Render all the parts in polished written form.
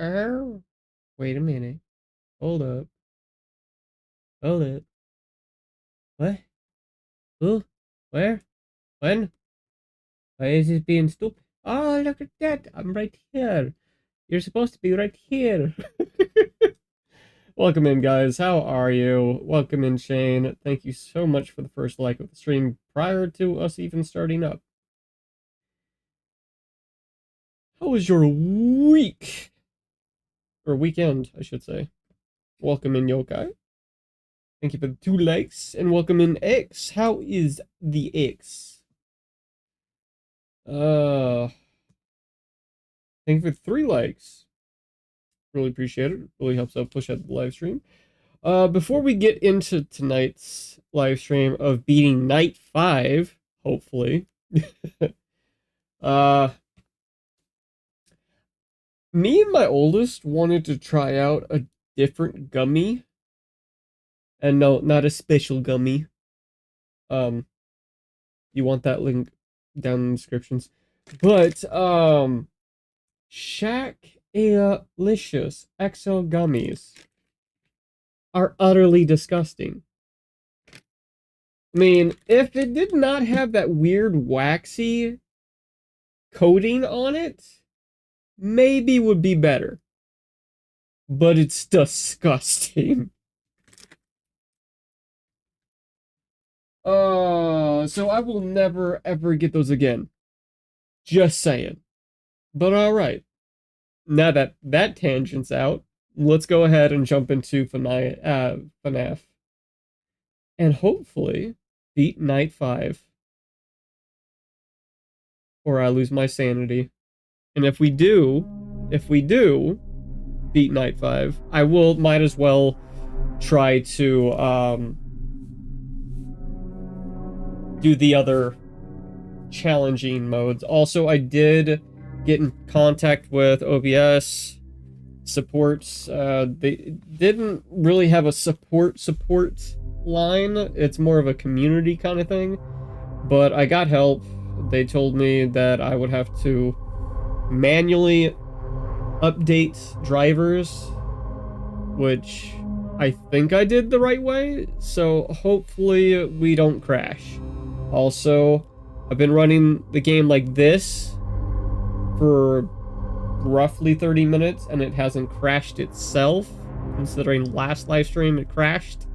Oh, wait a minute. Hold up. Hold it. What? Who? Where? When? Why is it being stupid? Oh, look at that. I'm right here. You're supposed to be right here. Welcome in, guys. How are you? Welcome in, Shane. Thank you so much for the first like of the stream prior to us even starting up. How was your week? Or weekend, I should say. Welcome in, Yokai. Thank you for the 2 likes. And welcome in, X. How is the X? Thank you for 3 likes. Really appreciate it. Really helps out push out the live stream. Before we get into tonight's live stream of beating night 5, hopefully, uh, me and my oldest wanted to try out a different gummy. And no, not a special gummy. You want that link down in the descriptions. But, Shack-A-licious XL gummies are utterly disgusting. I mean, if it did not have that weird waxy coating on it, maybe would be better. But it's disgusting. So I will never ever get those again. Just saying. But alright. Now that that tangent's out, let's go ahead and jump into FNAF. And hopefully beat night 5. Or I lose my sanity. And if we do beat night 5, I might as well try to do the other challenging modes. Also, I did get in contact with OBS supports. They didn't really have a support line. It's more of a community kind of thing. But I got help. They told me that I would have to manually update drivers, which I think I did the right way. So hopefully we don't crash. Also, I've been running the game like this for roughly 30 minutes and it hasn't crashed itself, considering last live stream it crashed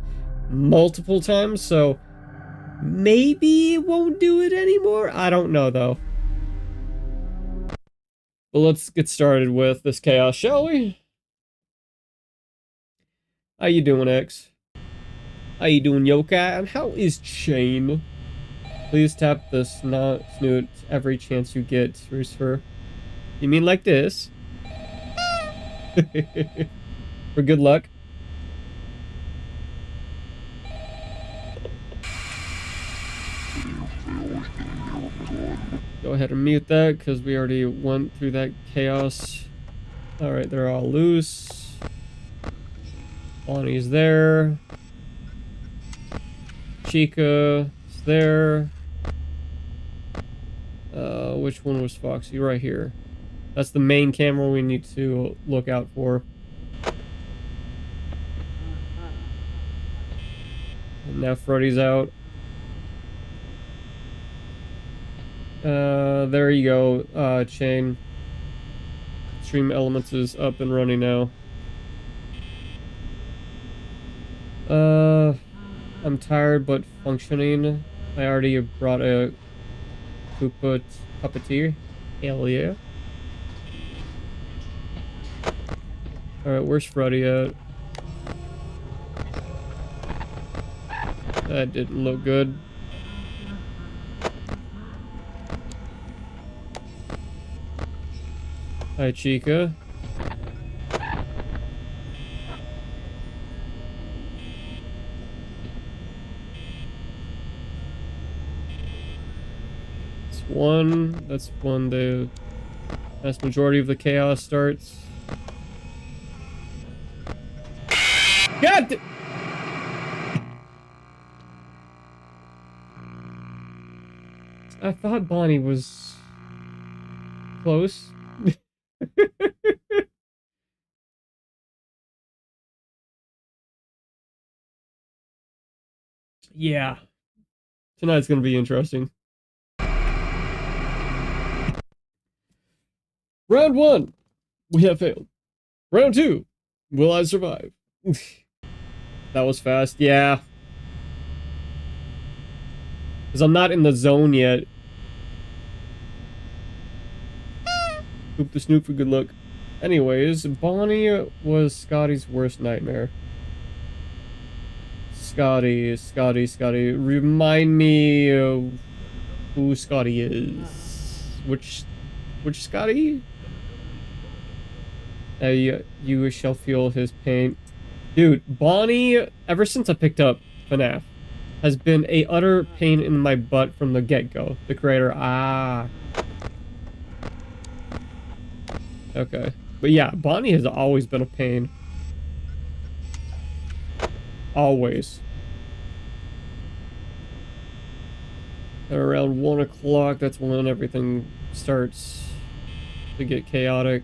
multiple times, so maybe it won't do it anymore. I don't know though. But let's get started with this chaos, shall we? How you doing, X? How you doing, Yokai? And how is Chain? Please tap the snoot every chance you get, Ruesafer. You mean like this? For good luck. Go ahead and mute that, because we already went through that chaos. Alright, they're all loose. Bonnie's there. Chica is there. Which one was Foxy? Right here. That's the main camera we need to look out for. And now Freddy's out. There you go, Chain. Stream Elements is up and running now. I'm tired but functioning. I already brought a puppeteer. Hell yeah. Alright, where's Freddy at? That didn't look good. Hi, Chica. That's when the vast majority of the chaos starts. God! I thought Bonnie was close. Yeah. Tonight's gonna be interesting. Round 1. We have failed. Round 2. Will I survive? That was fast. Yeah. Because I'm not in the zone yet. Scoop the snoop for good luck. Anyways, Bonnie was Scotty's worst nightmare. Scotty. Remind me of who Scotty is. Which Scotty? You shall feel his pain. Dude, Bonnie, ever since I picked up FNAF, has been a utter pain in my butt from the get-go. The creator, Okay. But yeah, Bonnie has always been a pain. Always. At around 1 o'clock, that's when everything starts to get chaotic.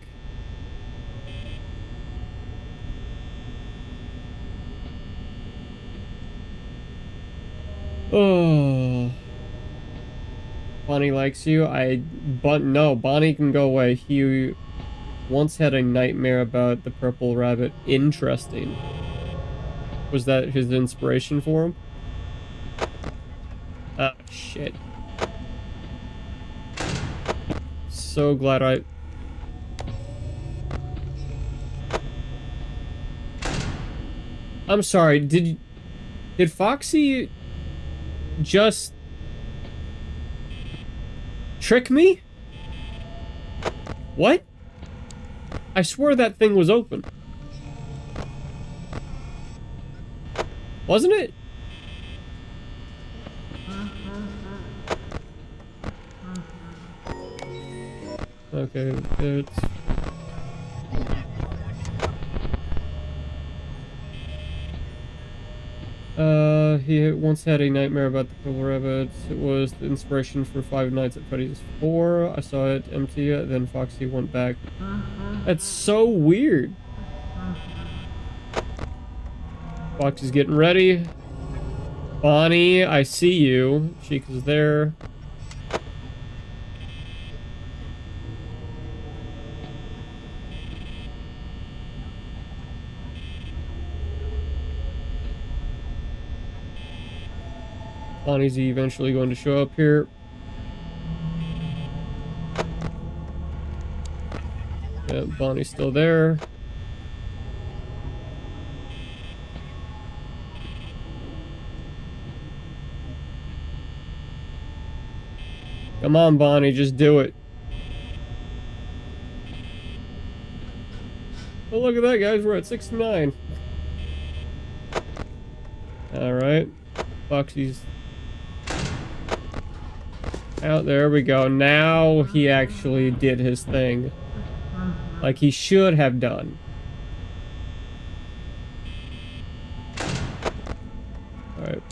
Oh. Bonnie likes you. No, Bonnie can go away. He once had a nightmare about the purple rabbit. Interesting. Was that his inspiration for him? Ah, shit. So glad I'm sorry, did Foxy just trick me? What? I swear that thing was open. Wasn't it? Okay, it's... He once had a nightmare about the purple rabbits. It was the inspiration for Five Nights at Freddy's 4. I saw it empty, then Foxy went back. That's so weird. Foxy's getting ready. Bonnie, I see you. Chica's there. Bonnie's eventually going to show up here. Yeah, Bonnie's still there. Come on, Bonnie, just do it. Oh, look at that, guys. We're at 69. Alright. Foxy's out. There we go. Now he actually did his thing. Like he should have done. Alright.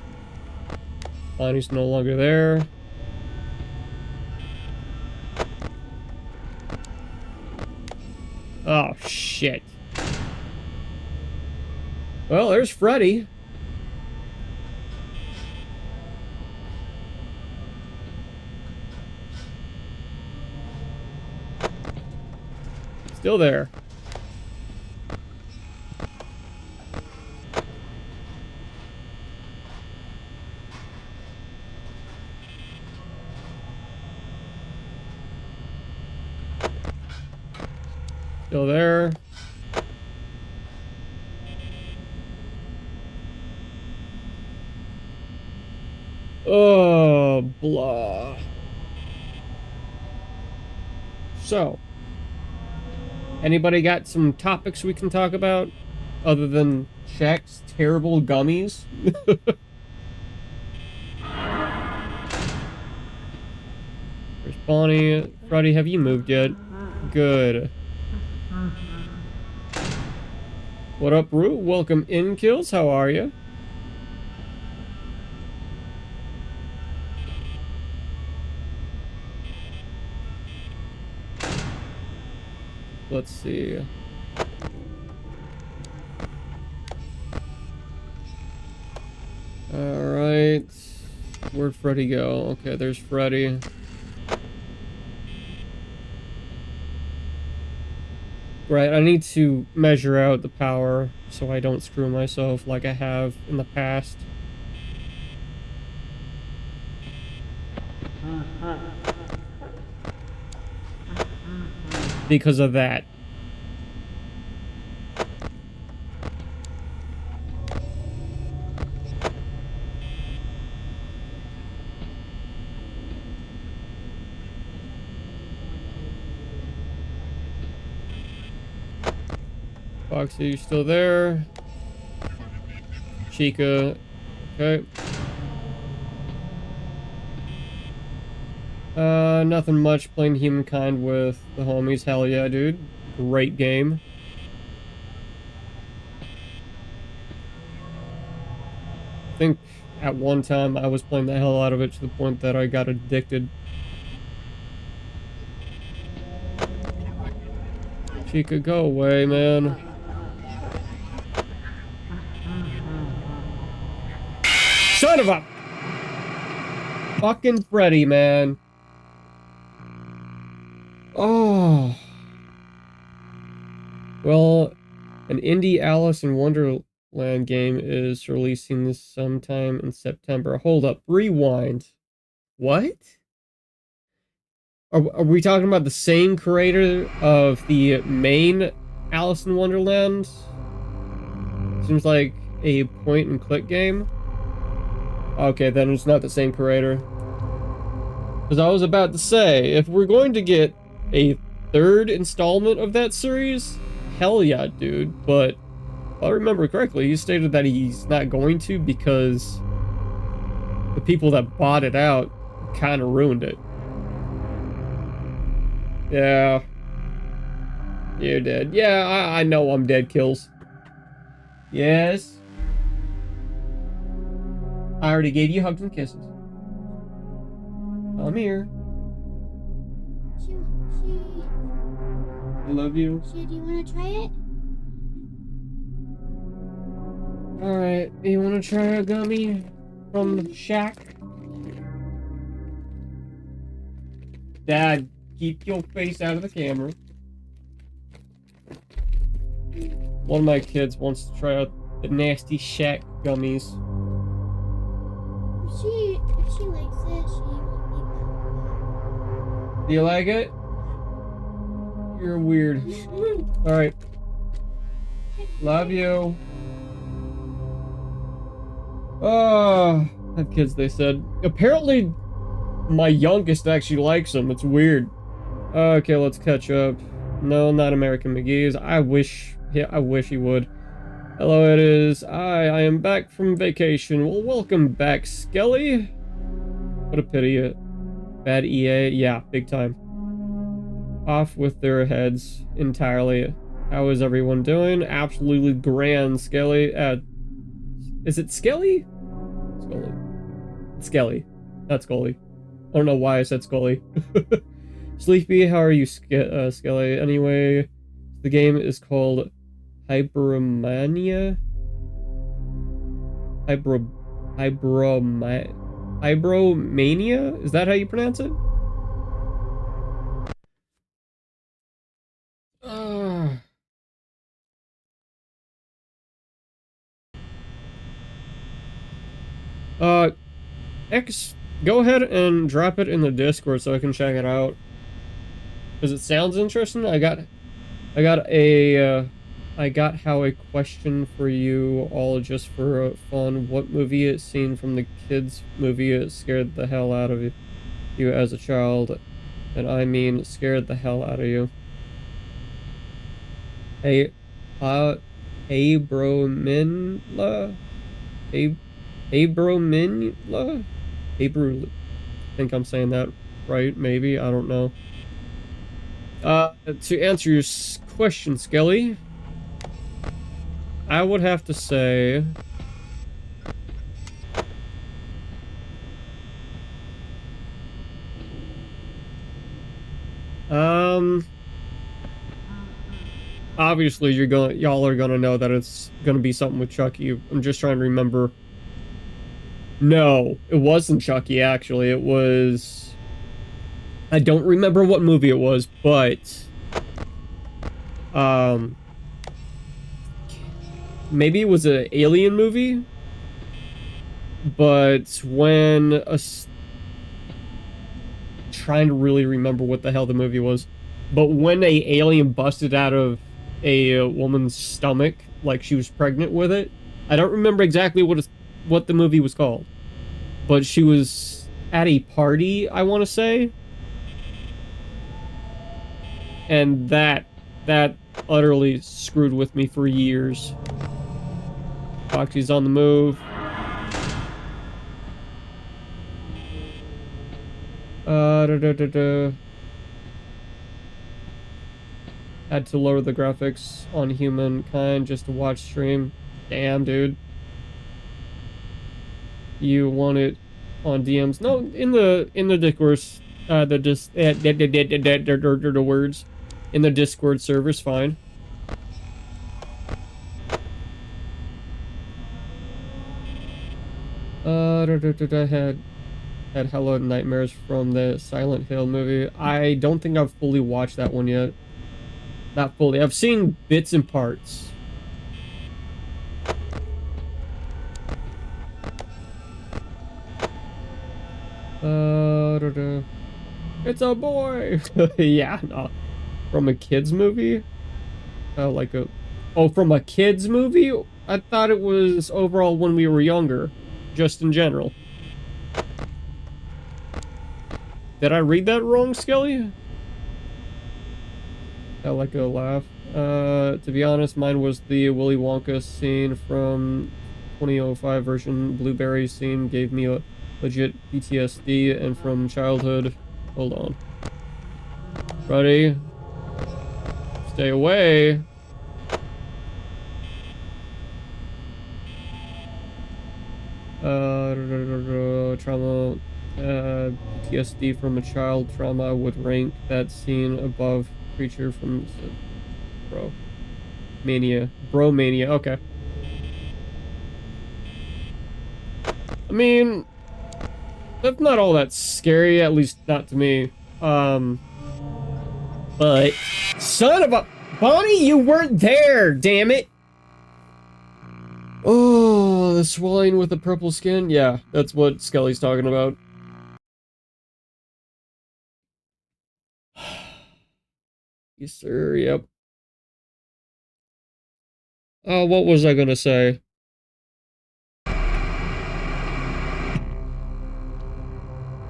Bonnie's no longer there. Oh, shit. Well, there's Freddy. Still there. Still there. Oh, blah. So, anybody got some topics we can talk about other than Shaq's terrible gummies? There's Bonnie. Freddy, have you moved yet? Good. What up, Rue? Welcome in, Kills. How are you? Let's see. Alright. Freddy go? Okay, there's Freddy. Right, I need to measure out the power so I don't screw myself like I have in the past. Because of that. Foxy, you still there? Chica, okay. Nothing much. Playing Humankind with the homies. Hell yeah, dude. Great game. I think at one time I was playing the hell out of it to the point that I got addicted. Chica, go away, man. Son of a fucking Freddy, man. Oh. Well, an indie Alice in Wonderland game is releasing sometime in September. Hold up. Rewind. What? Are we talking about the same creator of the main Alice in Wonderland? Seems like a point-and-click game. Okay, then it's not the same creator. Because I was about to say, if we're going to get a third installment of that series, hell yeah, dude. But if I remember correctly, he stated that he's not going to because the people that bought it out kind of ruined it. Yeah. You're dead. Yeah, I know I'm dead, Kills. Yes. I already gave you hugs and kisses. I'm here. I love you. Do you want to try it? Alright, you want to try a gummy from Shaq? Dad, keep your face out of the camera. One of my kids wants to try out the nasty Shaq gummies. If she likes it, she will eat them. Do you like it? You're weird. Alright. Love you. Oh, I have kids, they said. Apparently, my youngest actually likes them. It's weird. Okay, let's catch up. No, not American McGee's. I wish he would. Hello, it is I am back from vacation. Well, welcome back, Skelly. What a pity. Bad EA. Yeah, big time. Off with their heads entirely. How is everyone doing? Absolutely grand, Skelly. Is it Skelly? Scully. It's Skelly. Not Scully. I don't know why I said Scully. Sleepy, how are you, Skelly? Anyway, the game is called Hybromania? Hybromania? Is that how you pronounce it? Go ahead and drop it in the Discord so I can check it out. Because it sounds interesting. I got how a question for you all just for fun. What movie scene from the kids movie scared the hell out of you as a child? And I mean scared the hell out of you. Hey, Abrominla? Abrominla? I think I'm saying that right, maybe, I don't know. To answer your question, Skelly, I would have to say... obviously y'all are gonna know that it's gonna be something with Chucky. I'm just trying to remember No, it wasn't Chucky, actually. It was... I don't remember what movie it was, but... Maybe it was an alien movie? But when a... Trying to really remember what the hell the movie was. But when a alien busted out of a woman's stomach, like she was pregnant with it, I don't remember exactly what the movie was called. But she was at a party, I want to say. And that utterly screwed with me for years. Foxy's on the move. Had to lower the graphics on humankind just to watch stream. Damn, dude. You want it on DMs? No, in the discourse. The words in the Discord server's fine. I had Hello Nightmares from the Silent Hill movie. I don't think I've fully watched that one yet. Not fully. I've seen bits and parts. It's a boy! Yeah, no. From a kid's movie? From a kid's movie? I thought it was overall when we were younger. Just in general. Did I read that wrong, Skelly? I like a laugh. To be honest, mine was the Willy Wonka scene from 2005 version. Blueberry scene gave me a legit PTSD, and from childhood... Hold on. Ready? Stay away. Trauma... PTSD from a child trauma would rank that scene above Creature from... Bro Mania, okay. I mean, that's not all that scary, at least not to me. But son of a... Bonnie, you weren't there, damn it! Oh, the swelling with the purple skin? Yeah, that's what Skelly's talking about. Yes, sir, yep. Oh, what was I gonna say?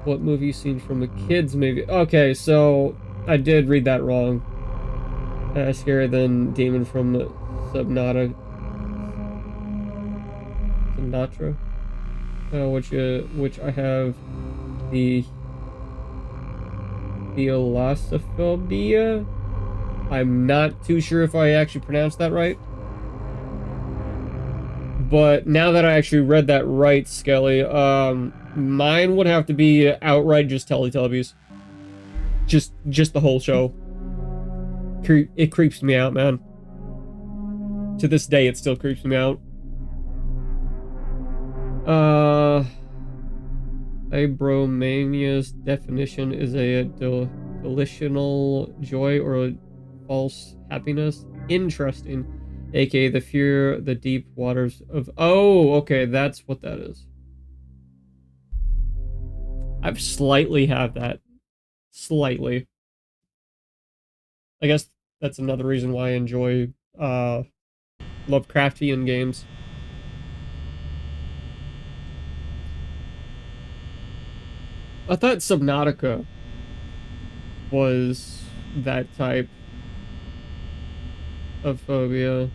What movie scene from a kid's movie? Okay, so I did read that wrong. Scarier than Demon from Subnautica. Which I have the Theosophophobia. I'm not too sure if I actually pronounced that right. But now that I actually read that right, Skelly, mine would have to be outright just Teletubbies. Just the whole show. It creeps me out, man. To this day, it still creeps me out. Abromania's definition is a delusional joy or a false happiness. Interesting. AKA the fear, the deep waters of... Oh, okay, that's what that is. I've slightly have that. Slightly. I guess that's another reason why I enjoy Lovecraftian games. I thought Subnautica was that type of phobia.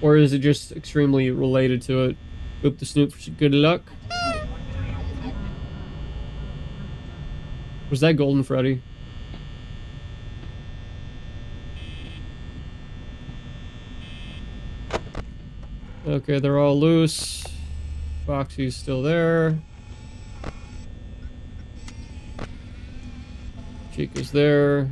Or is it just extremely related to it? Oop the snoop for good luck. Was that Golden Freddy? Okay, they're all loose. Foxy's still there. Chica's there.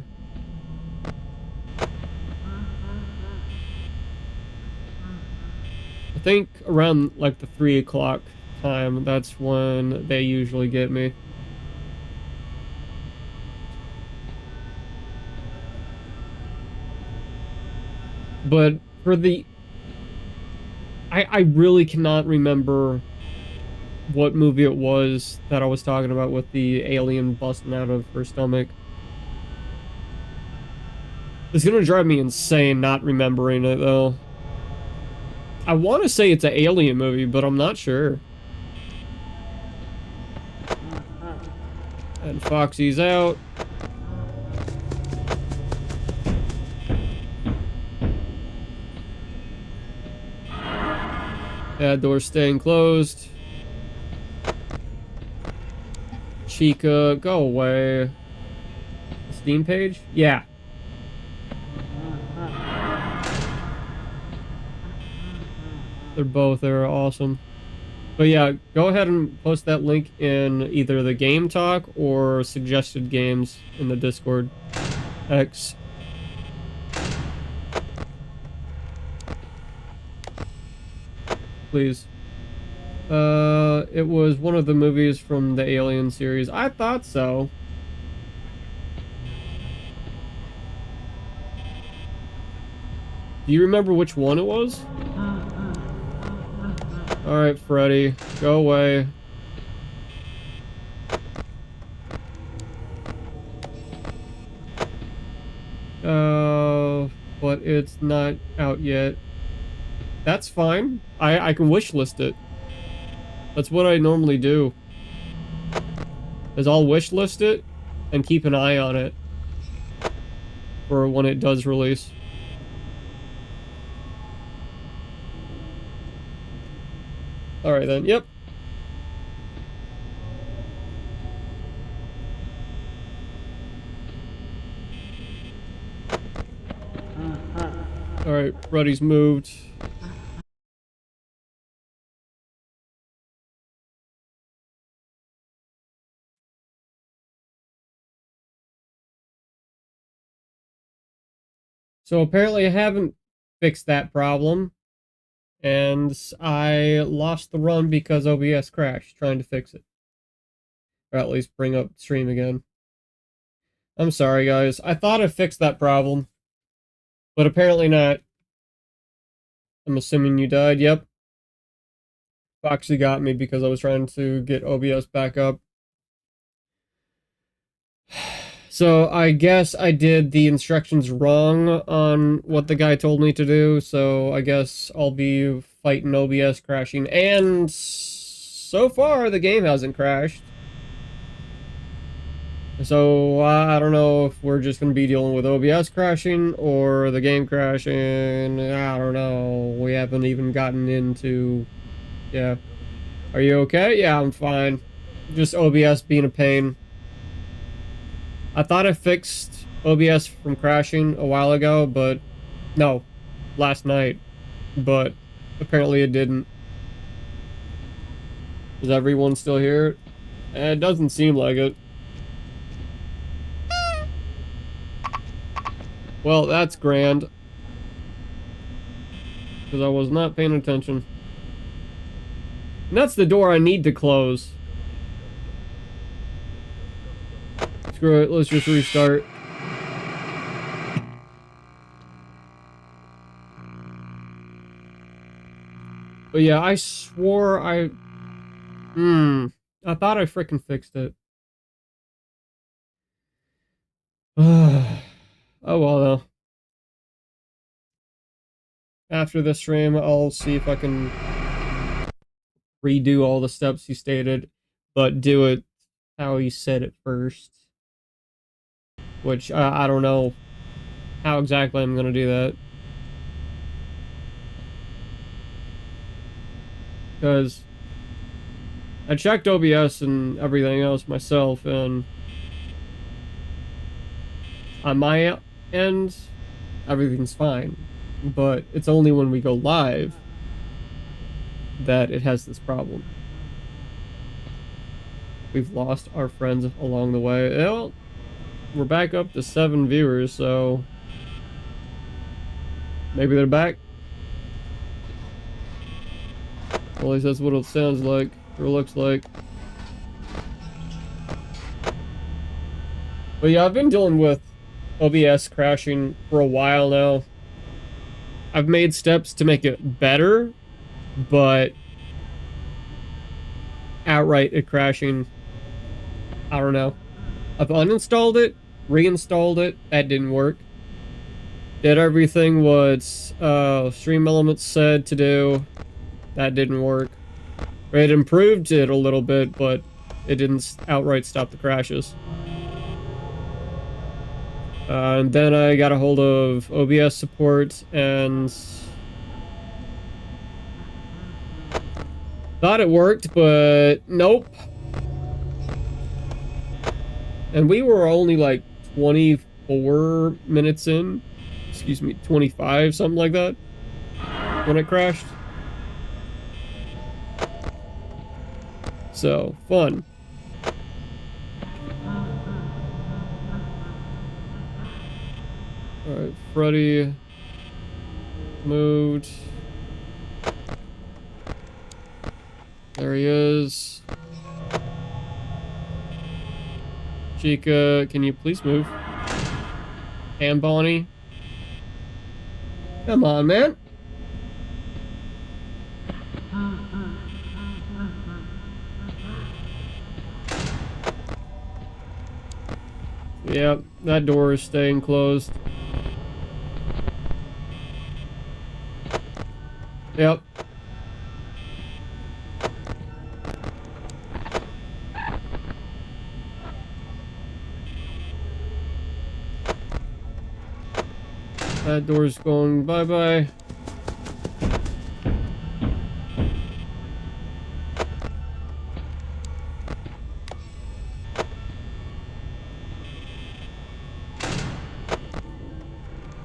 I think around like the 3 o'clock time. That's when they usually get me. But for the... I really cannot remember what movie it was that I was talking about with the alien busting out of her stomach. It's gonna drive me insane not remembering it, though. I want to say it's an alien movie, but I'm not sure. And Foxy's out. Yeah, door's staying closed. Chica, go away. Steam page? Yeah. They're awesome. But yeah, go ahead and post that link in either the game talk or suggested games in the Discord. X. Please. It was one of the movies from the Alien series. I thought so. Do you remember which one it was? Alright, Freddy. Go away. But it's not out yet. That's fine. I can wishlist it. That's what I normally do. Is I'll wishlist it and keep an eye on it for when it does release. Alright then, yep. Alright, Freddy's moved. So apparently I haven't fixed that problem. And I lost the run because OBS crashed trying to fix it. Or at least bring up stream again. I'm sorry, guys. I thought I fixed that problem. But apparently not. I'm assuming you died. Yep. Foxy got me because I was trying to get OBS back up. So I guess I did the instructions wrong on what the guy told me to do, so I guess I'll be fighting OBS crashing, and so far the game hasn't crashed. So I don't know if we're just going to be dealing with OBS crashing or the game crashing. I don't know. We haven't even gotten into... Yeah. Are you okay? Yeah, I'm fine. Just OBS being a pain. I thought I fixed OBS from crashing a while ago, but no, last night, but apparently it didn't. Is everyone still here? It doesn't seem like it. Well, that's grand, because I was not paying attention. And that's the door I need to close. Screw it, let's just restart. But yeah, I swore I thought I frickin' fixed it. Oh well though. After this stream, I'll see if I can redo all the steps he stated, but do it how he said it first. Which, I don't know how exactly I'm gonna do that. Because I checked OBS and everything else myself, and on my end, everything's fine. But it's only when we go live that it has this problem. We've lost our friends along the way. Well, we're back up to 7 viewers, so maybe they're back. Well, at least that's what it sounds like. Sure looks like. But yeah, I've been dealing with OBS crashing for a while now. I've made steps to make it better, but outright it crashing, I don't know. I've uninstalled it, reinstalled it, that didn't work. Did everything what Stream Elements said to do, that didn't work. It improved it a little bit, but it didn't outright stop the crashes. And then I got a hold of OBS support and thought it worked, but nope. And we were only like 24 minutes in. Excuse me, 25, something like that, when it crashed. So, fun. Alright, Freddy moved. There he is. Chica, can you please move? And Bonnie. Come on, man. Yep, that door is staying closed. Yep. That door's going bye-bye.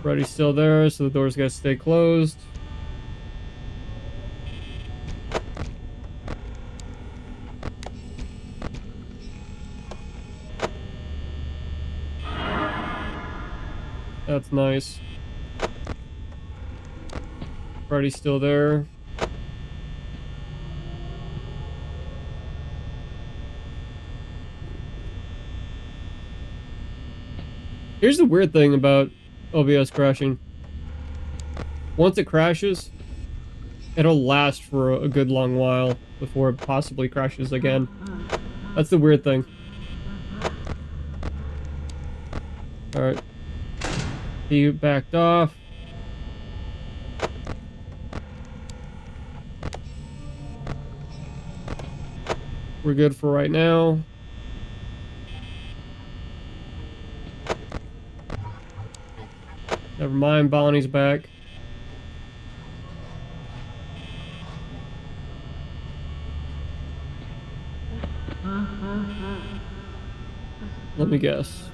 Freddy's still there, so the door's gotta stay closed. That's nice. Freddy's still there. Here's the weird thing about OBS crashing. Once it crashes, it'll last for a good long while before it possibly crashes again. That's the weird thing. Alright. He backed off. We're good for right now. Never mind, Bonnie's back. Let me guess.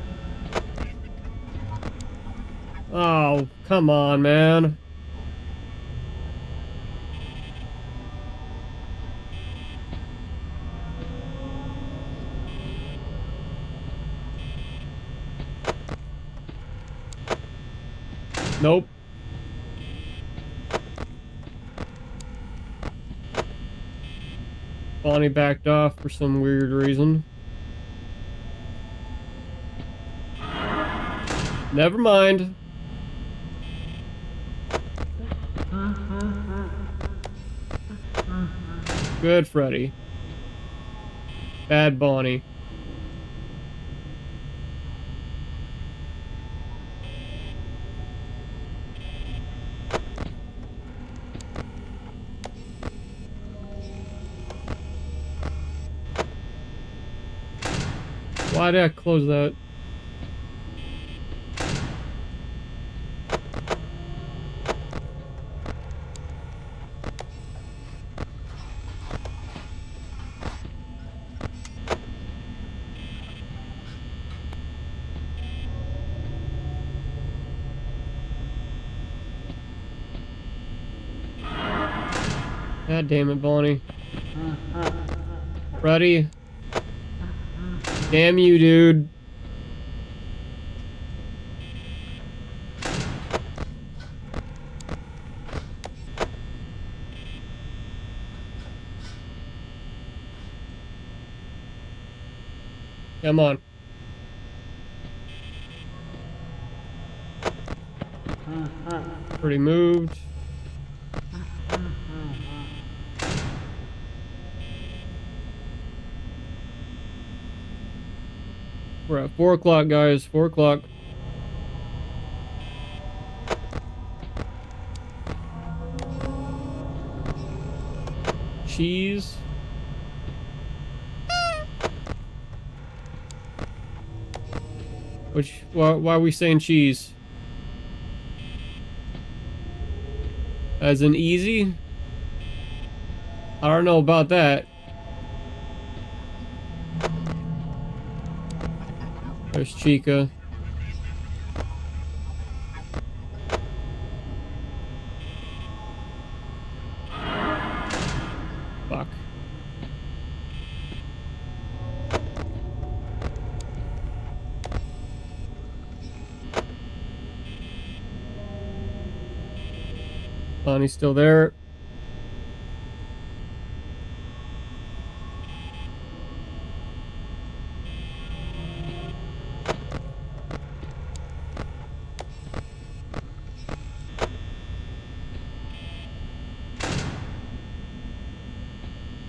Oh, come on, man. Nope. Bonnie backed off for some weird reason. Never mind. Good Freddy. Bad Bonnie. Why did I close that? God damn it, Bonnie. Freddy. Damn you, dude. Come on. Pretty moved. We're at 4 o'clock, guys. 4 o'clock. Cheese. Why are we saying cheese? As in easy? I don't know about that. There's Chica. Fuck. Bonnie's still there.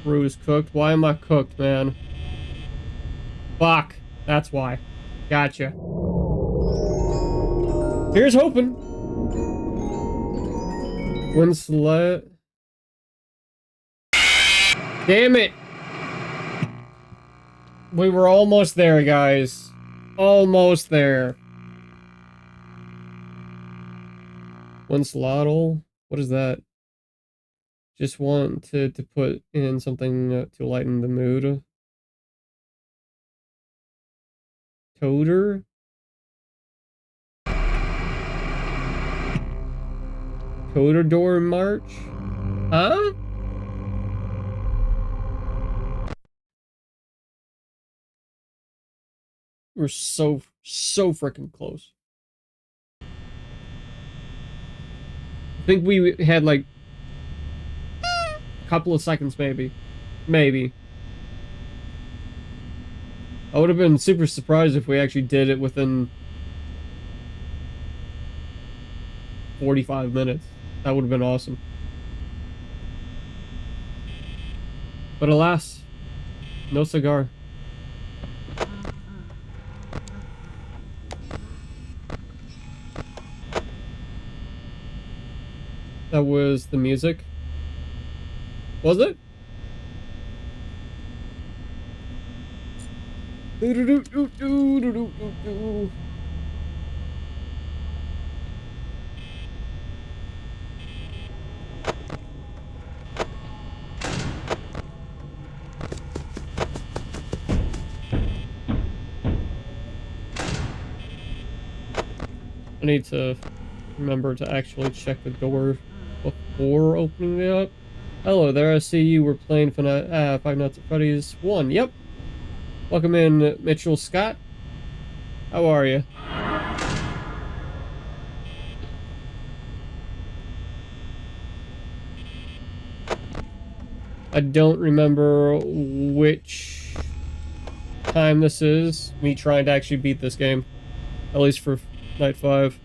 Rue's cooked. Why am I cooked, man? Fuck. That's why. Gotcha. Here's hoping. Winslet. Damn it. We were almost there, guys. Almost there. Winslotal? What is that? Just want to put in something to lighten the mood. Toter? Totador March? Huh? We're so freaking close. I think we had like a couple of seconds, maybe. Maybe. I would have been super surprised if we actually did it within 45 minutes. That would have been awesome. But alas, no cigar. That was the music. Was it? I need to remember to actually check the door before opening it up. Hello there, I see you were playing FNAF, Five Nights at Freddy's 1. Yep. Welcome in, Mitchell Scott. How are you? I don't remember which time this is. Me trying to actually beat this game. At least for night 5.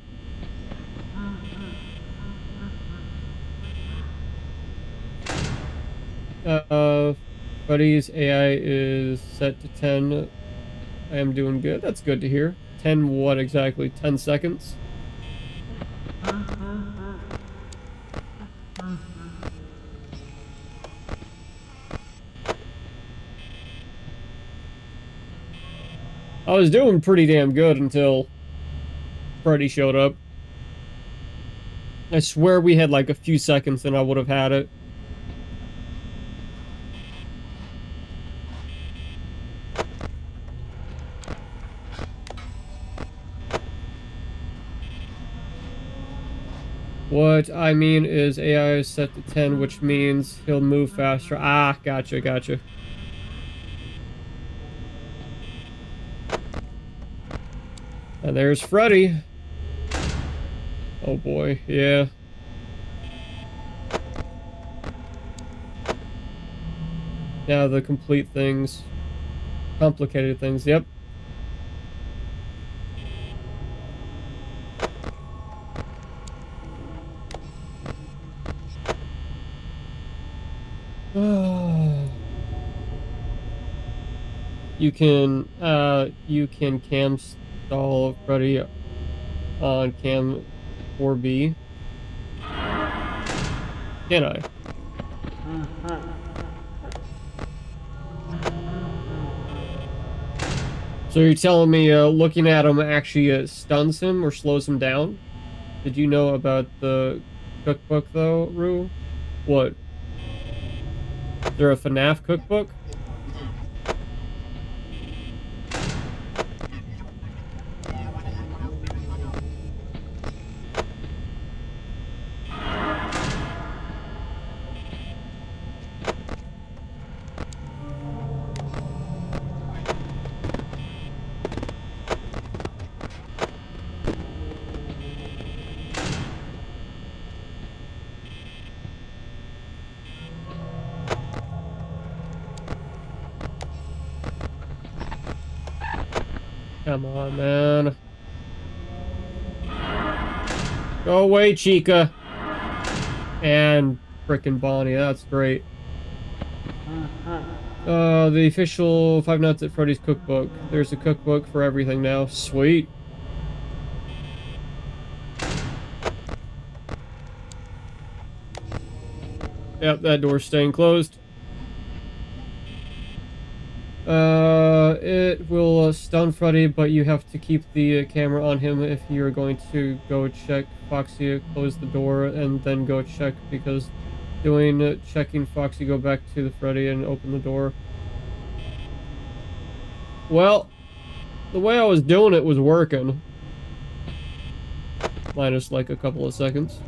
Freddy's AI is set to 10. I am doing good. That's good to hear. 10 what exactly? 10 seconds? I was doing pretty damn good until Freddy showed up. I swear we had like a few seconds and I would have had it. What I mean is AI is set to 10, which means he'll move faster. Ah, gotcha, gotcha. And there's Freddy. Oh boy, yeah. Now the complete things. Complicated things, yep. You can cam stall Freddy on cam 4B. Can I? So you're telling me looking at him actually stuns him or slows him down? Did you know about the cookbook though, Rue? What? Is there a FNAF cookbook? Come on, man. Go away, Chica. And frickin' Bonnie, that's great. The official Five Nights at Freddy's cookbook. There's a cookbook for everything now. Sweet. Yep, that door's staying closed. It will stun Freddy, but you have to keep the camera on him if you're going to go check Foxy, close the door, and then go check, because checking Foxy, go back to the Freddy and open the door. Well, the way I was doing it was working. Minus like a couple of seconds.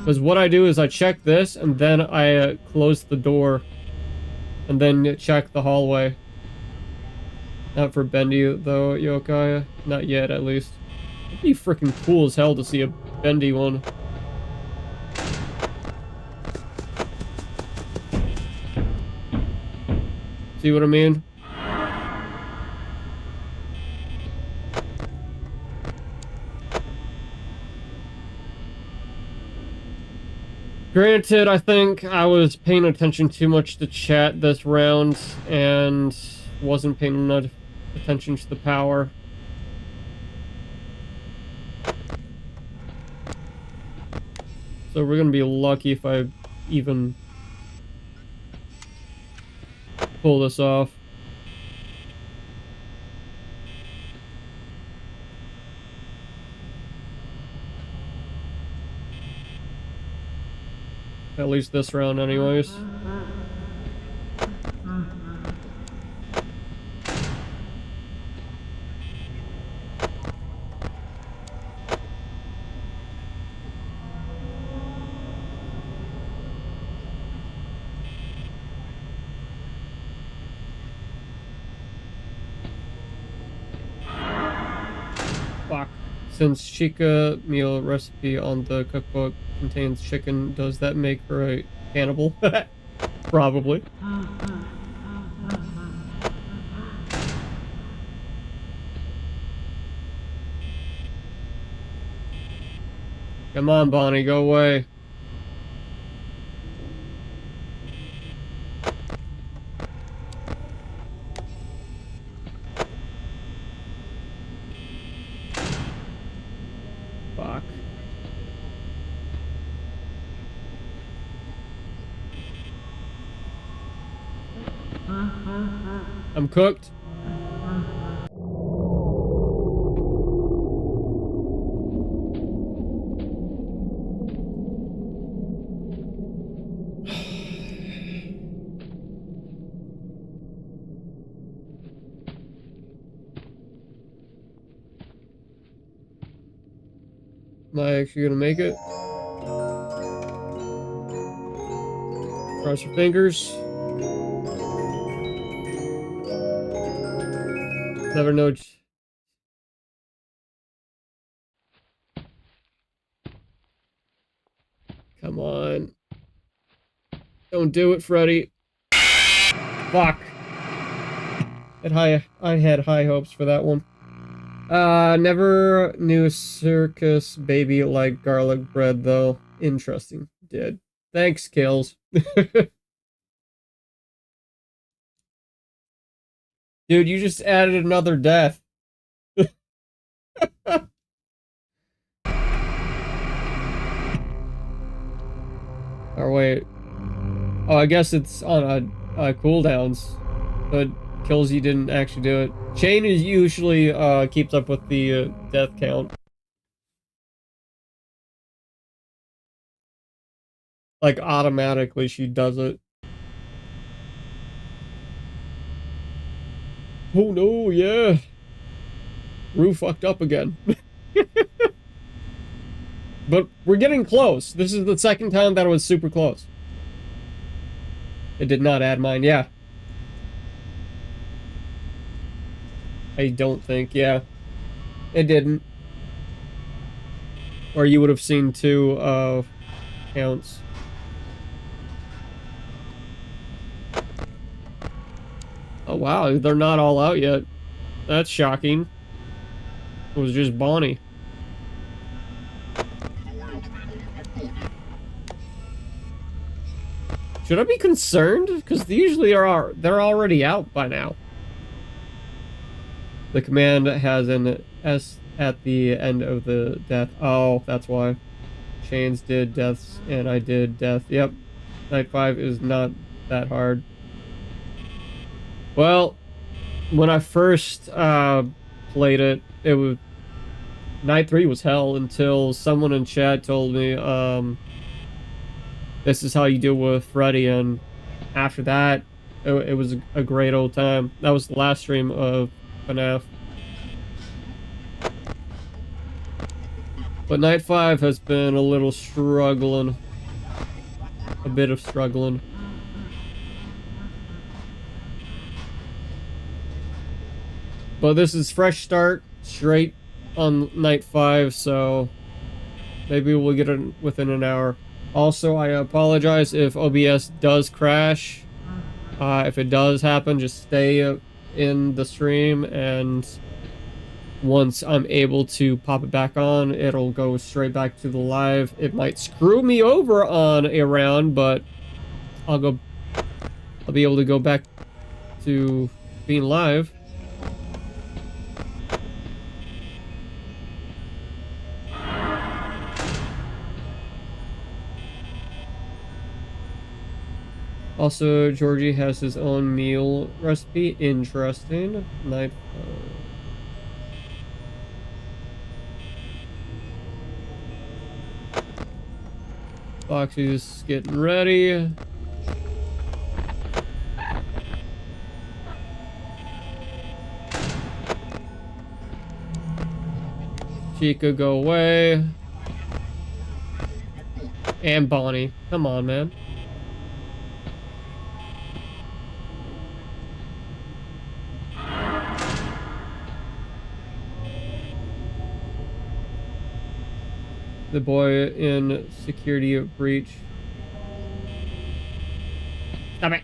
Because what I do is I check this, and then I close the door, and then check the hallway. Not for Bendy, though, Yokai. Not yet, at least. It'd be freaking cool as hell to see a Bendy one. See what I mean? Granted, I think I was paying attention too much to chat this round and wasn't paying enough attention to the power. So we're gonna be lucky if I even pull this off. At least this round, anyways. Fuck. Since Chica meal recipe on the cookbook contains chicken, does that make her a cannibal? Probably. Come on, Bonnie, go away. Fuck. I'm cooked. Am I actually gonna make it? Cross your fingers. Never know. Come on. Don't do it, Freddy. Fuck. I had high hopes for that one. Never knew circus baby like garlic bread, though. Interesting. Did. Thanks, Kills. Dude, you just added another death. Or wait. Oh, I guess it's on a cooldowns, but kills you didn't actually do it. Chain is usually keeps up with the death count. Like automatically she does it. Oh no, yeah. Rue fucked up again. But we're getting close. This is the second time that it was super close. It did not add mine, yeah. I don't think, yeah. It didn't. Or you would have seen two counts. Oh wow, they're not all out yet. That's shocking. It was just Bonnie. Should I be concerned? Because they usually they're already out by now. The command has an S at the end of the death. Oh, that's why. Chains did deaths and I did death. Yep. Night 5 is not that hard. Well, when I first played it, it was Night 3 was hell until someone in chat told me this is how you deal with Freddy, and after that it was a great old time. That was the last stream of FNAF. But Night 5 has been a little struggling. A bit of struggling. But this is fresh start, straight on Night 5, so maybe we'll get it within an hour. Also, I apologize if OBS does crash. If it does happen, just stay in the stream, and once I'm able to pop it back on, it'll go straight back to the live. It might screw me over on a round, but I'll be able to go back to being live. Also, Georgie has his own meal recipe. Interesting. Night. Foxy's getting ready. Chica, go away. And Bonnie. Come on, man. The boy in security breach. Stop it.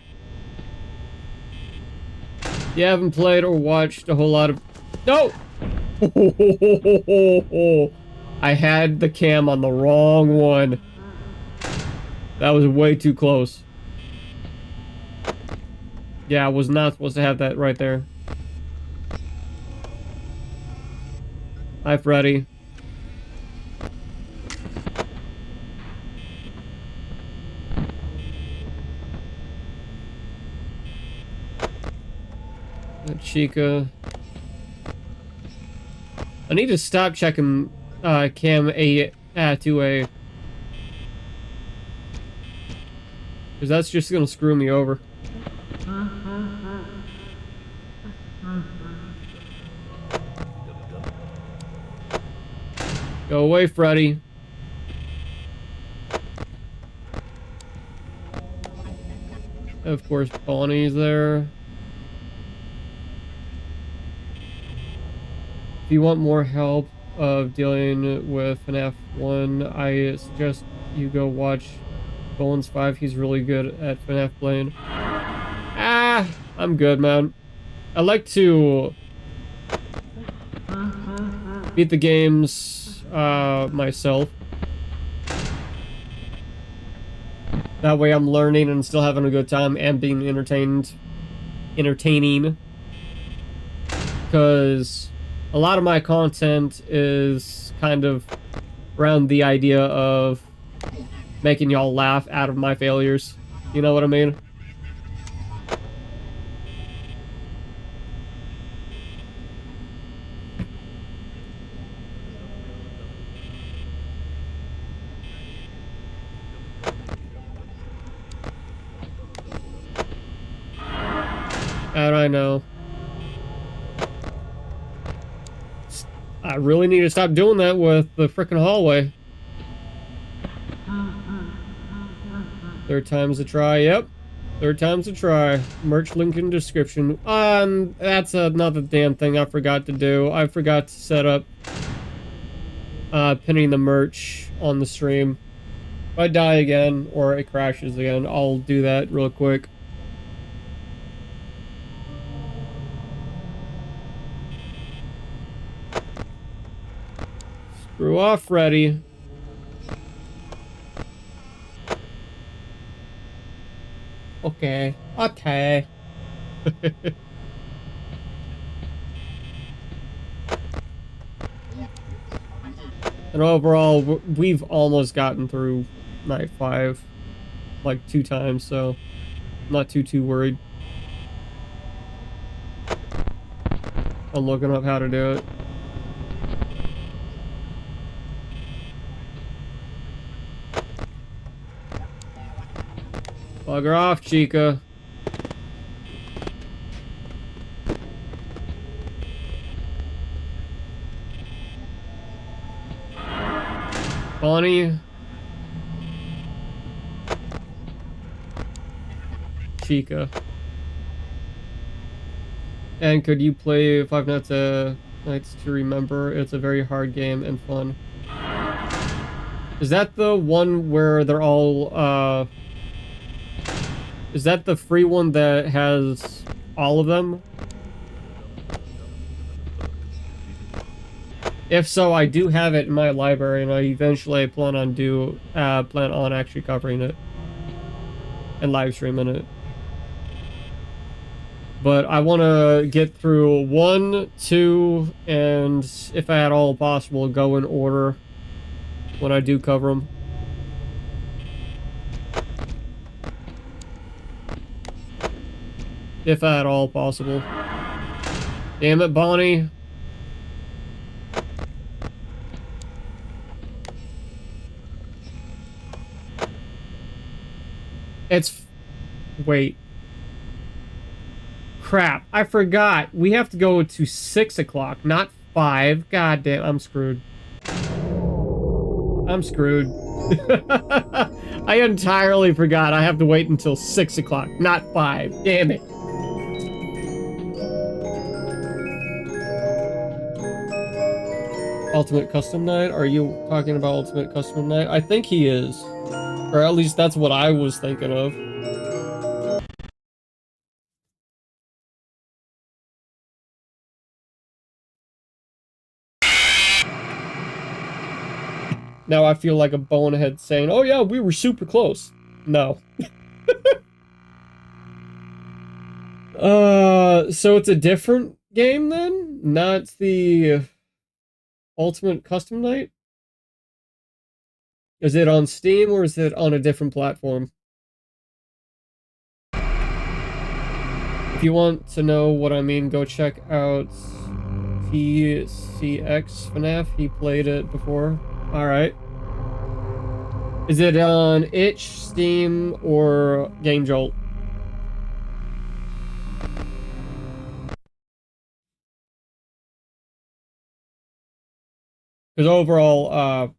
You haven't played or watched a whole lot of... No! I had the cam on the wrong one. That was way too close. Yeah, I was not supposed to have that right there. Hi, Freddy. Chica. I need to stop checking cam A 2A. Because that's just gonna screw me over. Go away, Freddy. Of course, Bonnie's there. If you want more help of dealing with FNAF 1, I suggest you go watch Bones 5. He's really good at FNAF playing. Ah, I'm good, man. I like to beat the games myself. That way I'm learning and still having a good time and being entertaining. because a lot of my content is kind of around the idea of making y'all laugh out of my failures. You know what I mean? How'd I know? I really need to stop doing that with the frickin' hallway. Third time's a try, yep. Third time's a try. Merch link in description. That's another damn thing I forgot to do. I forgot to set up pinning the merch on the stream. If I die again, or it crashes again, I'll do that real quick. Screw off, Freddy. Okay. Okay. And overall, we've almost gotten through night 5 like 2 times, so I'm not too worried. I'm looking up how to do it. Bugger off, Chica. Bonnie. Chica. And could you play Five Nights to Remember? It's a very hard game and fun. Is that the one where they're all, is that the free one that has all of them? If so, I do have it in my library, and I eventually plan on actually covering it and live streaming it. But I want to get through 1, 2, and if at all possible, go in order when I do cover them. If at all possible. Damn it, Bonnie. Wait. Crap, I forgot. We have to go to 6 o'clock, not 5. God damn, I'm screwed. I'm screwed. I entirely forgot I have to wait until 6 o'clock, not 5. Damn it. Ultimate Custom Night? Are you talking about Ultimate Custom Night? I think he is. Or at least that's what I was thinking of. Now I feel like a bonehead saying, oh yeah, we were super close. No. So it's a different game then? Not the Ultimate Custom Night? Is it on Steam or is it on a different platform? If you want to know what I mean, go check out TCX FNAF. He played it before. Alright. Is it on Itch, Steam, or Game Jolt? Because overall,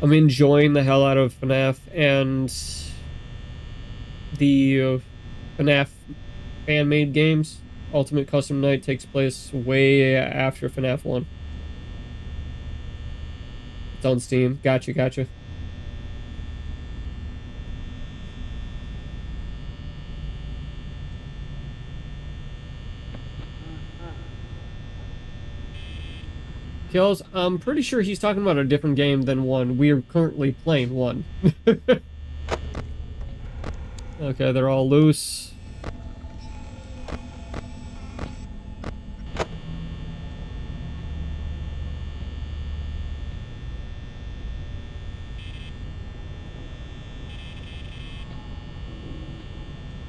I'm enjoying the hell out of FNAF, and the FNAF fan-made games. Ultimate Custom Night takes place way after FNAF 1. It's on Steam. Gotcha. Kills, I'm pretty sure he's talking about a different game than 1. We are currently playing 1. Okay, they're all loose.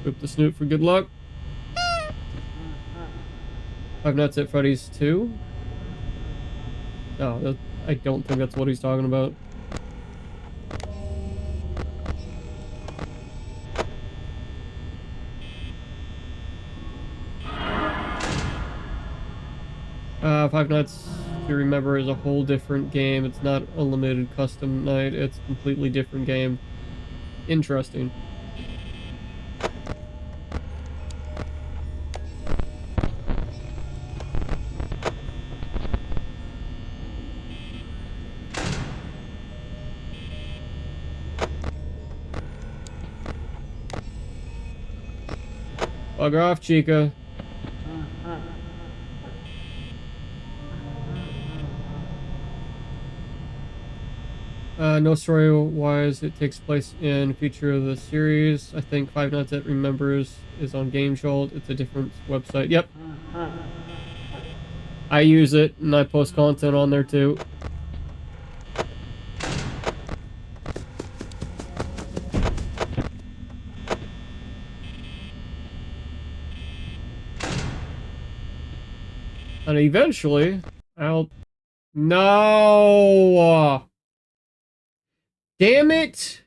Rip the Snoot for good luck. Five Nights at Freddy's 2? No, I don't think that's what he's talking about. Five Nights to Remember is a whole different game. It's not unlimited custom night. It's a completely different game. Interesting. Bugger off, Chica. No story-wise, it takes place in future of the series. I think Five Nights at Remembers is on Game Jolt. It's a different website. Yep. I use it, and I post content on there, too. And eventually, I'll... No! Damn it!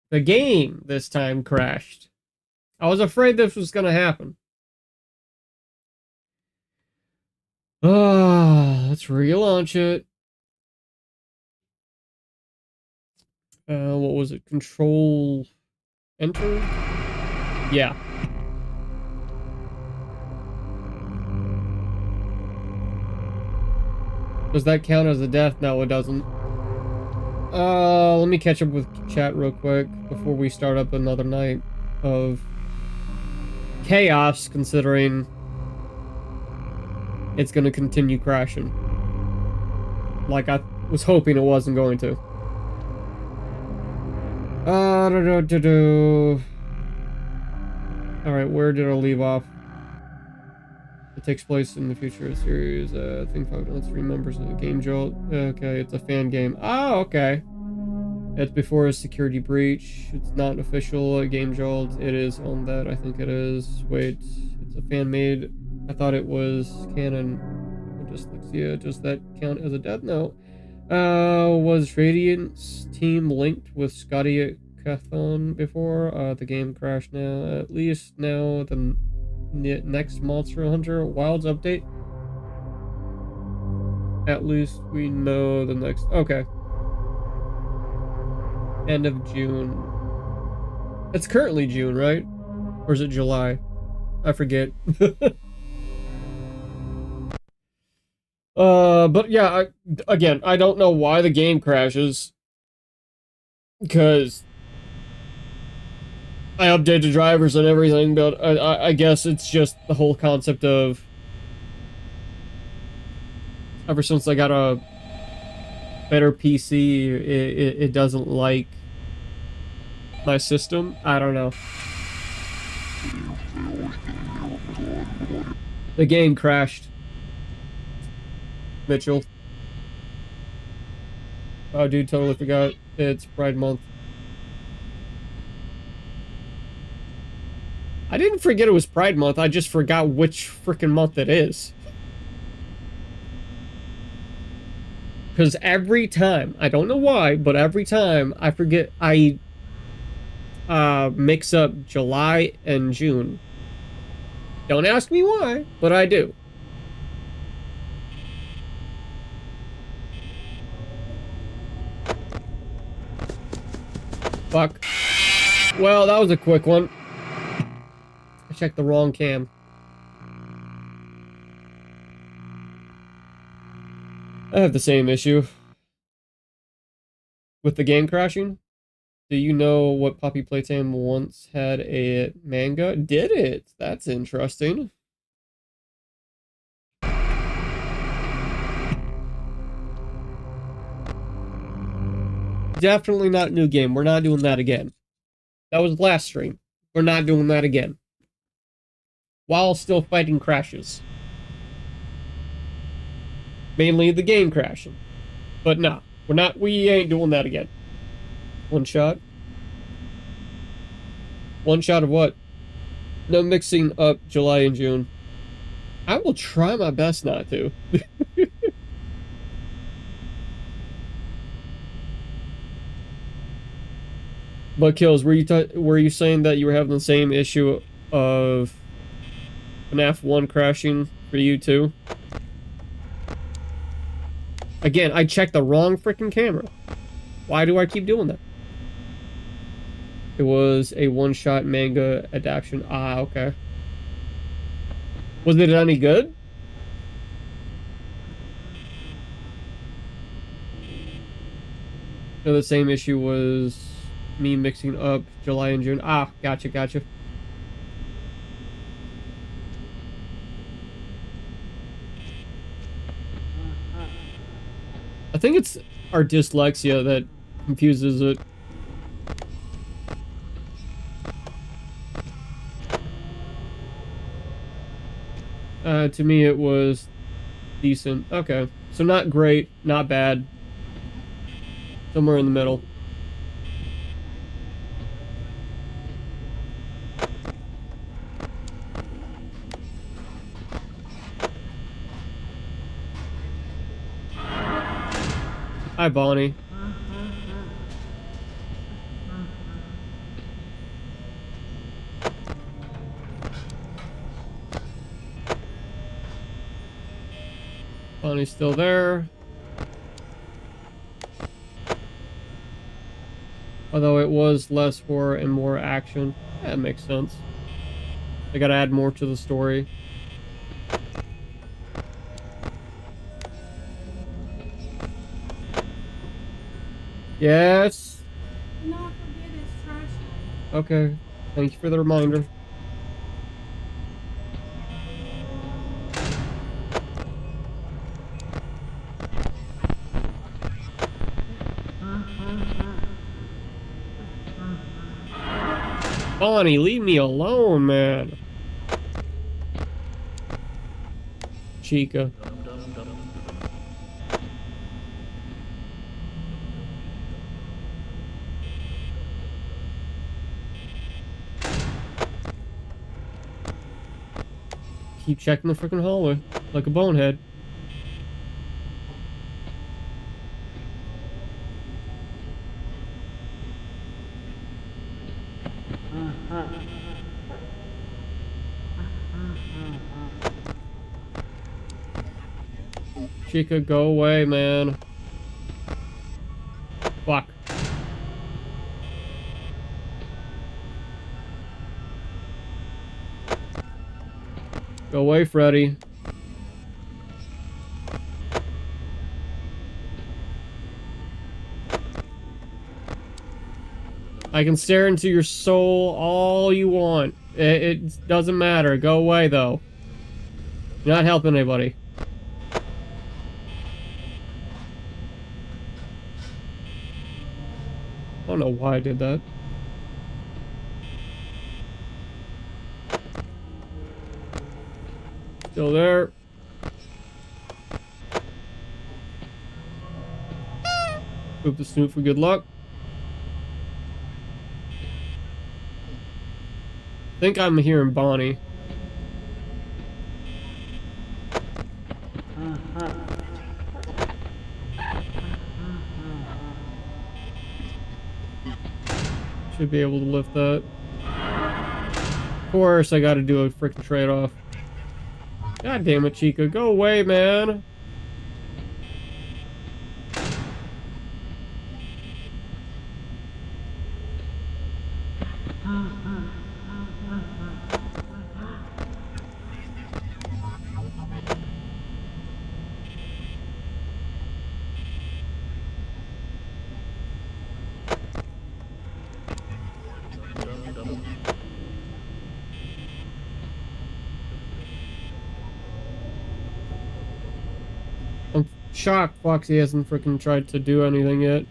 The game this time crashed. I was afraid this was gonna happen. Let's relaunch it. What was it? Control... Enter? Yeah. Does that count as a death? No, it doesn't. Let me catch up with chat real quick before we start up another night of chaos, considering it's gonna continue crashing. Like I was hoping it wasn't going to. Alright, where did I leave off? It takes place in the future of the series. I think Five Nights remembers the Game Jolt. Okay, it's a fan game. Oh, okay. It's before a security breach. It's not official Game Jolt. It is on that. I think it is. Wait, it's a fan made. I thought it was canon. Dyslexia. Does that count as a death? No. Was Radiant's team linked with Scotty Cathon before? The game crashed now. At least now the next Monster Hunter Wilds update. At least we know the next... Okay. End of June. It's currently June, right? Or is it July? I forget. But yeah, I don't know why the game crashes. Because I update the drivers and everything, but I guess it's just the whole concept of... Ever since I got a better PC, it doesn't like my system. I don't know. The game crashed. Mitchell. Oh, dude, totally forgot. It's Pride Month. I didn't forget it was Pride Month. I just forgot which freaking month it is. Because every time, I don't know why, but every time I forget, I mix up July and June. Don't ask me why, but I do. Fuck. Well, that was a quick one. I checked the wrong cam. I have the same issue with the game crashing. Do you know what Poppy Playtime once had a manga? Did it? That's interesting. Definitely not a new game. We're not doing that again. That was last stream. We're not doing that again. While still fighting crashes. Mainly the game crashing. But no, we ain't doing that again. One shot. One shot of what? No mixing up July and June. I will try my best not to. But Kills, were you saying that you were having the same issue of FNAF 1 crashing for you too? Again, I checked the wrong freaking camera. Why do I keep doing that? It was a one-shot manga adaptation. Ah, okay. Was it any good? No, the same issue was me mixing up July and June. Ah, gotcha, gotcha. I think it's our dyslexia that confuses it. To me, it was decent. Okay. So not great, not bad. Somewhere in the middle. Hi, Bonnie. Bonnie's still there. Although it was less horror and more action. That makes sense. They gotta add more to the story. Yes. Do not forget it's trash. Okay. Thank you for the reminder. Bonnie, leave me alone, man. Chica. Keep checking the freaking hallway like a bonehead. Chica, go away, man. Fuck. Go away, Freddy. I can stare into your soul all you want. It doesn't matter. Go away, though. You're not helping anybody. I don't know why I did that. Still there. Poop the snoot for good luck. I think I'm hearing Bonnie. Should be able to lift that. Of course, I gotta do a freaking trade-off. God damn it, Chica. Go away, man. I'm shocked Foxy hasn't freaking tried to do anything yet.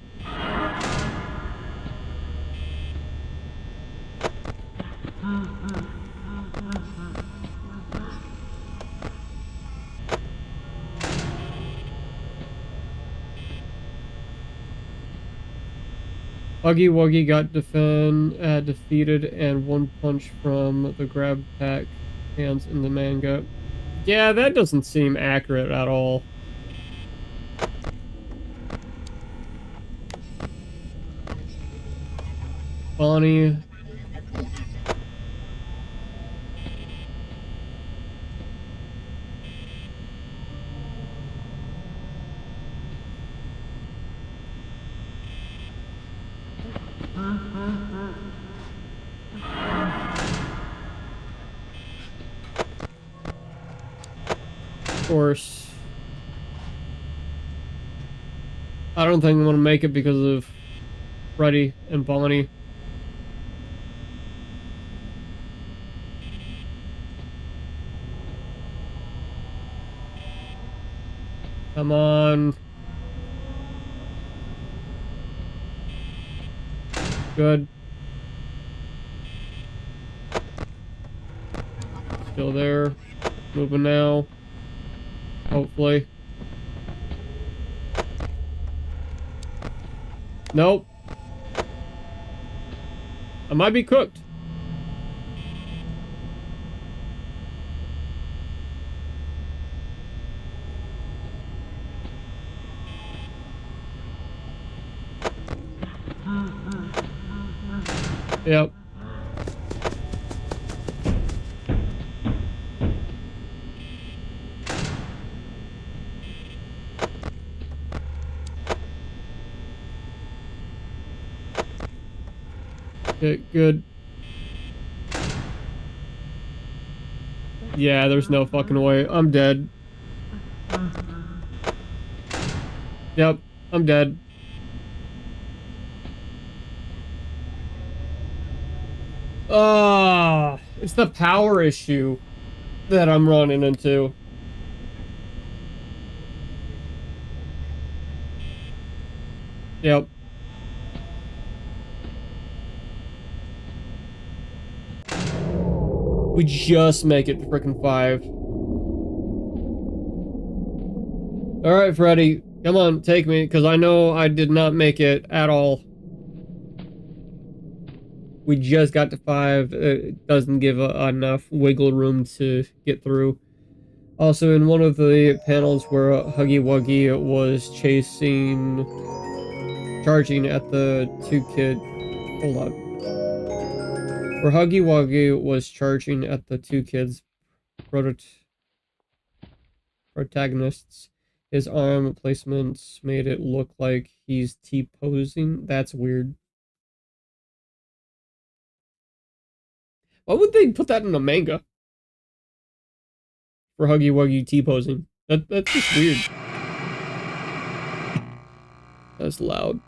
Huggy Wuggy got defeated and one punch from the grab pack hands in the manga. Yeah, that doesn't seem accurate at all. Bonnie. Of course. I don't think I'm gonna make it because of Freddy and Bonnie. Come on. Good. Still there. Moving now. Hopefully. Nope. I might be cooked. Yep. Okay, good. Yeah, there's no fucking way. I'm dead. Yep, I'm dead. It's the power issue that I'm running into. Yep. We just make it frickin' 5. Alright, Freddy. Come on, take me, because I know I did not make it at all. We just got to 5. It doesn't give enough wiggle room to get through. Also, in one of the panels where Huggy Wuggy was charging at the 2 kid... Hold on. Where Huggy Wuggy was charging at the 2 kids' protagonists, his arm placements made it look like he's T-posing. That's weird. Why would they put that in a manga? For Huggy Wuggy T-posing. That's just weird. That's loud.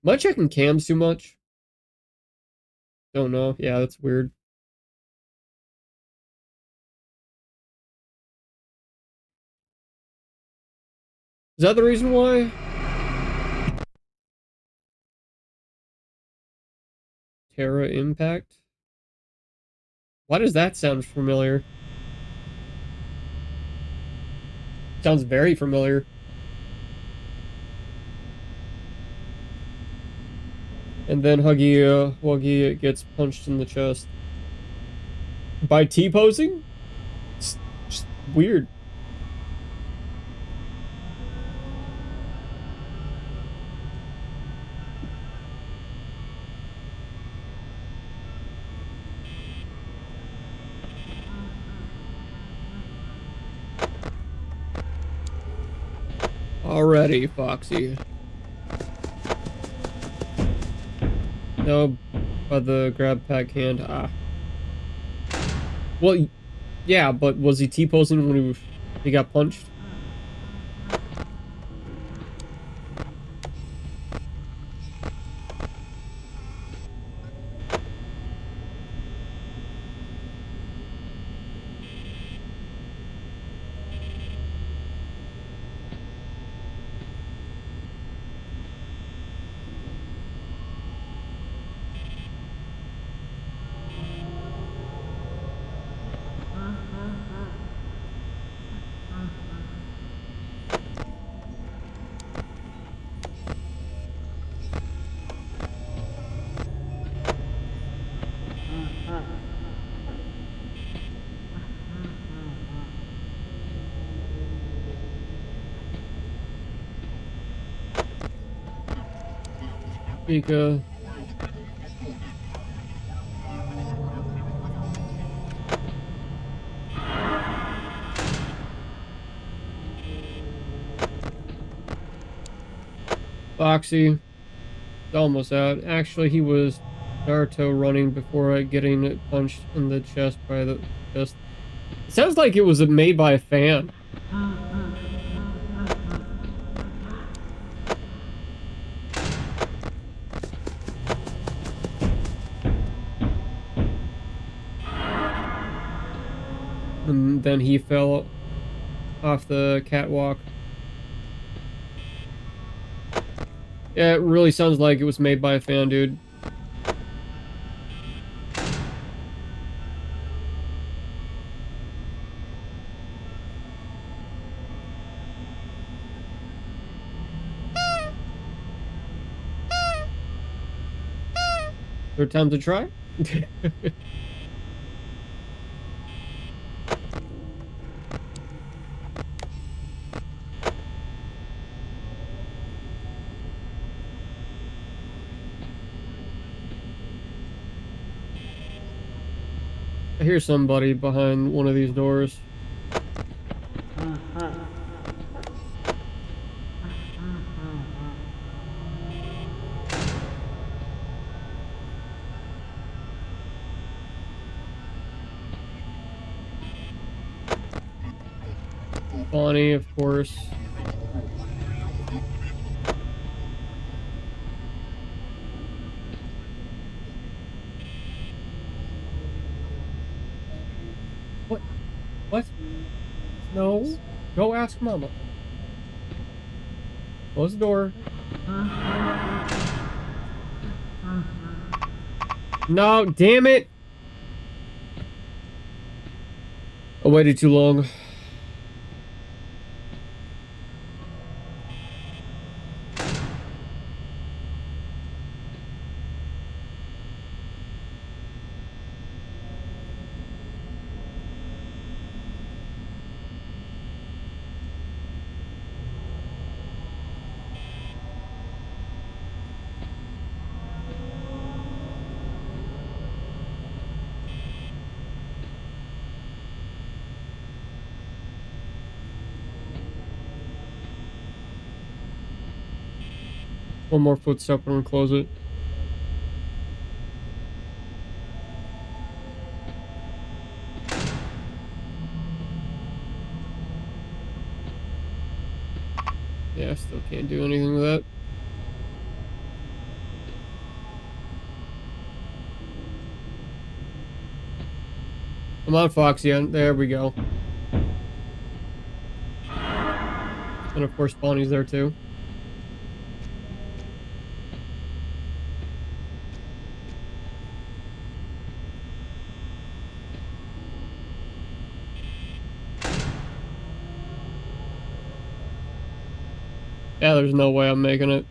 Am I checking cams too much? Don't know. Yeah, that's weird. Is that the reason why? Terra Impact? Why does that sound familiar? Sounds very familiar. And then Huggy Wuggy gets punched in the chest. By T-posing? It's just weird. Alrighty, Foxy. No, by the grab pack hand. Ah. Well, yeah, but was he T-posing when he got punched? Pika. Foxy. Almost out. Actually, he was Naruto running before getting punched in the chest by the chest. It sounds like it was made by a fan. And then he fell off the catwalk. Yeah, it really sounds like it was made by a fan, dude. Third time to try? I hear somebody behind one of these doors. Bonnie, of course. What? What? No. Go ask Mama. Close the door. No, damn it! I waited too long. One more footstep and we'll close it. Yeah, I still can't do anything with that. Come on, Foxy. There we go. And of course, Bonnie's there too. Yeah, there's no way I'm making it.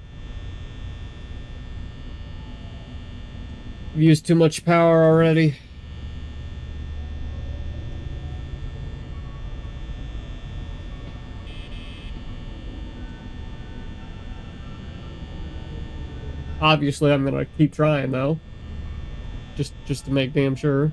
I've used too much power already. Obviously, I'm gonna keep trying though. Just to make damn sure.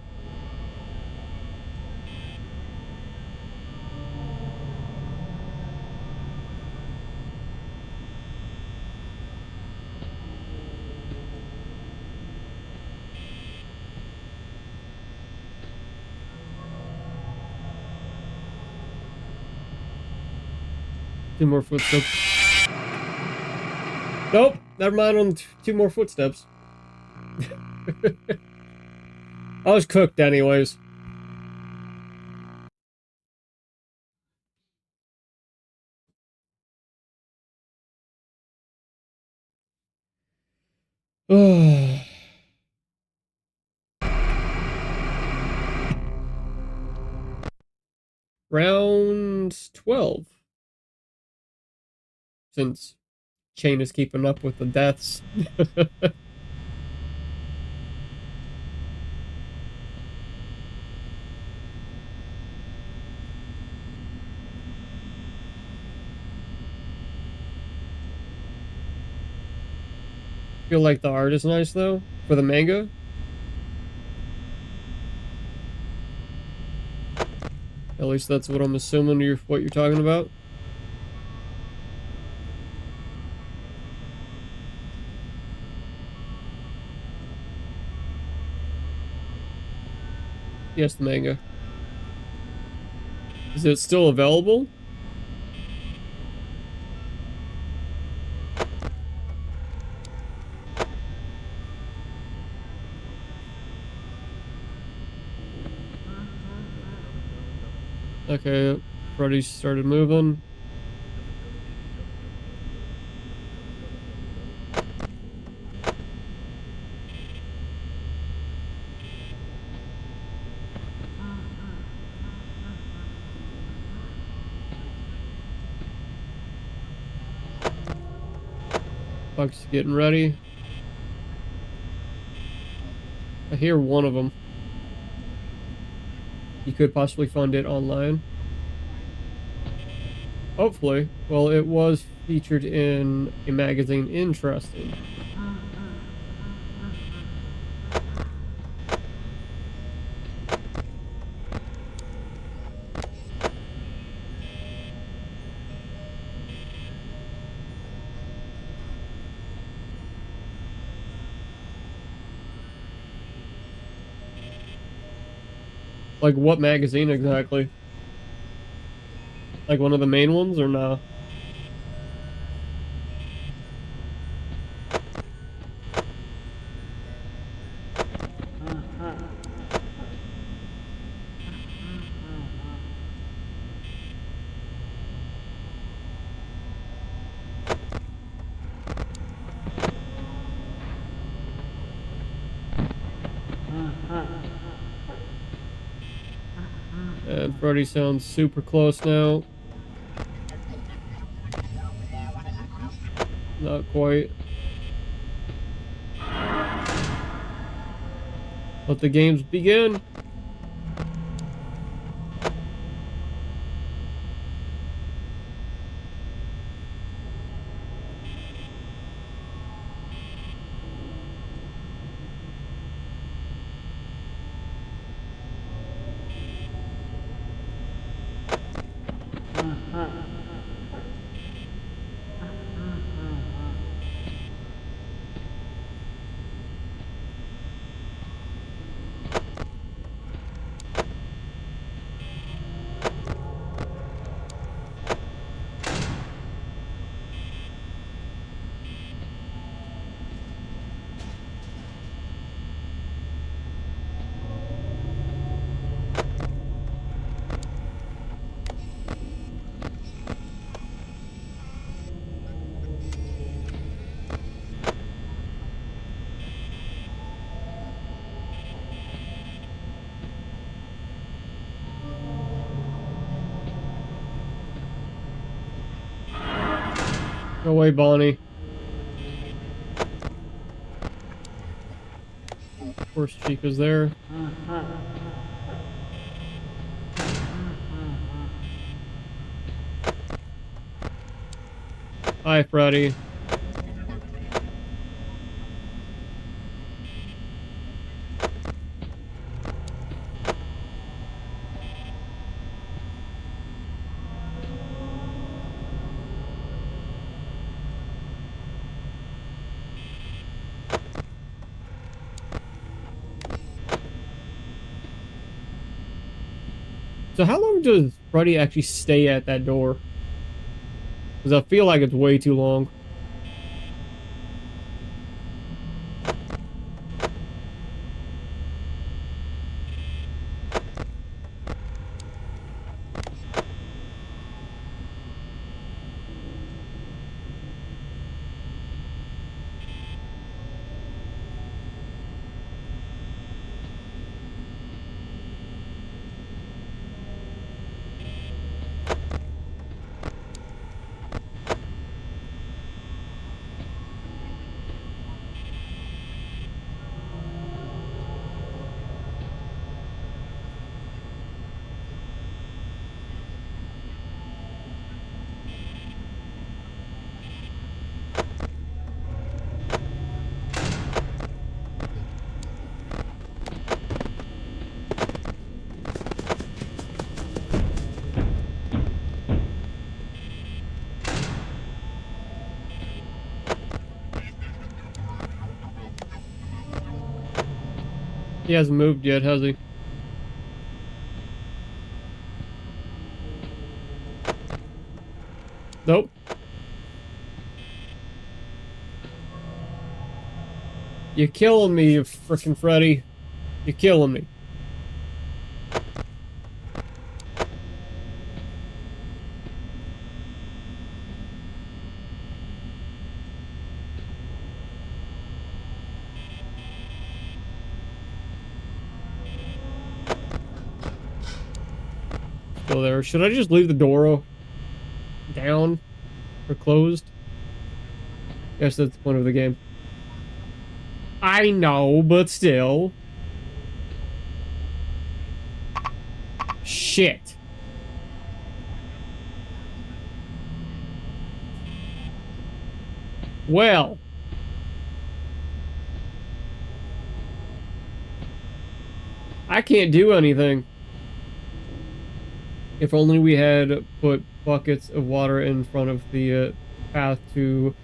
Two more footsteps. Nope, never mind on two more footsteps. I was cooked anyways. Round 12. Since Chain is keeping up with the deaths. feel like the art is nice though for the manga. At least that's what I'm assuming what you're talking about. Yes, the manga. Is it still available? Okay, Freddy started moving. Buck's getting ready. I hear one of them. You could possibly find it online. Hopefully. Well, it was featured in a magazine. Interesting. Like what magazine exactly? Like one of the main ones or no? And Freddy sounds super close now. Not quite. Let the games begin. Go away, Bonnie. Of course, Chica's there. Hi, Freddy. So how long does Freddy actually stay at that door? Because I feel like it's way too long. He hasn't moved yet, has he? Nope. You're killing me, you frickin' Freddy. You're killing me. Go there. Should I just leave the door down or closed? Guess that's the point of the game. I know, but still. Shit. Well. I can't do anything. If only we had put buckets of water in front of the path to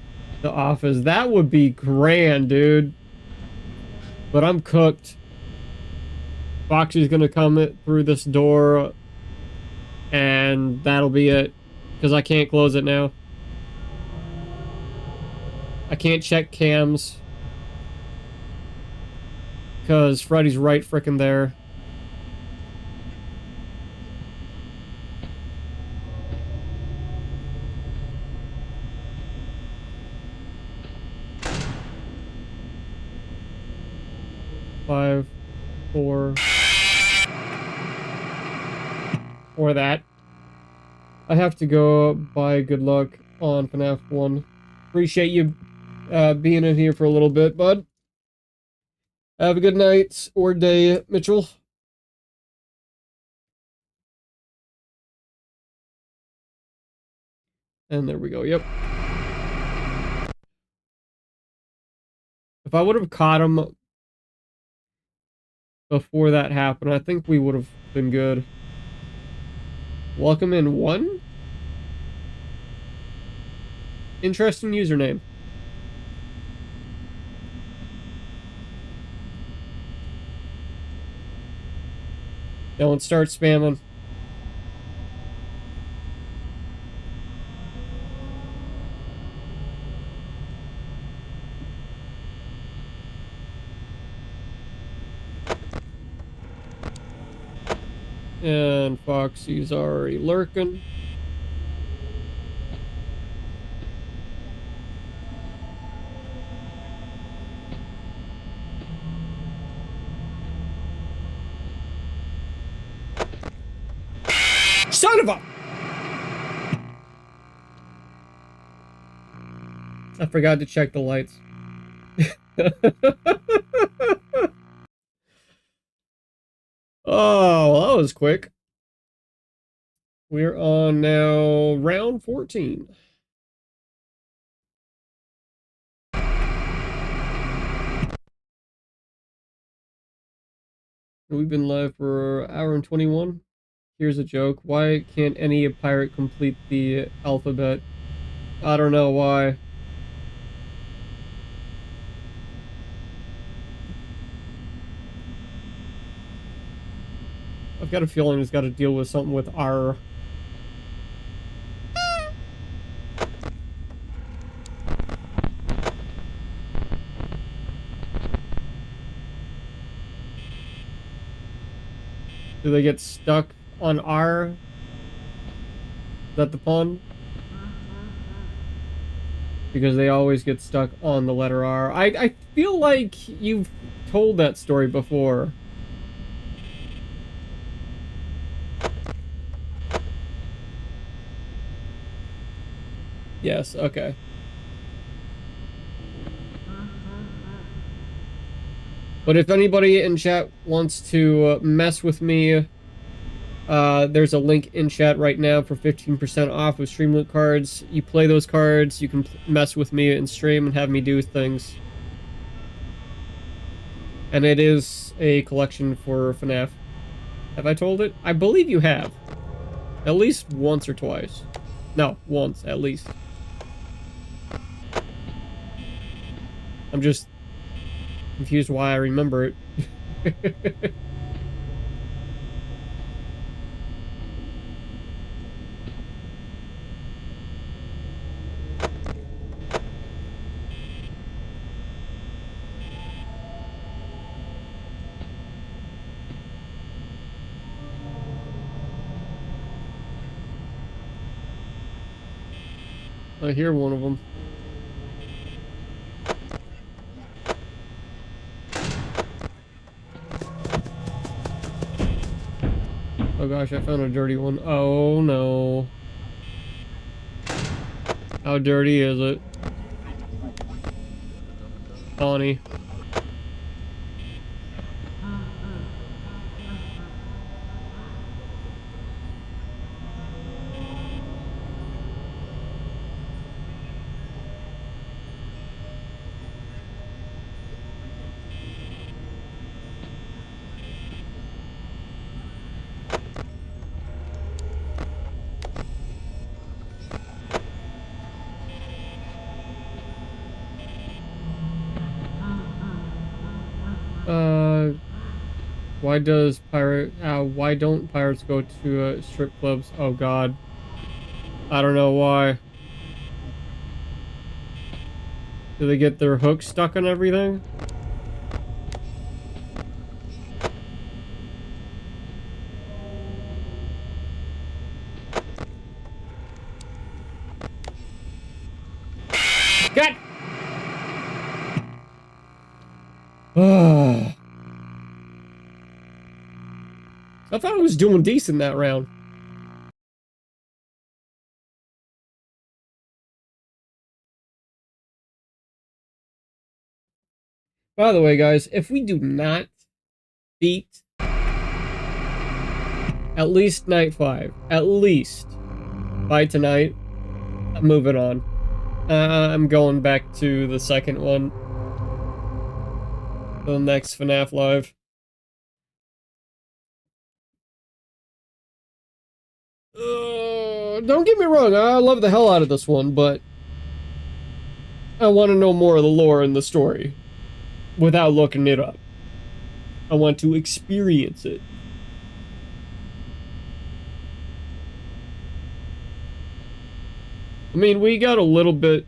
the office. That would be grand, dude. But I'm cooked. Foxy's gonna come through this door, and that'll be it. Because I can't close it now. I can't check cams. Because Freddy's right frickin' there. Five, four, or that. I have to go. Bye. Good luck on FNAF 1. Appreciate you being in here for a little bit, bud. Have a good night or day, Mitchell. And there we go. Yep. If I would have caught him before that happened, I think we would have been good. Welcome in 1? Interesting username. Don't start spamming. And Foxy's already lurking. Son of a... I forgot to check the lights. Oh, well, that was quick. We're on now round 14. We've been live for an hour and 21. Here's a joke. Why can't any pirate complete the alphabet? I don't know why. I've got a feeling it's got to deal with something with R. Do they get stuck on R? Is that the pun? Because they always get stuck on the letter R. I feel like you've told that story before. Yes, okay. But if anybody in chat wants to mess with me, there's a link in chat right now for 15% off with Stream Loot cards. You play those cards, you can mess with me in stream and have me do things. And it is a collection for FNAF. Have I told it? I believe you have. At least once or twice. No, once, at least. I'm just confused why I remember it. I hear one of them. Oh gosh, I found a dirty one. Oh no. How dirty is it? Bonnie. Why don't pirates go to strip clubs? Oh god. I don't know why. Do they get their hooks stuck on everything? God! I thought I was doing decent that round. By the way, guys, if we do not beat at least night 5, at least by tonight, I'm moving on. I'm going back to the second one. The next FNAF Live. Don't get me wrong, I love the hell out of this one, but I want to know more of the lore and the story without looking it up. I want to experience it. I mean, we got a little bit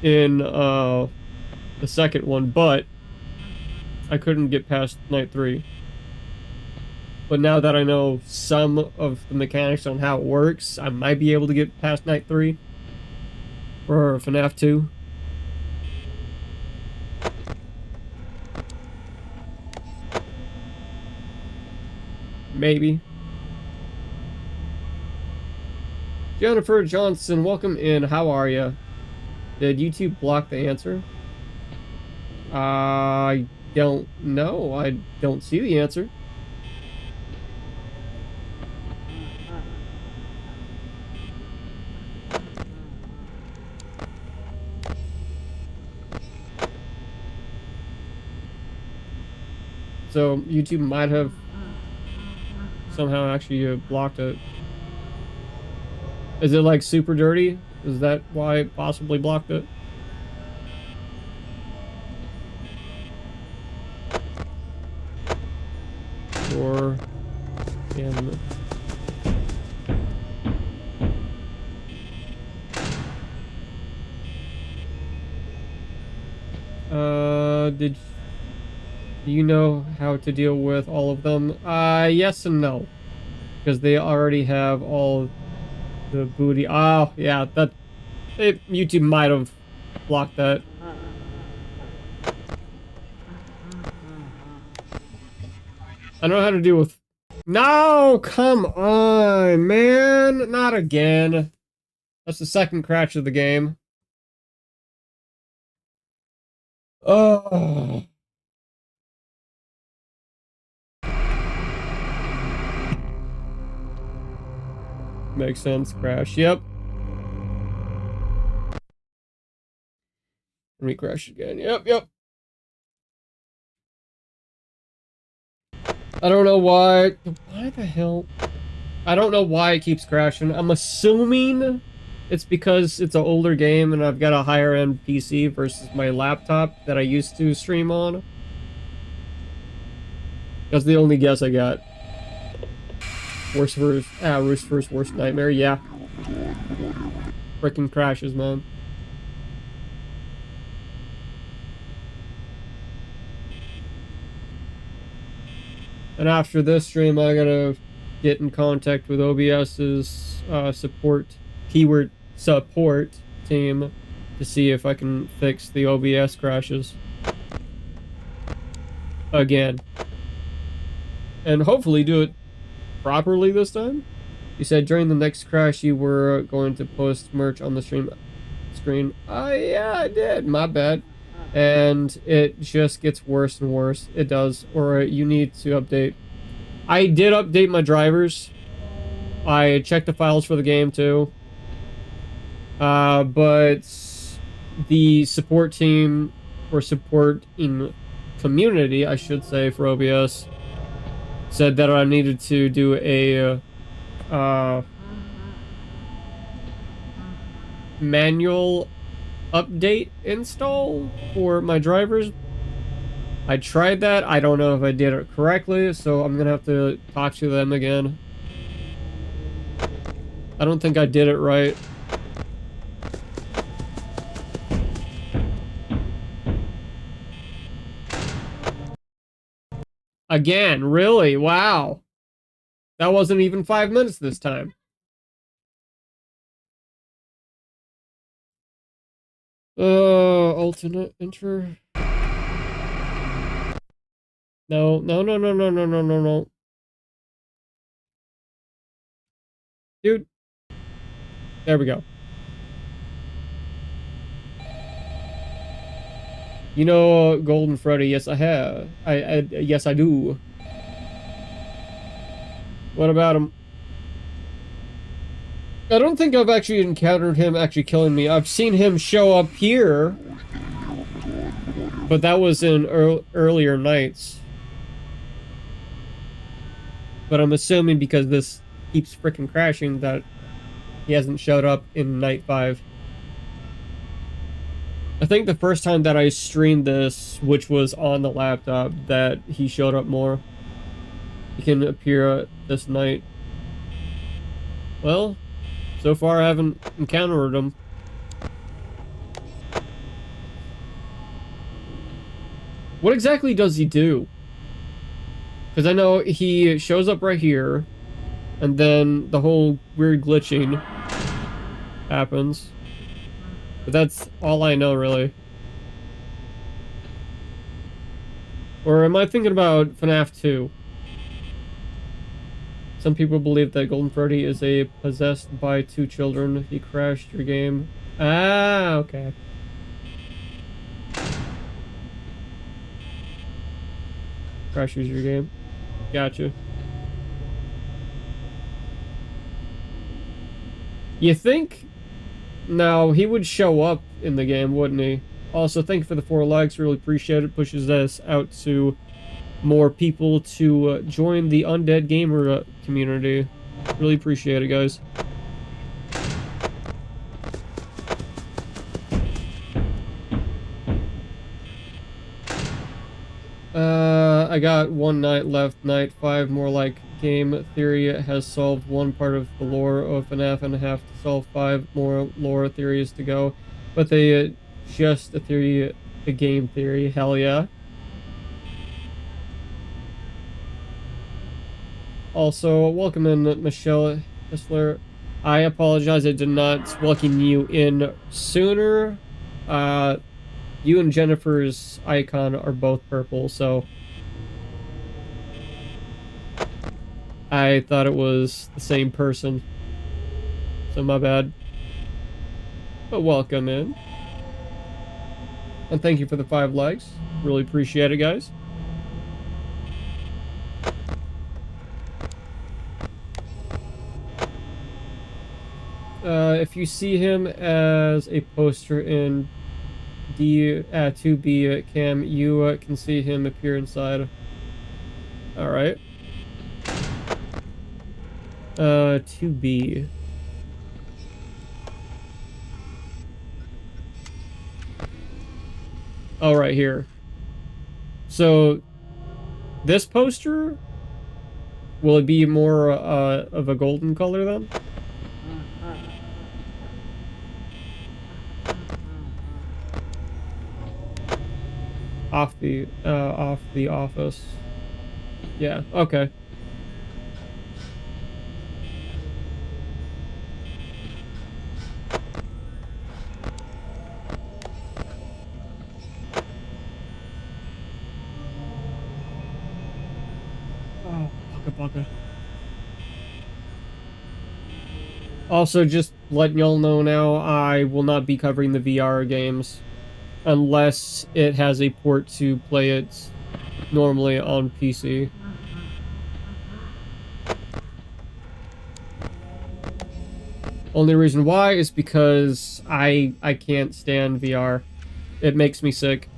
in the second one, but I couldn't get past night 3. But now that I know some of the mechanics on how it works, I might be able to get past night 3 for FNAF 2. Maybe. Jennifer Johnson, welcome in. How are you? Did YouTube block the answer? I don't know. I don't see the answer. So YouTube might have somehow actually blocked it. Is it like super dirty? Is that why it possibly blocked it? Or in did you know how to deal with all of them? Yes and no. Because they already have all the booty. Oh, yeah, YouTube might have blocked that. I know how to deal with... No, come on, man. Not again. That's the second crash of the game. Oh. Makes sense. Crash. Yep. Let me crash again. Yep. I don't know why. Why the hell? I don't know why it keeps crashing. I'm assuming it's because it's an older game and I've got a higher end PC versus my laptop that I used to stream on. That's the only guess I got. Ruesafer's worst nightmare, yeah. Frickin' crashes, man. And after this stream, I gotta get in contact with OBS's keyword support team to see if I can fix the OBS crashes. Again. And hopefully do it properly this time. You said during the next crash you were going to post merch on the stream screen. Yeah, I did. My bad. And it just gets worse and worse. It does. Or you need to update. I did update my drivers. I checked the files for the game too. But the support team, or support in community, I should say, for OBS, said that I needed to do a manual update install for my drivers. I tried that. I don't know if I did it correctly, so I'm gonna have to talk to them again. I don't think I did it right. Again, really? Wow. That wasn't even 5 minutes this time. Alternate enter. No. Dude. There we go. You know Golden Freddy? Yes, I have. Yes, I do. What about him? I don't think I've actually encountered him actually killing me. I've seen him show up here, but that was in earlier nights. But I'm assuming because this keeps freaking crashing that he hasn't showed up in night 5. I think the first time that I streamed this, which was on the laptop, that he showed up more. He can appear this night. Well, so far I haven't encountered him. What exactly does he do? Because I know he shows up right here, and then the whole weird glitching happens. But that's all I know, really. Or am I thinking about FNAF 2? Some people believe that Golden Freddy is possessed by 2 children. He crashed your game. Ah, okay. Crashes your game. Gotcha. You think... Now, he would show up in the game, wouldn't he? Also, thank you for the 4 likes. Really appreciate it. Pushes us out to more people to join the Undead Gamer community. Really appreciate it, guys. I got 1 night left. Night 5, more like game theory, has solved 1 part of the lore of FNAF and have to solve 5 more lore theories to go. But they just a game theory. Hell yeah. Also, welcome in, Michelle Hessler. I apologize, I did not welcome you in sooner. You and Jennifer's icon are both purple, so I thought it was the same person. So my bad. But welcome in. And thank you for the 5 likes. Really appreciate it, guys. If you see him as a poster in D2B cam, you can see him appear inside. Alright. 2B. Oh, right here. So, This poster, will it be more of a golden color then? Off the office. Yeah, okay. Oh, bugga. Also, just letting y'all know now, I will not be covering the VR games unless it has a port to play it normally on PC. Only reason why is because I can't stand VR. It makes me sick.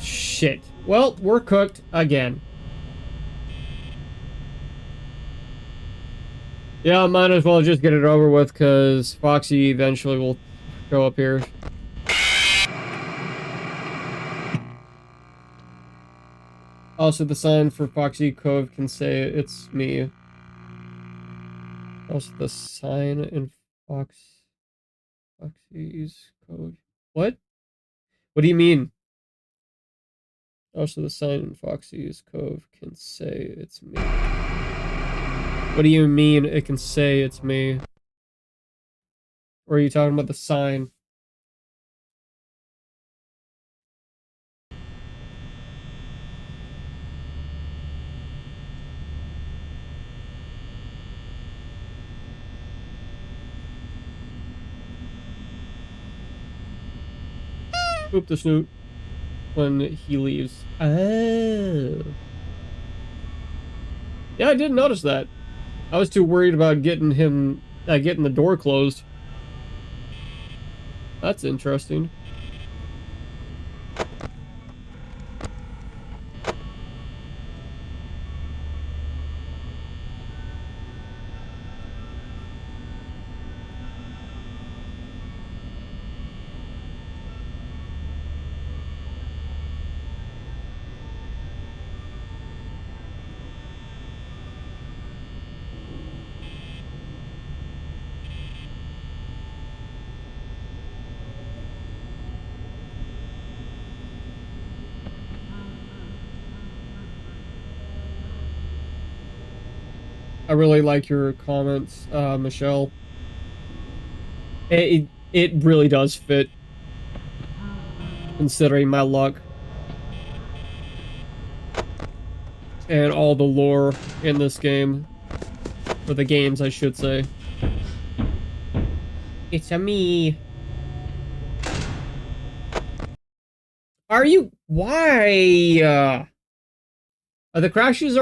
Shit. Well, we're cooked again. Yeah, might as well just get it over with, because Foxy eventually will show up here. Also, the sign for Foxy Cove can say it's me. Also, the sign in Foxy's Cove. What? What do you mean? Also, the sign in Foxy's Cove can say it's me. What do you mean it can say it's me? Or are you talking about the sign? Oop the snoot. When he leaves. Oh. Yeah, I didn't notice that. I was too worried about getting him, getting the door closed. That's interesting. I really like your comments, Michelle. It really does fit, considering my luck and all the lore in this game, or the games, I should say. It's a me. Are you? Why? The crashes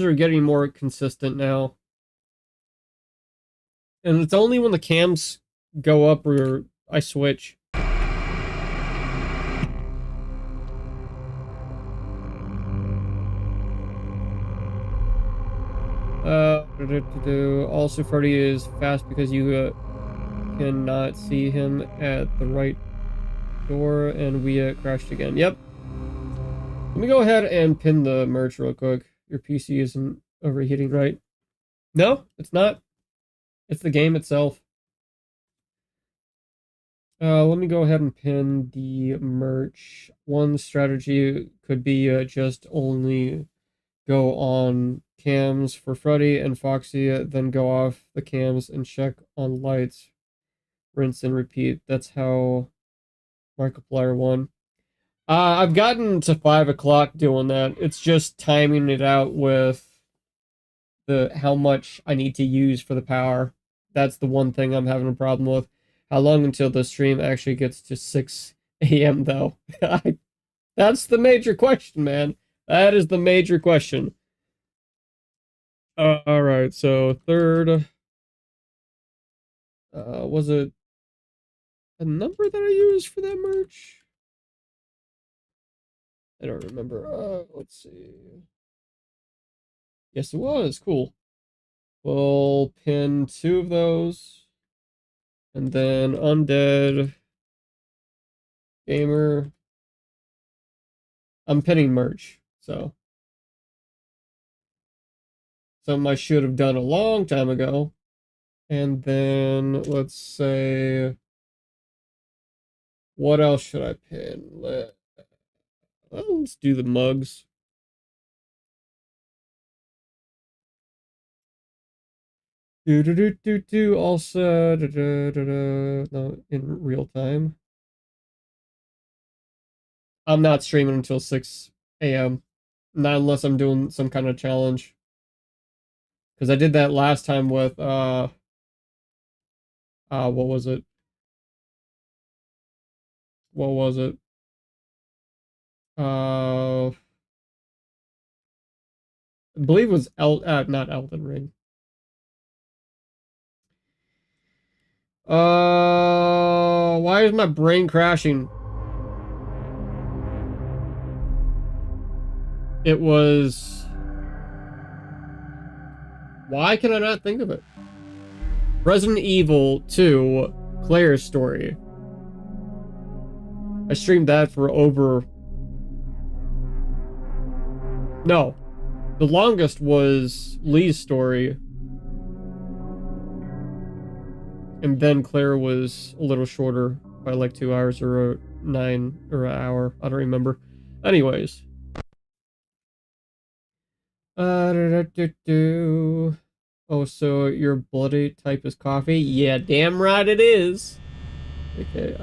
are getting more consistent now. And it's only when the cams go up or I switch. Also, Freddy is fast because you cannot see him at the right door, and we crashed again. Yep. Let me go ahead and pin the merch real quick. Your PC isn't overheating, right? No, it's not. It's the game itself. Let me go ahead and pin the merch. One strategy could be just only go on cams for Freddy and Foxy, then go off the cams and check on lights. Rinse and repeat. That's how Markiplier won. I've gotten to 5 o'clock doing that. It's just timing it out with how much I need to use for the power. That's the one thing I'm having a problem with. How long until the stream actually gets to 6 a.m. though? That's the major question, man. That is the major question. Alright, so third. Was it a number that I used for that merch? I don't remember. Let's see. Yes, it was. Cool. We'll pin 2 of those. And then Undead Gamer I'm pinning merch, so something I should have done a long time ago. And then let's say, what else should I pin? Let's do the mugs. Also, no, in real time. I'm not streaming until 6 a.m. Not unless I'm doing some kind of challenge. Because I did that last time with, what was it? What was it? I believe it was not Elden Ring. Why is my brain crashing? It was... Why can I not think of it? Resident Evil 2, Claire's story. I streamed that for over... No. The longest was Lee's story. And then Claire was a little shorter by like 2 hours or 9 or an hour. I don't remember. Anyways. Oh, so your bloody type is coffee? Yeah, damn right it is. Okay,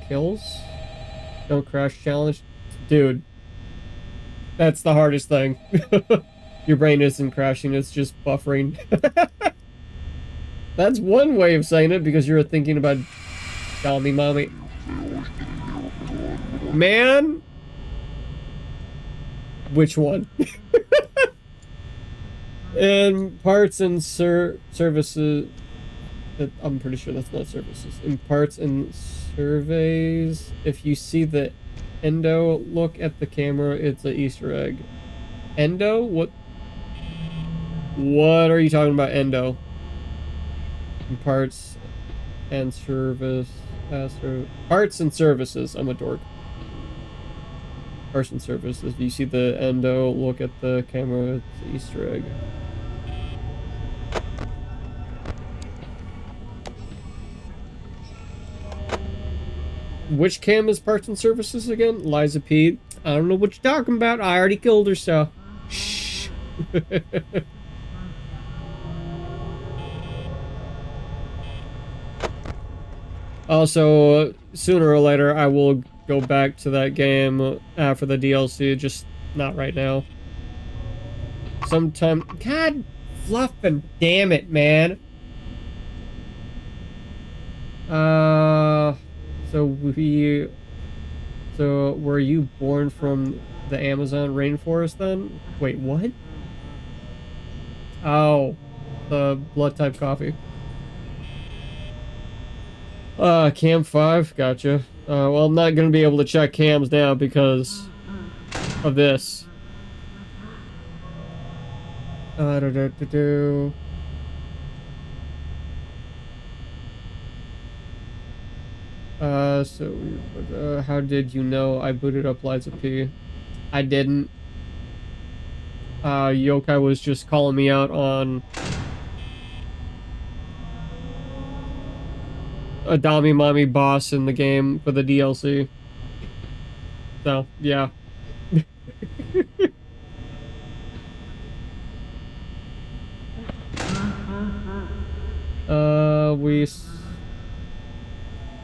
kills? Don't crash challenge? Dude. That's the hardest thing. Your brain isn't crashing, it's just buffering. That's one way of saying it, because you're thinking about Tommy Mommy. Man? Which one? And parts and services... I'm pretty sure that's not services. In parts and surveys, if you see the endo look at the camera, it's an Easter egg. Endo? What are you talking about, endo? In parts and service... parts and services. I'm a dork. Parts and services. If you see the endo look at the camera, it's an Easter egg. Which cam is parts and services again? Liza P. I don't know what you're talking about. I already killed her, so... Shh. Also, sooner or later, I will go back to that game for the DLC, just not right now. Sometime... God fluffing damn it, man. So were you born from the Amazon rainforest then? Wait, what? Oh, the blood type coffee. Cam 5, gotcha. Well, I'm not gonna be able to check cams now because of this. How did you know I booted up Liza P? I didn't. Yokai was just calling me out on a Dami Mommy boss in the game for the DLC. So, yeah.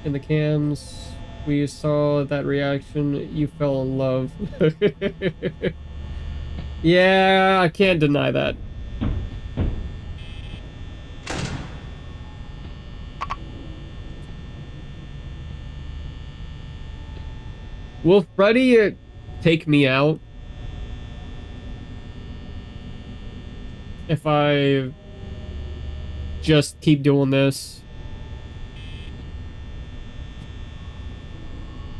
In the cams, we saw that reaction. You fell in love. Yeah, I can't deny that. Will Freddy take me out if I just keep doing this?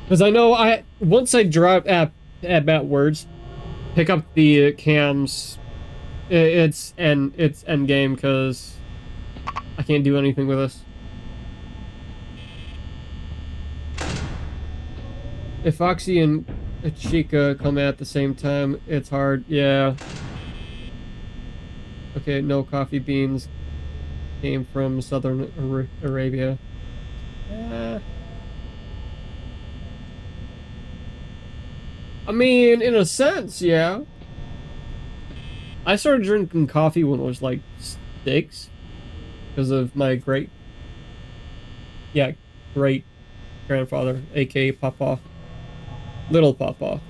Because I know once I drop at words, pick up the cams, it's end game because I can't do anything with this. If Foxy and a Chica come at the same time. It's hard. Yeah. Okay, no coffee beans came from southern Arabia. I mean, in a sense, yeah. I started drinking coffee when I was like 6 because of my great grandfather, aka Papa, little Papa.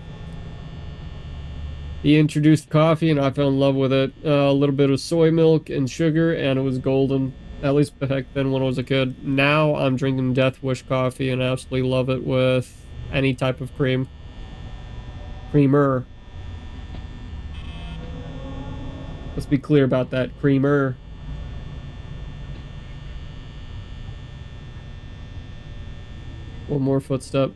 He introduced coffee and I fell in love with it. A little bit of soy milk and sugar and it was golden. At least back then when I was a kid. Now I'm drinking Death Wish coffee and I absolutely love it with any type of cream. Creamer. Let's be clear about that. Creamer. One more footstep.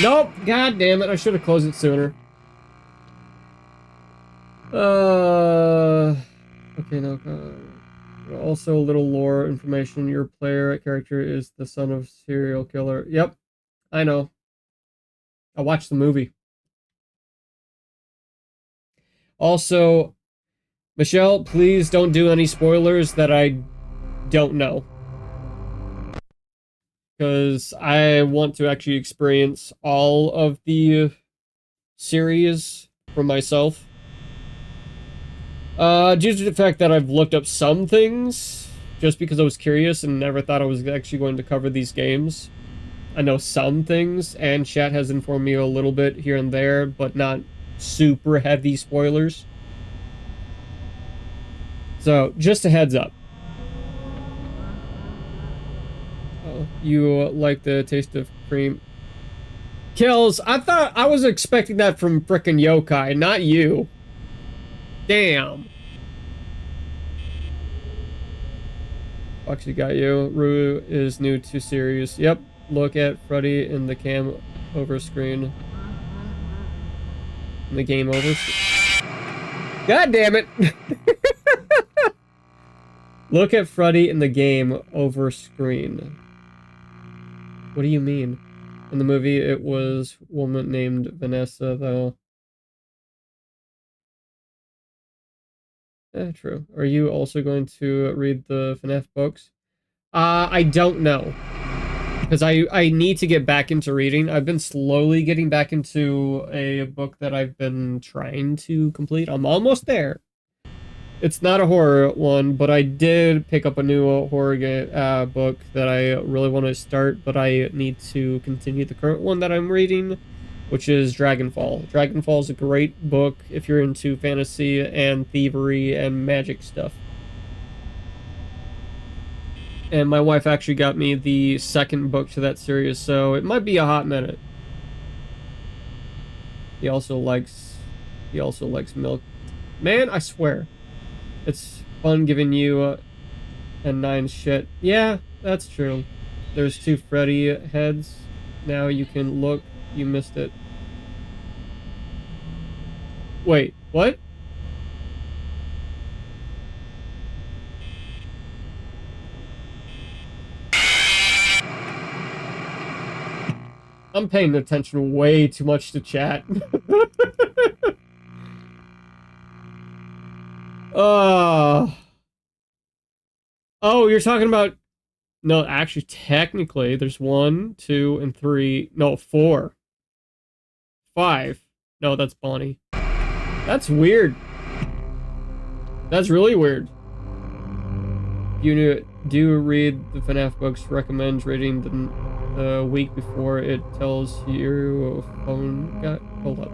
Nope! God damn it, I should have closed it sooner. Okay, no. Also, a little lore information. Your player character is the son of serial killer. Yep, I know. I watched the movie. Also, Michelle, please don't do any spoilers that I don't know. Because I want to actually experience all of the series for myself. Due to the fact that I've looked up some things, just because I was curious and never thought I was actually going to cover these games. I know some things, and chat has informed me a little bit here and there, but not super heavy spoilers. So, just a heads up. Oh, you like the taste of cream? Kills, I thought I was expecting that from frickin' Yokai, not you. Damn. Actually got you. Rue is new to series. Yep. Look at Freddy in the cam over screen. In the game over. God damn it. Look at Freddy in the game over screen. What do you mean? In the movie, it was a woman named Vanessa, though. True. Are you also going to read the FNAF books? I don't know. Because I need to get back into reading. I've been slowly getting back into a book that I've been trying to complete. I'm almost there. It's not a horror one, but I did pick up a new horror book that I really want to start, but I need to continue the current one that I'm reading, which is Dragonfall. Dragonfall is a great book if you're into fantasy and thievery and magic stuff. And my wife actually got me the second book to that series, so it might be a hot minute. He also likes milk. Man, I swear. It's fun giving you and 9 shit. Yeah, that's true. There's 2 Freddy heads. Now you can look. You missed it. Wait, what? I'm paying attention way too much to chat. Oh, you're talking about... No, actually, technically, there's 1, 2, and 3... No, 4. 5. No, that's Bonnie. That's weird. That's really weird. You do read the FNAF books, recommend reading the week before it tells you phone guy. Hold up.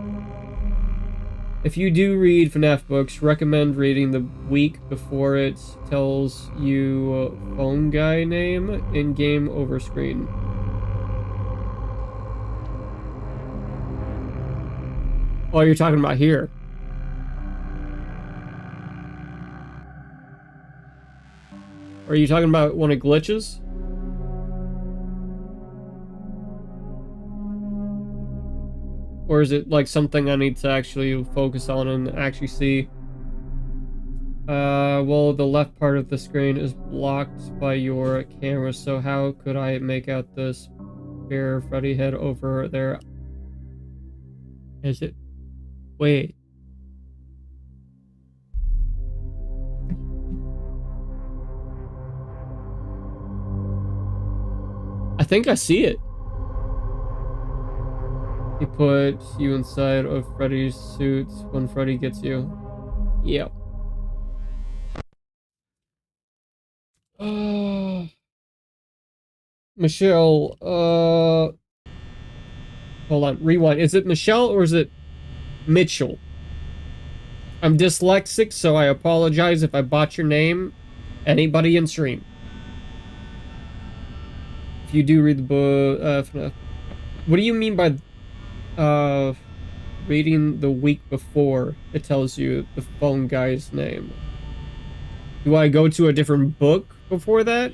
If you do read FNAF books, recommend reading the week before it tells you phone guy name in game over screen. Oh, you're talking about here. Are you talking about when it glitches? Or is it like something I need to actually focus on and actually see? Well, the left part of the screen is blocked by your camera, so how could I make out this spare Freddy head over there? Is it? Wait. I think I see it. He puts you inside of Freddy's suit when Freddy gets you. Yep. Michelle, hold on, rewind. Is it Michelle or is it Mitchell? I'm dyslexic, so I apologize if I botch your name. Anybody in stream. If you do read the book, FNAF. What do you mean by, reading the week before it tells you the phone guy's name? Do I go to a different book before that?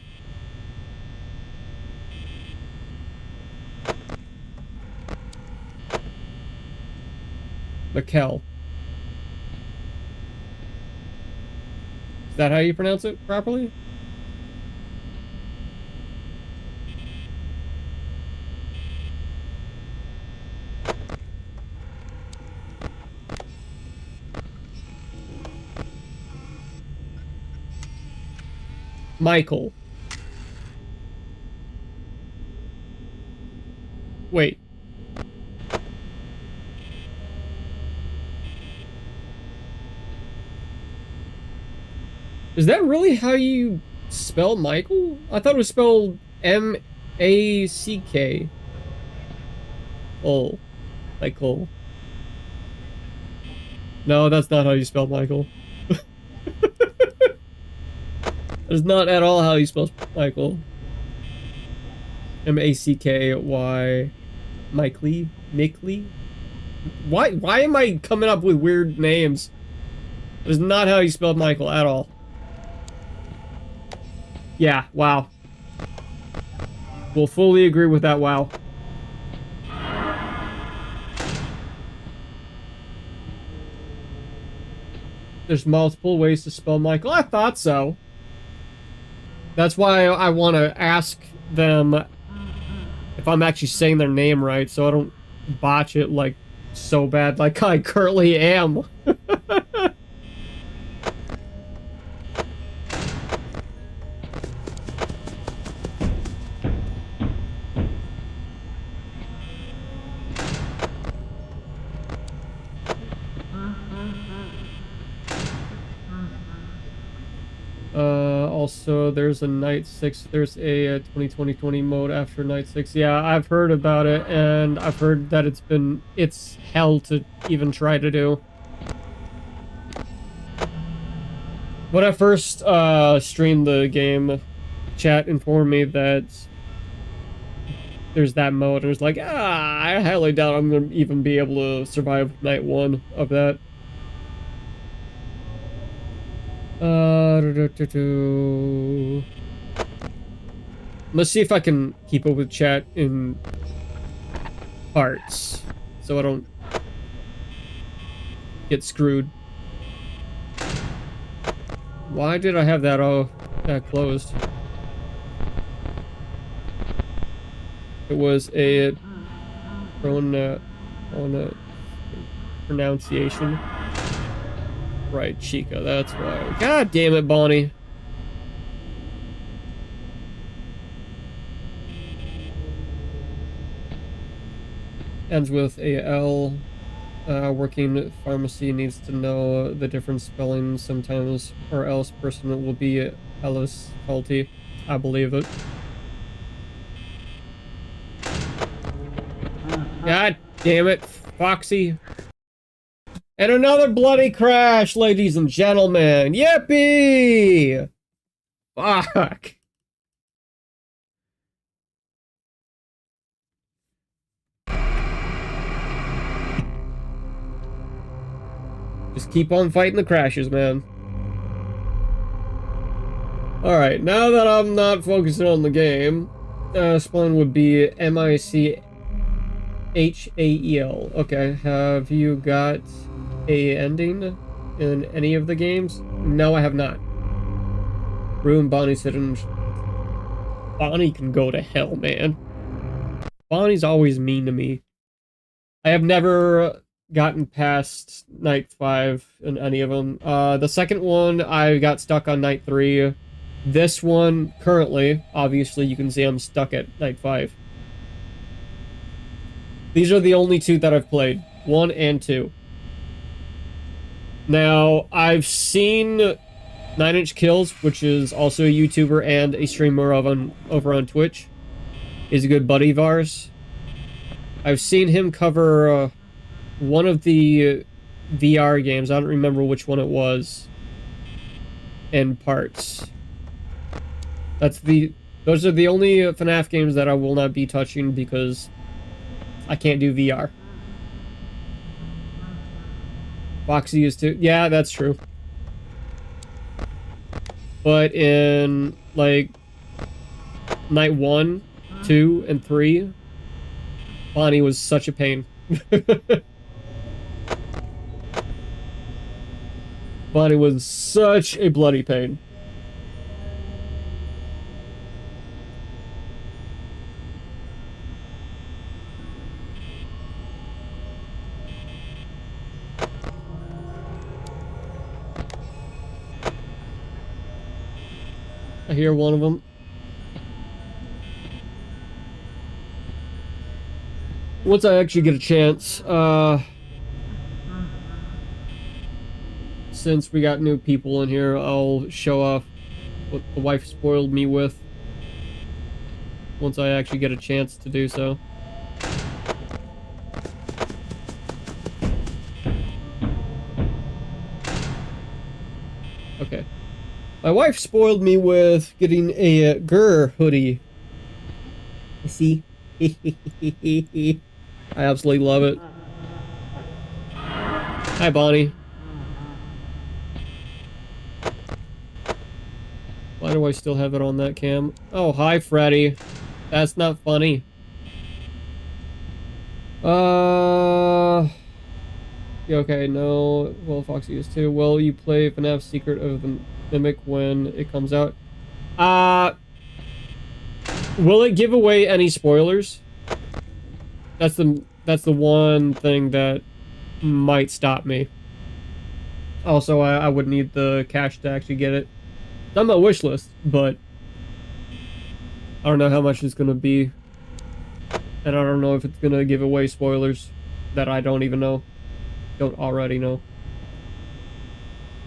Mikkel. Is that how you pronounce it properly? Michael. Wait. Is that really how you spell Michael? I thought it was spelled M-A-C-K. Oh. Michael. No, that's not how you spell Michael. That is not at all how you spell Michael. M-A-C-K-Y. Mikely? Mikley? Why am I coming up with weird names? That is not how you spell Michael at all. Yeah, wow. We'll fully agree with that, wow. There's multiple ways to spell Michael. I thought so. That's why I want to ask them if I'm actually saying their name right, so I don't botch it like so bad like I currently am. Also, there's a Night 6, there's a 2020 mode after Night 6. Yeah, I've heard about it, and I've heard that it's hell to even try to do. When I first streamed the game, chat informed me that there's that mode, and it was like, I highly doubt I'm gonna even be able to survive Night 1 of that. Let's see if I can keep up with chat in parts, so I don't get screwed. Why did I have that all closed? It was a pronunciation. Right, Chica, that's why. God damn it, Bonnie. Ends with a L. Working pharmacy needs to know the different spellings sometimes, or else person will be Ellis faulty. I believe it. God damn it, Foxy. And another bloody crash, ladies and gentlemen. Yippee! Fuck. Just keep on fighting the crashes, man. Alright, now that I'm not focusing on the game, spelling would be M-I-C-H-A-E-L. Okay, have you got a ending in any of the games? No, I have not. Ruin Bonnie's hidden. Bonnie can go to hell, man. Bonnie's always mean to me. I have never gotten past night 5 in any of them. The second one, I got stuck on night 3. This one, currently, obviously, you can see I'm stuck at night 5. These are the only 2 that I've played. 1 and 2. Now, I've seen 9 Inch Kills, which is also a YouTuber and a streamer over on Twitch. He's a good buddy of ours. I've seen him cover one of the VR games. I don't remember which one it was. In parts. Those are the only FNAF games that I will not be touching because I can't do VR. Foxy is too. Yeah, that's true. But in, like, night 1, 2, and 3, Bonnie was such a pain. Bonnie was such a bloody pain. I hear one of them. Once I actually get a chance, since we got new people in here, I'll show off what the wife spoiled me with. Once I actually get a chance to do so. Okay. My wife spoiled me with getting a Grr hoodie. See? I absolutely love it. Hi, Bonnie. Why do I still have it on that cam? Oh, hi, Freddy. That's not funny. Yeah, okay, no. Well, Foxy is too. Will you play FNAF Secret of the Mimic when it comes out? Will it give away any spoilers? That's the one thing that might stop me. Also, I would need the cash to actually get it. It's on my wish list, but I don't know how much it's gonna be. And I don't know if it's gonna give away spoilers that I don't even know. Don't already know.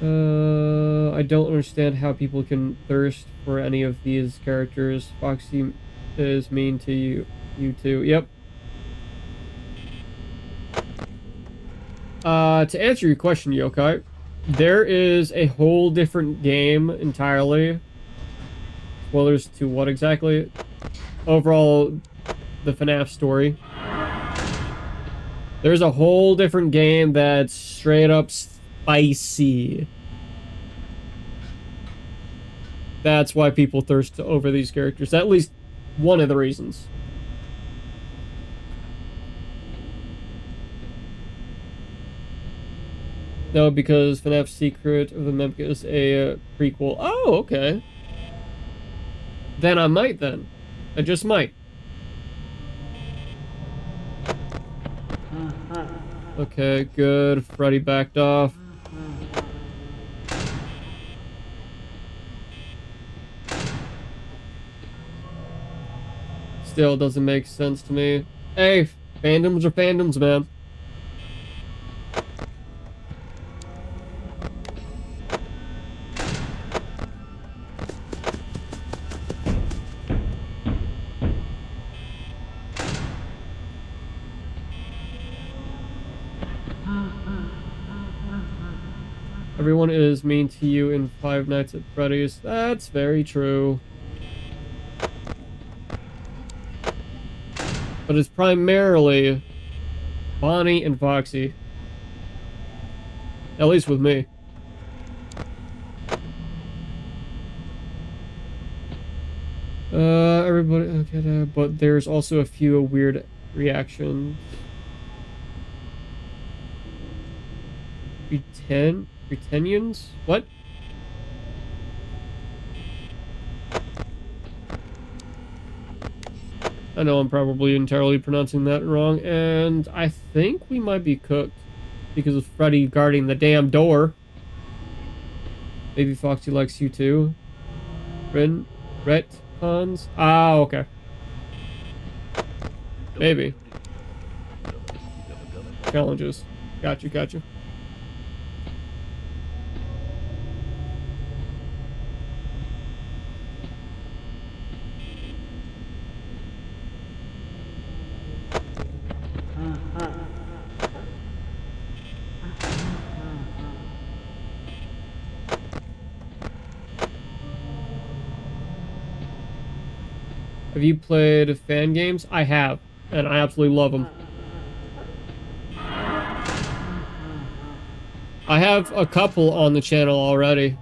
I don't understand how people can thirst for any of these characters. Foxy is mean to you too. Yep. To answer your question, Yokai, there is a whole different game entirely. Spoilers to what exactly? Overall, the FNAF story. There's a whole different game that's straight up spicy. That's why people thirst over these characters. At least one of the reasons. No, because FNAF Secret of the Mimic is a prequel. Oh, okay. Then I might then. I just might. Okay, good. Freddy backed off. Still doesn't make sense to me. Hey, fandoms are fandoms, man. Everyone is mean to you in Five Nights at Freddy's. That's very true. But it's primarily Bonnie and Foxy. At least with me. Everybody, okay, but there's also a few weird reactions. Pretenians? What? I know I'm probably entirely pronouncing that wrong, and I think we might be cooked. because of Freddy guarding the damn door. Baby Foxy likes you too. Retcons? Ah, okay. Maybe. Challenges. Gotcha, gotcha. Have you played fan games? I have, and I absolutely love them. I have a couple on the channel already.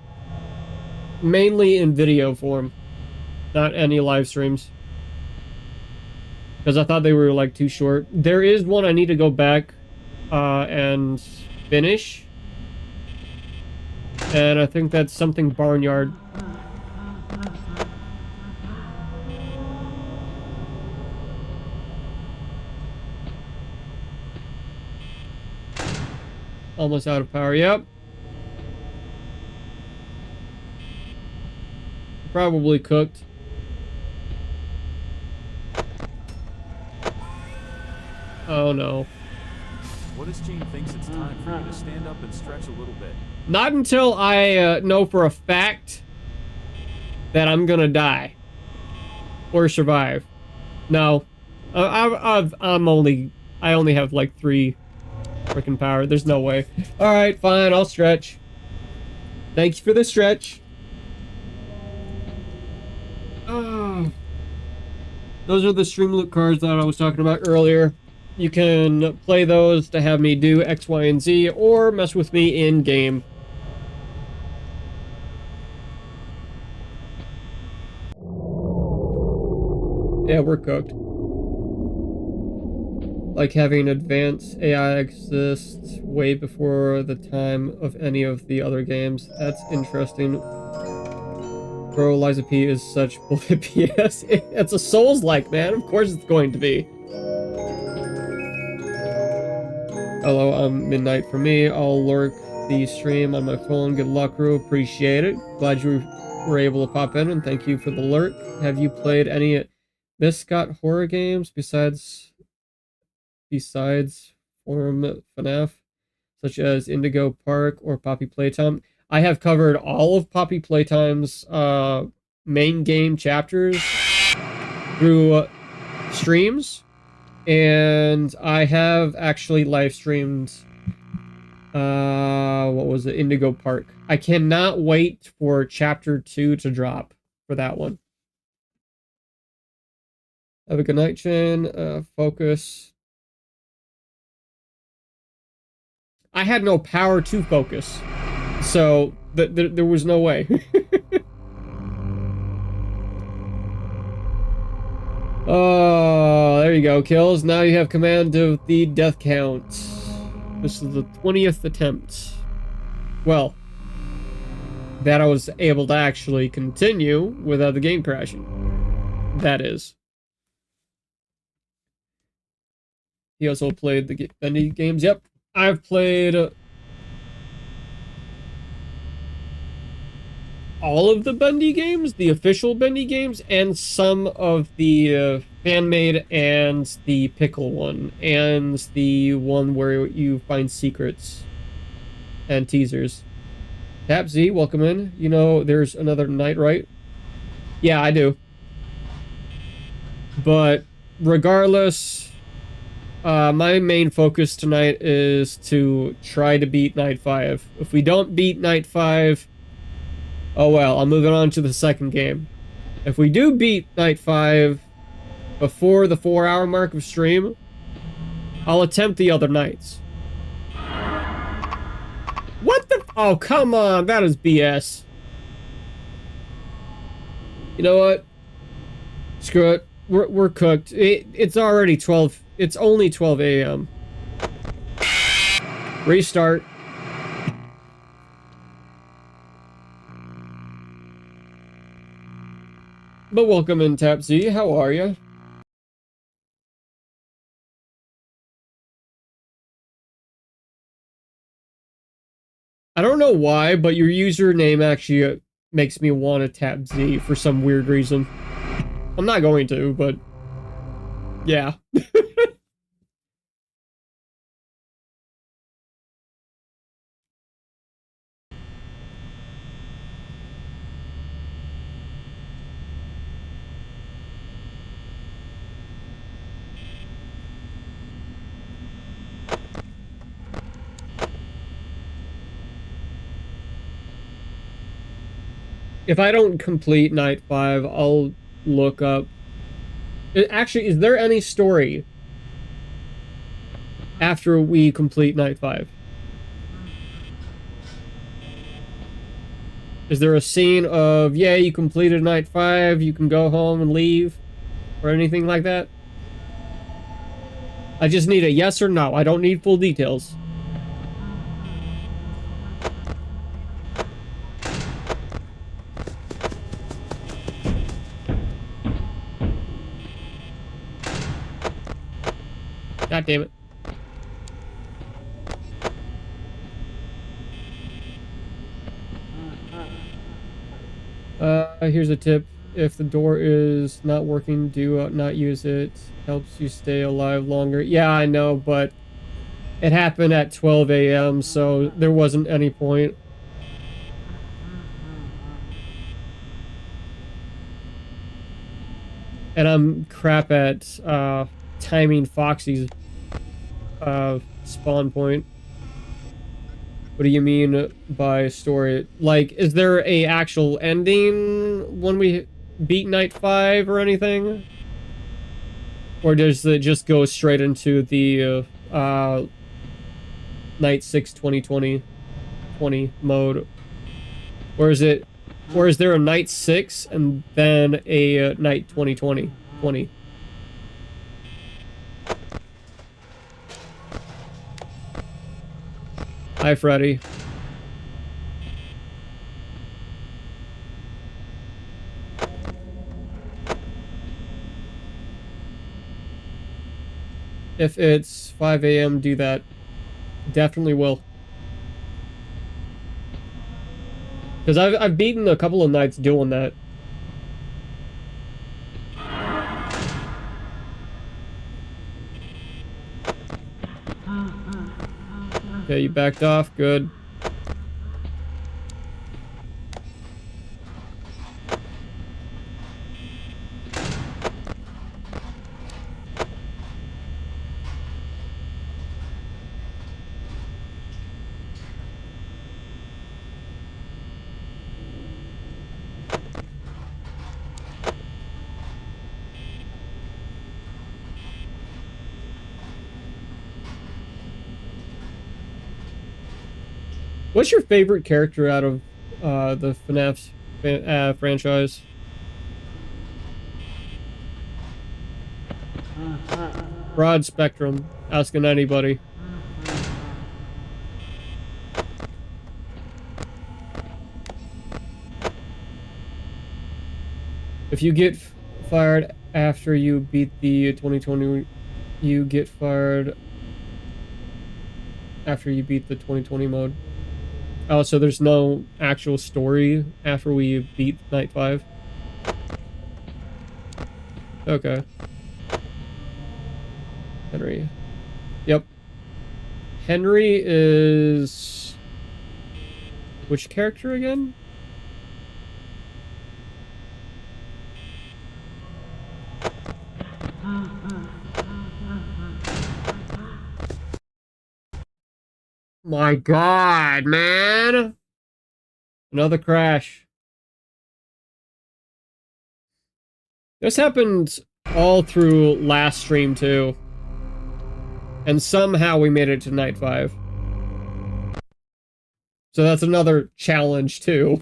Mainly in video form. Not any live streams. Because I thought they were like too short. There is one I need to go back and finish. And I think that's something Barnyard. Almost out of power, yep. Probably cooked. Oh no. What if Gene thinks it's time for you to stand up and stretch a little bit? Not until I know for a fact that I'm gonna die. Or survive. No. I only have like 3 freaking power. There's no way. Alright, fine, I'll stretch. Thank you for the stretch. Those are the stream loot cards that I was talking about earlier. You can play those to have me do X, Y, and Z, or mess with me in-game. Yeah, we're cooked. Like having advanced AI exist way before the time of any of the other games. That's interesting. Bro, Liza P is such bullshit. Yes, it's a Souls-like, man. Of course it's going to be. Hello, midnight for me. I'll lurk the stream on my phone. Good luck, Rue. Appreciate it. Glad you were able to pop in, and thank you for the lurk. Have you played any Biscot horror games besides Forum FNAF, such as Indigo Park or Poppy Playtime? I have covered all of Poppy Playtime's main game chapters through streams, and I have actually live streamed what was it, Indigo Park. I cannot wait for chapter 2 to drop for that one. Have a good night, Chin. Focus. I had no power to focus, so there was no way. Oh, there you go, kills. Now you have command of the death count. This is the 20th attempt. Well, that I was able to actually continue without the game crashing. That is. He also played the Bendy games. Yep, I've played all of the Bendy games, the official Bendy games, and some of the fan-made and the pickle one, and the one where you find secrets and teasers. Tap Z, welcome in. You know there's another night, right? Yeah, I do. But regardless, my main focus tonight is to try to beat Night 5. If we don't beat Night 5, oh well, I'm moving on to the second game. If we do beat Night 5 before the 4-hour mark of stream, I'll attempt the other nights. What the? Oh, come on, that is BS. You know what? Screw it. We're cooked. It's already 12. It's only 12 a.m. Restart. But welcome in, Tap Z. How are you? I don't know why, but your username actually makes me want to tap Z for some weird reason. I'm not going to, but yeah. If I don't complete night 5, I'll look up. Actually, is there any story after we complete night 5? Is there a scene of, yeah, you completed night 5, you can go home and leave? Or anything like that? I just need a yes or no. I don't need full details. God damn it. Here's a tip. If the door is not working, do not use it. Helps you stay alive longer. Yeah, I know, but it happened at 12 a.m., so there wasn't any point. And I'm crap at timing Foxy's spawn point. What do you mean by story? Like, is there a actual ending when we beat night 5 or anything? Or does it just go straight into the night 6 2020 mode? Or is there a night 6 and then a night 2020? Hi, Freddy. If it's 5 a.m., do that. Definitely will. Because I've beaten a couple of nights doing that. Okay, you backed off. Good. What's your favorite character out of the FNAF franchise? Broad spectrum. Asking anybody. If you get fired after you beat the 2020, you get fired after you beat the 2020 mode. Oh, so there's no actual story after we beat night 5? Okay. Henry. Yep. Henry is... which character again? My God, man! Another crash. This happened all through last stream, too. And somehow we made it to night 5. So that's another challenge, too.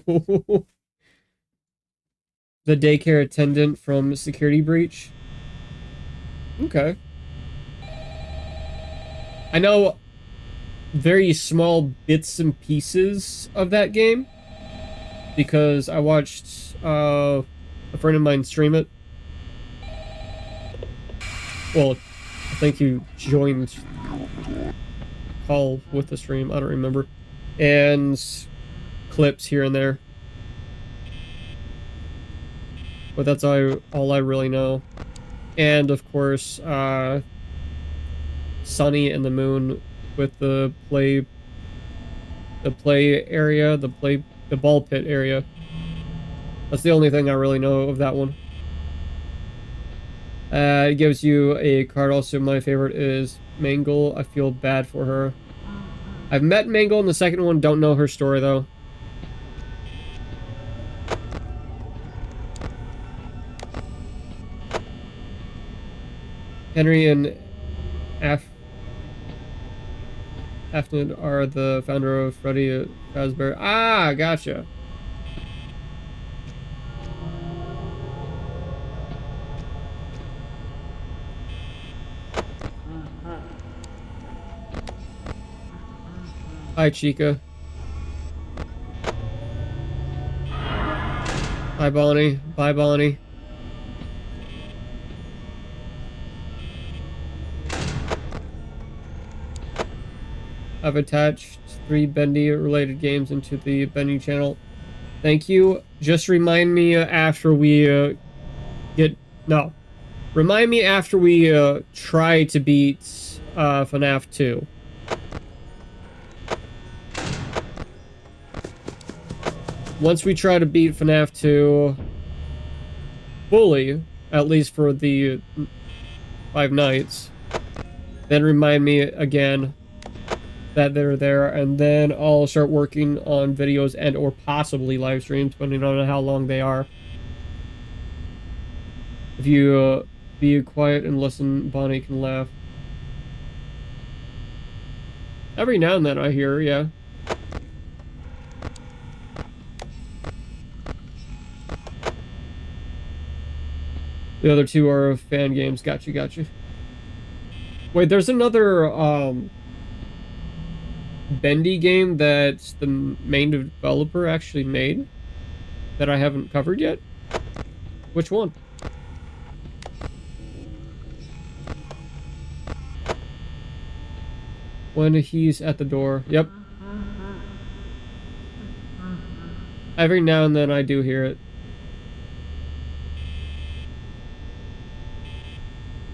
The daycare attendant from Security Breach. Okay. I know very small bits and pieces of that game because I watched a friend of mine stream it. Well, I think he joined call with the stream. I don't remember. and clips here and there. But that's all I really know. And of course, Sunny and the Moon with the play area, the ball pit area. That's the only thing I really know of that one. It gives you a card. Also, my favorite is Mangle. I feel bad for her. I've met Mangle in the second one. Don't know her story though. Henry and Afnid are the founder of Freddy Fazbear. Ah, gotcha. Hi, Chica. Hi, Bonnie. Bye, Bonnie. I've attached 3 Bendy-related games into the Bendy channel. Thank you. Just remind me after we Remind me after we try to beat FNAF 2. Once we try to beat FNAF 2 fully, at least for the 5 nights, then remind me again that they're there, and then I'll start working on videos and or possibly live streams, depending on how long they are. If you be quiet and listen, Bonnie can laugh. Every now and then I hear, yeah. The other 2 are fan games. Gotcha. Wait, there's another Bendy game that the main developer actually made that I haven't covered yet. Which one? When he's at the door. Yep. Every now and then I do hear it.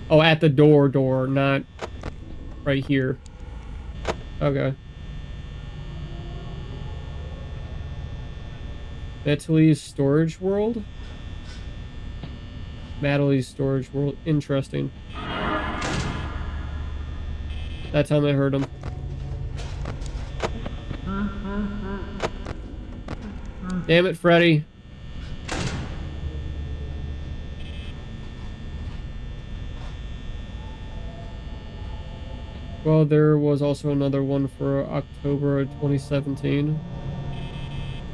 Oh, at the door, not right here. Okay. Natalie's Storage World? Natalie's Storage World. Interesting. That time I heard him. Damn it, Freddy. Well, there was also another one for October 2017.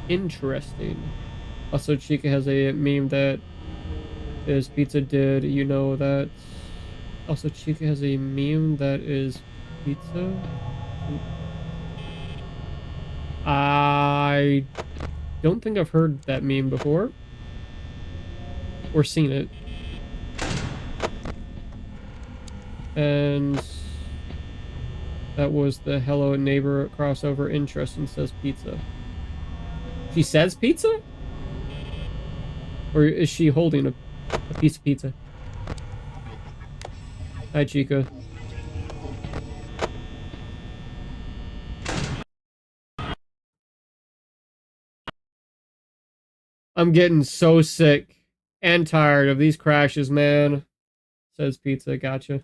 Interesting. Also, Chica has a meme that is pizza did you know that? Also, Chica has a meme that is pizza. I don't think I've heard that meme before. Or seen it. And that was the Hello Neighbor crossover. Interesting, says pizza. She says pizza? Or is she holding a piece of pizza? Hi, Chica. I'm getting so sick and tired of these crashes, man. Says pizza. Gotcha.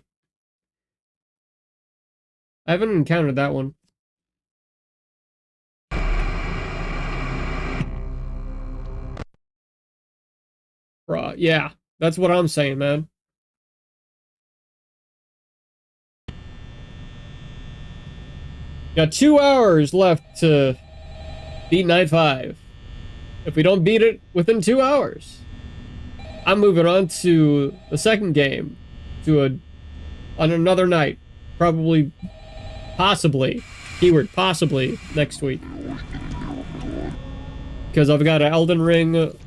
I haven't encountered that one. Bruh, yeah. That's what I'm saying, man. Got 2 hours left to beat Night 5. If we don't beat it within 2 hours, I'm moving on to the second game on another night. Probably, possibly, keyword possibly, next week. Because I've got an Elden Ring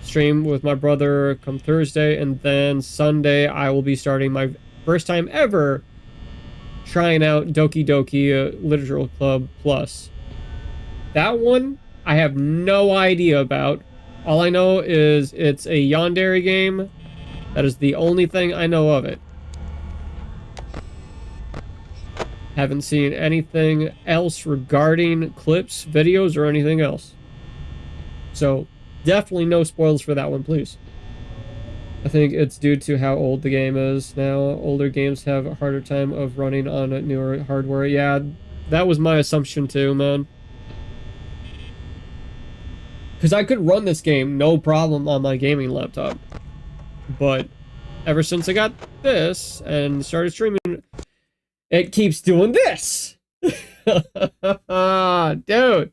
stream with my brother come Thursday, and then Sunday I will be starting my first time ever trying out Doki Doki Literature Club Plus. That one, I have no idea about. All I know is it's a yandere game. That is the only thing I know of it. Haven't seen anything else regarding clips, videos, or anything else. So, definitely no spoilers for that one, please. I think it's due to how old the game is now. Older games have a harder time of running on newer hardware. Yeah, that was my assumption too, man. Because I could run this game no problem on my gaming laptop. But ever since I got this and started streaming, it keeps doing this. Dude.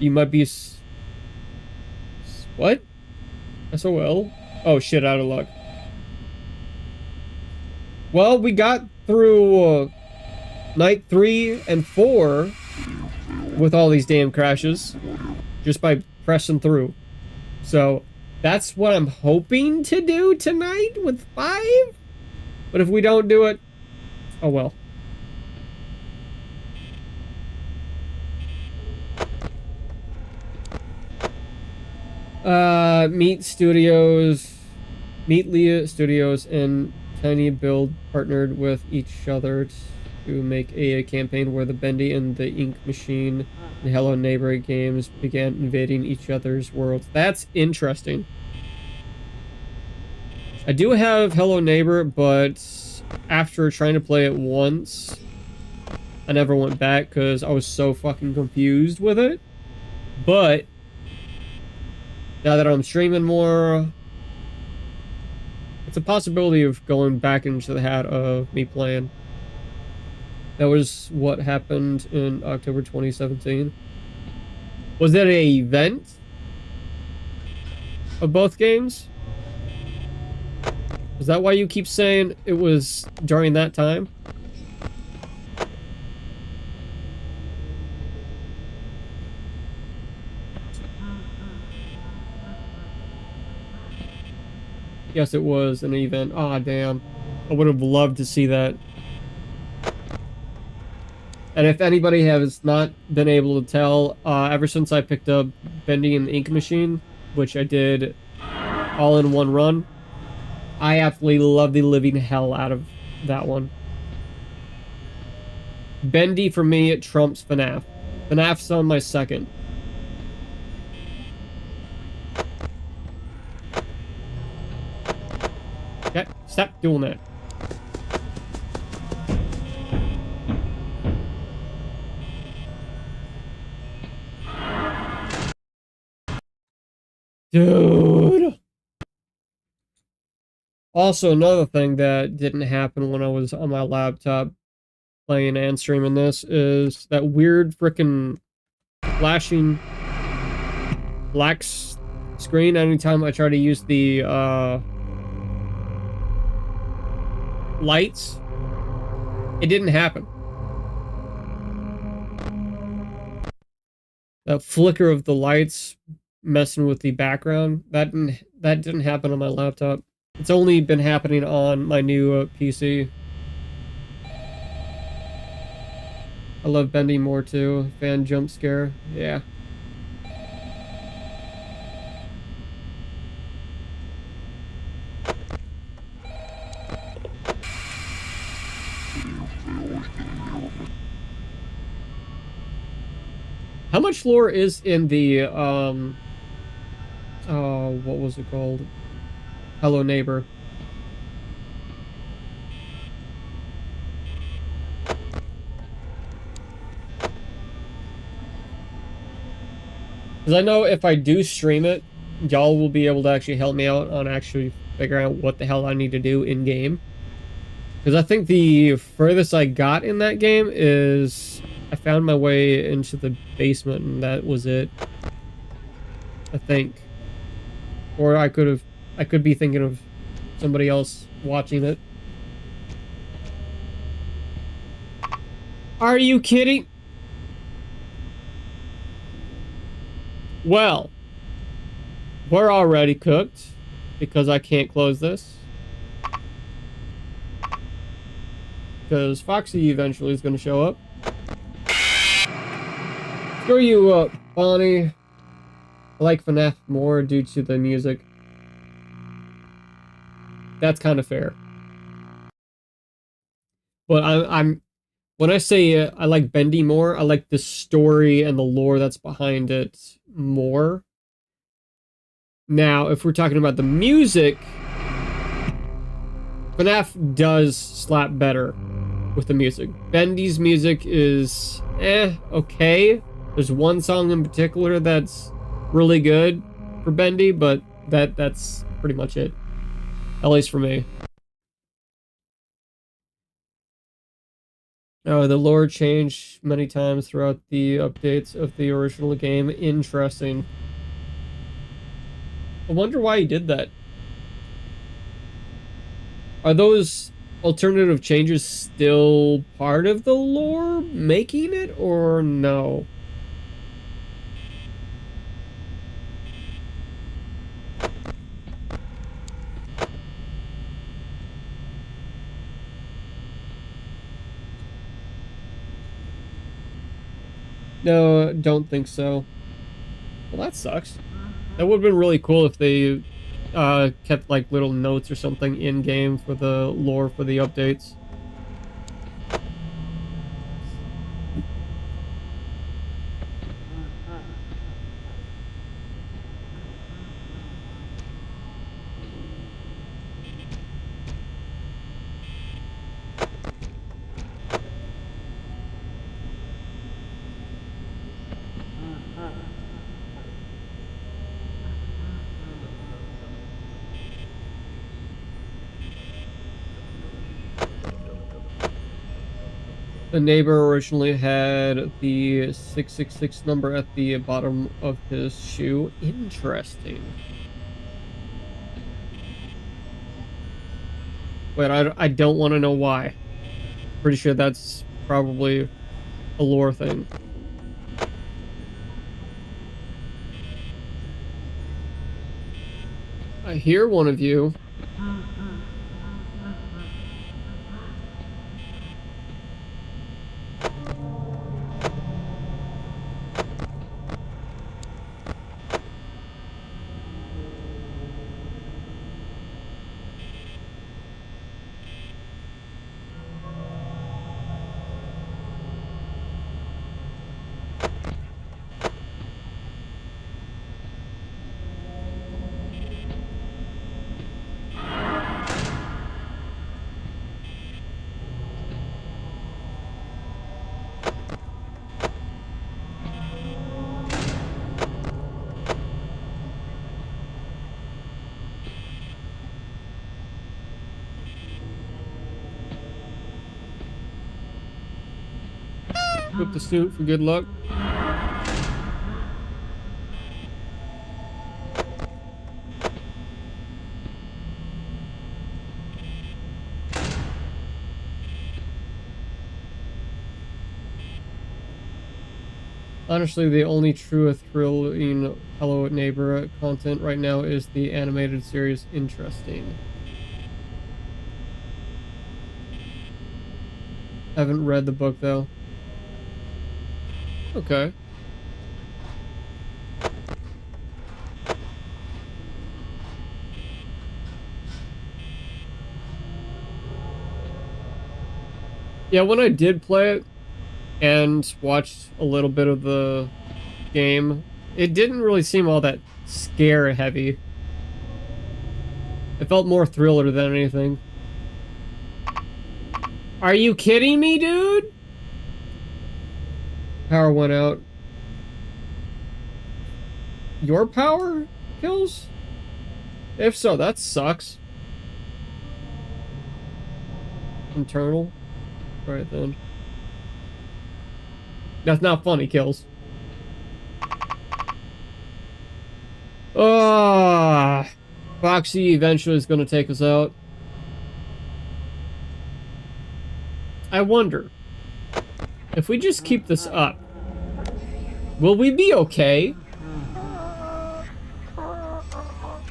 You might be... What? SOL? Oh shit, out of luck. Well, we got through night 3 and 4 with all these damn crashes just by pressing through. So that's what I'm hoping to do tonight with 5. But if we don't do it, oh well. Meet Leah Studios and Tiny Build partnered with each other to make a campaign where the Bendy and the Ink Machine and Hello Neighbor games began invading each other's worlds. That's interesting. I do have Hello Neighbor, but after trying to play it once, I never went back because I was so fucking confused with it. But now that I'm streaming more, it's a possibility of going back into the hat of me playing. That was what happened in October 2017. Was it an event of both games? Is that why you keep saying it was during that time? Yes, it was an event. Ah, damn. I would have loved to see that. And if anybody has not been able to tell, ever since I picked up Bendy and the Ink Machine, which I did all in one run, I absolutely love the living hell out of that one. Bendy, for me, it trumps FNAF. FNAF's on my second. Okay, stop doing that. Dude! Also, another thing that didn't happen when I was on my laptop playing and streaming this is that weird frickin' flashing black screen anytime I try to use the lights. It didn't happen. That flicker of the lights messing with the background, that didn't happen on my laptop. It's only been happening on my new PC. I love Bendy more too. Fan jump scare. Yeah. How much lore is in the, what was it called? Hello Neighbor. Because I know if I do stream it, y'all will be able to actually help me out on actually figuring out what the hell I need to do in-game. Because I think the furthest I got in that game is I found my way into the basement and that was it. I think. Or I could be thinking of somebody else watching it. Are you kidding? Well, we're already cooked because I can't close this. Because Foxy eventually is going to show up. Screw you, Bonnie. I like FNAF more due to the music. That's kind of fair. But I'm when I say I like Bendy more, I like the story and the lore that's behind it more. Now, if we're talking about the music, FNAF does slap better with the music. Bendy's music is okay. There's one song in particular that's really good for Bendy, but that's pretty much it. At least for me. The lore changed many times throughout the updates of the original game. Interesting. I wonder why he did that. Are those alternative changes still part of the lore making it, or no? No, don't think so. Well, that sucks. That would have been really cool if they kept like little notes or something in game for the lore for the updates. The neighbor originally had the 666 number at the bottom of his shoe. Interesting. Wait, I don't want to know why. Pretty sure that's probably a lore thing. I hear one of you. Equip the suit for good luck. Honestly, the only true thrilling Hello Neighbor content right now is the animated series. Interesting. Haven't read the book though. Okay. Yeah, when I did play it and watched a little bit of the game, it didn't really seem all that scare heavy. It felt more thriller than anything. Are you kidding me, dude? Power went out. Your power kills? If so, that sucks. Internal? Alright then. That's not funny, kills. Ah. Foxy eventually is going to take us out. I wonder, if we just keep this up, will we be okay?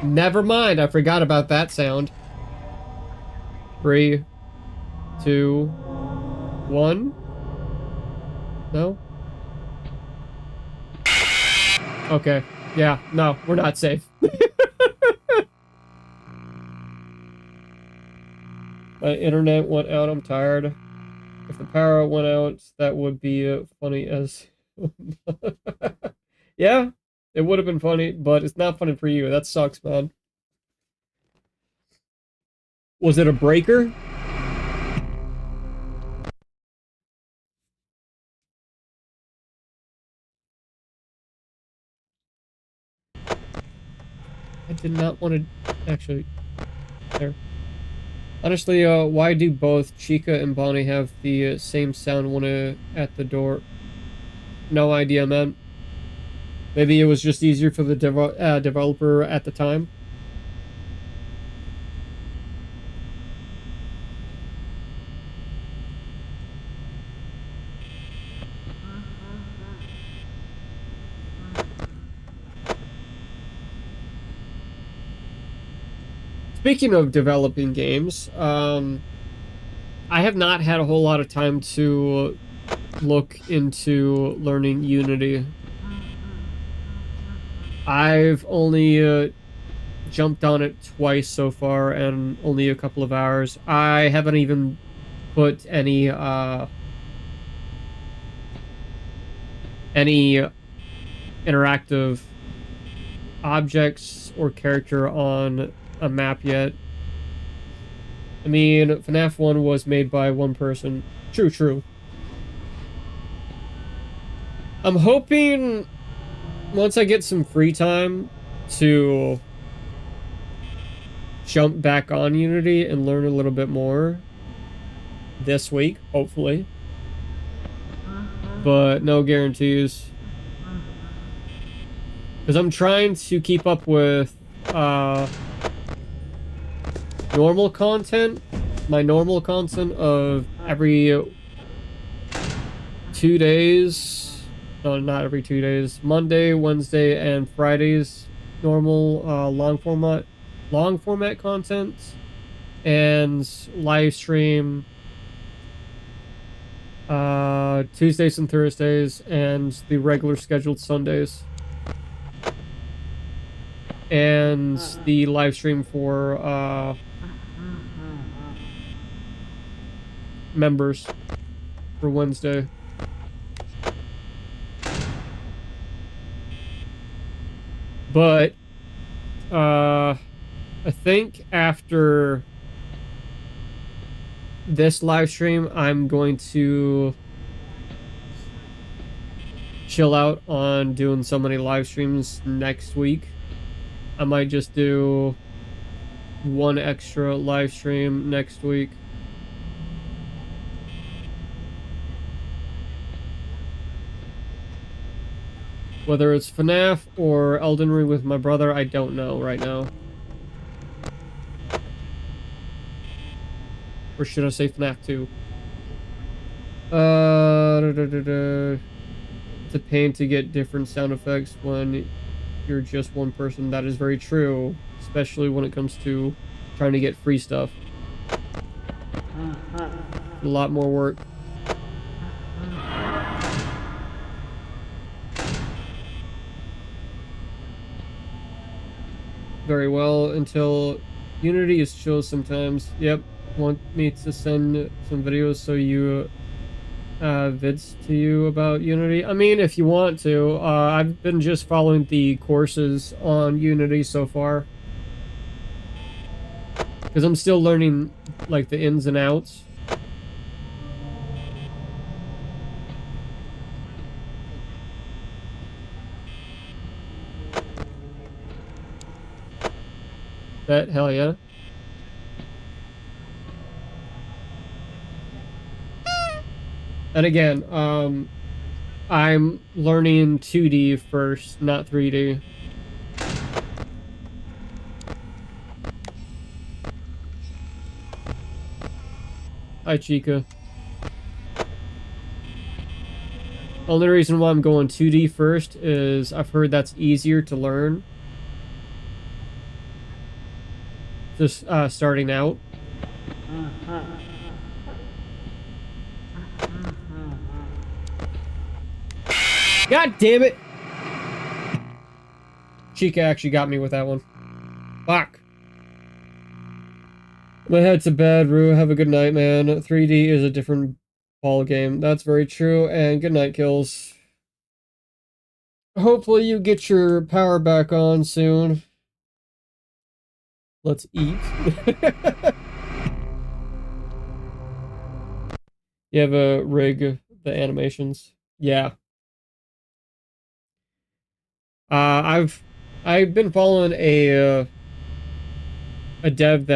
Never mind, I forgot about that sound. 3, 2, 1. No? Okay. Yeah, no, we're not safe. My internet went out, I'm tired. If the power went out, that would be funny as... Yeah, it would have been funny, but it's not funny for you. That sucks, man. Was it a breaker? I did not want to... Actually, there. Honestly, why do both Chica and Bonnie have the same sound when at the door? No idea, man. Maybe it was just easier for the developer at the time. Speaking of developing games, I have not had a whole lot of time to look into learning Unity. I've only jumped on it twice so far, and only a couple of hours. I haven't even put any interactive objects or character on a map yet. I mean, FNAF 1 was made by one person. True. I'm hoping once I get some free time to jump back on Unity and learn a little bit more this week, hopefully. But no guarantees. Because I'm trying to keep up with normal content. My normal content of every 2 days. No, not every 2 days. Monday, Wednesday, and Fridays. Normal long format content. And live stream Tuesdays and Thursdays, and the regular scheduled Sundays. And the live stream for members for Wednesday. But I think after this live stream, I'm going to chill out on doing so many live streams next week. I might just do one extra live stream next week. Whether it's FNAF or Elden Ring with my brother, I don't know right now. Or should I say FNAF 2? It's a pain to get different sound effects when you're just one person. That is very true, especially when it comes to trying to get free stuff. A lot more work. Very well, until Unity is chill sometimes. Yep. Want me to send some videos so you vids to you about Unity? I mean, if you want to. I've been just following the courses on Unity so far, because I'm still learning like the ins and outs. Bet, hell yeah. And again, I'm learning 2D first, not 3D. Hi, Chica. Only reason why I'm going 2D first is I've heard that's easier to learn. Just starting out. God damn it! Chica actually got me with that one. Fuck. I'm gonna head to bed, Rue. Have a good night, man. 3D is a different ball game. That's very true. And good night, Kills. Hopefully you get your power back on soon. Let's eat. You have a rig, the animations. Yeah. I've been following a dev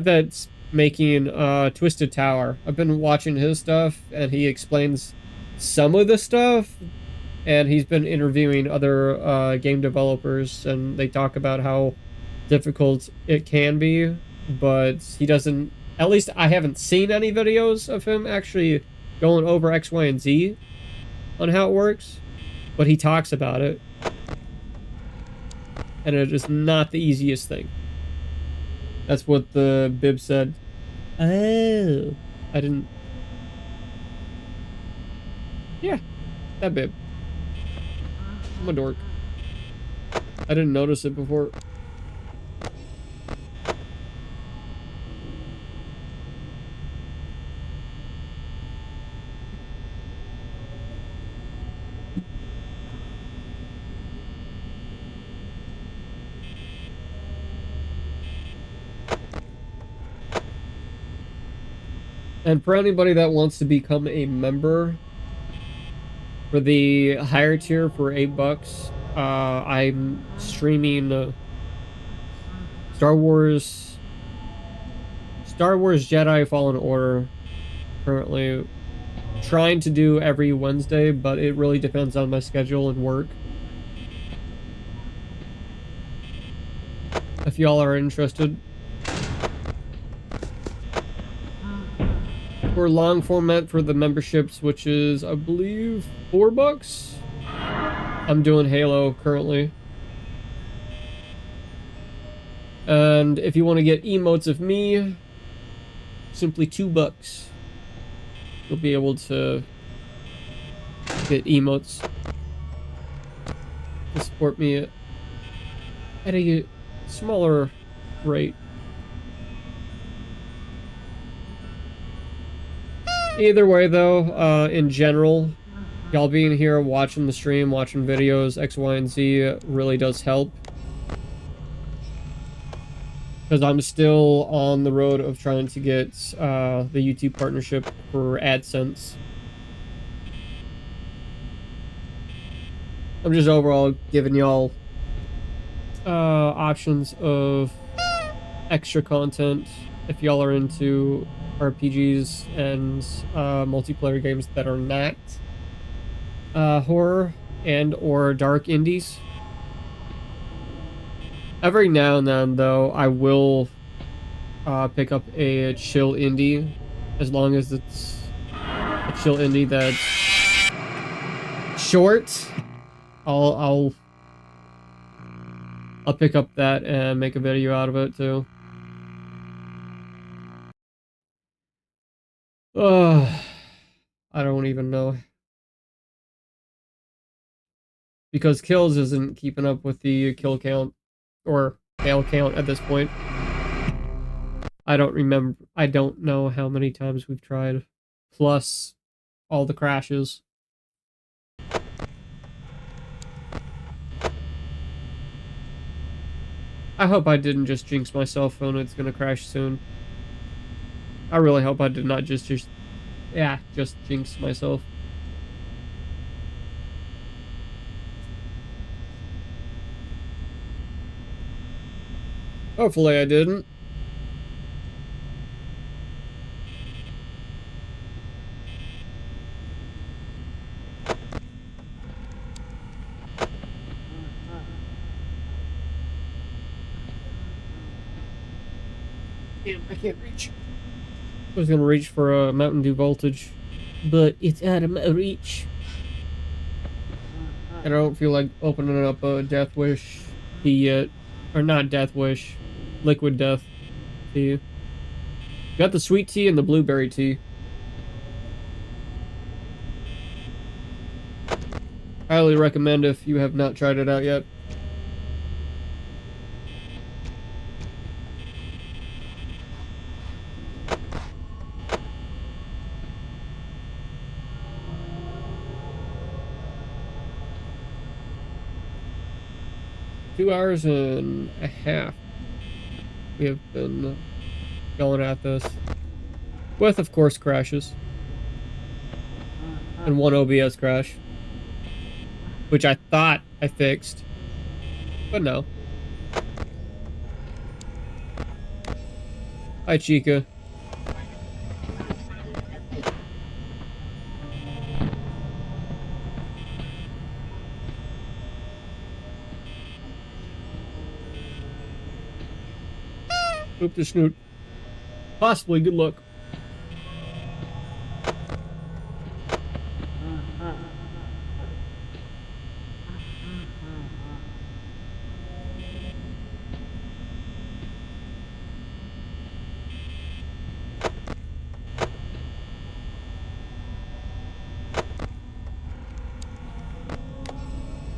that's making Twisted Tower. I've been watching his stuff, and he explains some of the stuff, and he's been interviewing other game developers, and they talk about how difficult it can be, but he doesn't, at least I haven't seen any videos of him actually going over X, Y, and Z on how it works, but he talks about it, and it is not the easiest thing. That's what the bib said. Oh, I didn't. Yeah, that bib. I'm a dork. I didn't notice it before. And for anybody that wants to become a member, for the higher tier for $8, I'm streaming Star Wars Jedi Fallen Order currently. Trying to do every Wednesday, but it really depends on my schedule and work. If y'all are interested. For long format for the memberships, which is, I believe, $4. I'm doing Halo currently. And if you want to get emotes of me, simply $2. You'll be able to get emotes to support me at a smaller rate. Either way, though, in general, y'all being here, watching the stream, watching videos, X, Y, and Z really does help. Because I'm still on the road of trying to get the YouTube partnership for AdSense. I'm just overall giving y'all options of extra content if y'all are into RPGs and multiplayer games that are not horror and or dark indies. Every now and then, though, I will pick up a chill indie, as long as it's a chill indie that's short. I'll pick up that and make a video out of it too. I don't even know. Because Kills isn't keeping up with the kill count or fail count at this point. I don't know how many times we've tried, plus all the crashes. I hope I didn't just jinx my cell phone. It's gonna crash soon. I really hope I did not just jinx myself. Hopefully I didn't. Damn, I can't reach. I was gonna reach for a Mountain Dew Voltage, but it's out of my reach. And I don't feel like opening up a Death Wish tea yet. Or not Death Wish. Liquid Death tea. Got the sweet tea and the blueberry tea. Highly recommend if you have not tried it out yet. Hours and a half we have been going at this, with of course crashes and one OBS crash, which I thought I fixed, but no. Hi Chica. Oop the snoot. Possibly, good luck.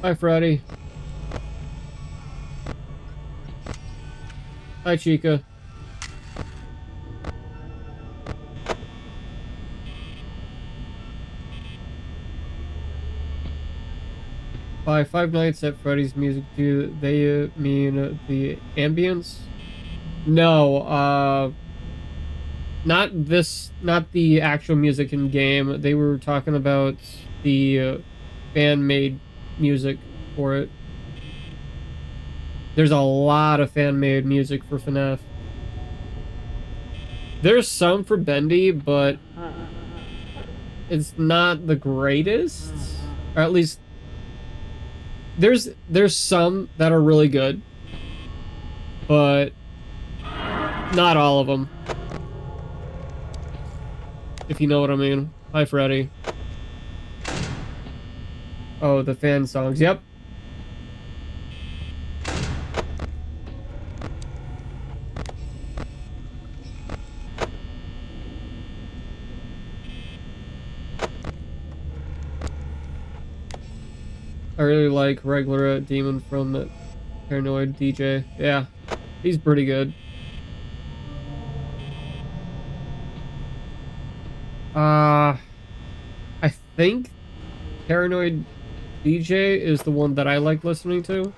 Hi, Freddy. Hi, Chica. By Five Nights at Freddy's music, do they mean the ambience? No, not this, not the actual music in game. They were talking about the fan-made music for it. There's a lot of fan-made music for FNAF. There's some for Bendy, but it's not the greatest, or at least there's some that are really good, but not all of them, if you know what I mean. Hi, Freddy. Oh, the fan songs. Yep. I really like regular Demon from the Paranoid DJ. Yeah, he's pretty good. I think Paranoid DJ is the one that I like listening to,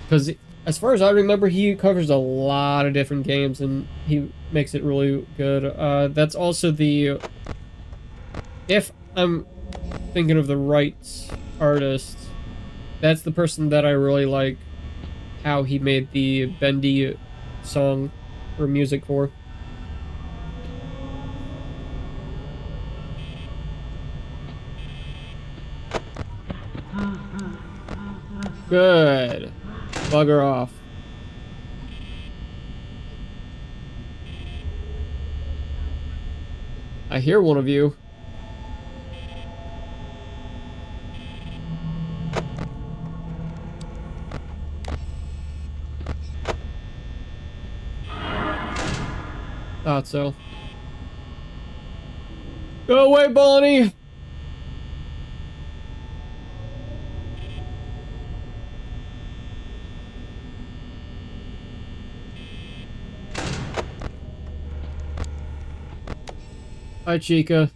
because as far as I remember, he covers a lot of different games and he makes it really good. That's also the, if I'm thinking of the right artist, that's the person that I really like how he made the Bendy song or music for. Good. Bugger off. I hear one of you. Thought so. Go away, Bonnie! Hi, Chica.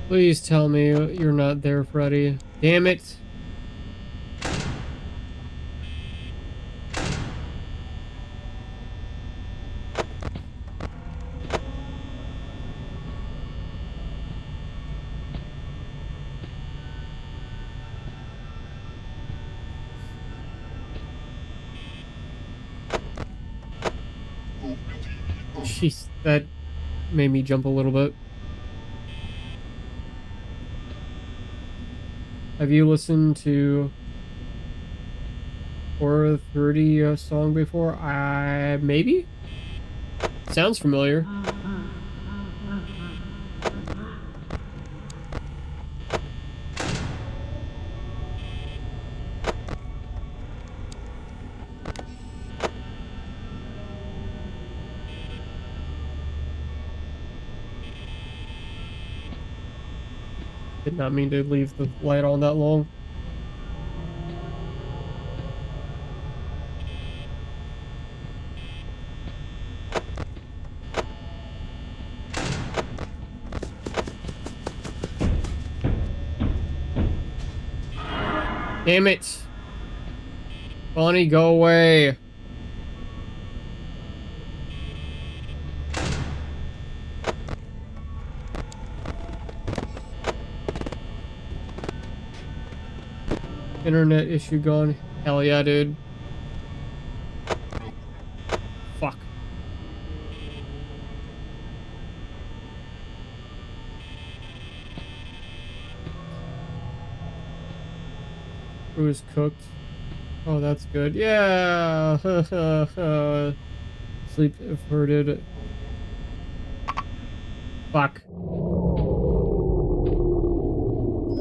Please tell me you're not there, Freddy. Damn it. Jeez, that made me jump a little bit. Have you listened to Horror 30 song before? Maybe? Sounds familiar. Did not mean to leave the light on that long. Damn it! Bonnie, go away! Internet issue gone. Hell yeah, dude. Fuck. It was cooked. Oh, that's good. Yeah! Sleep averted. Fuck.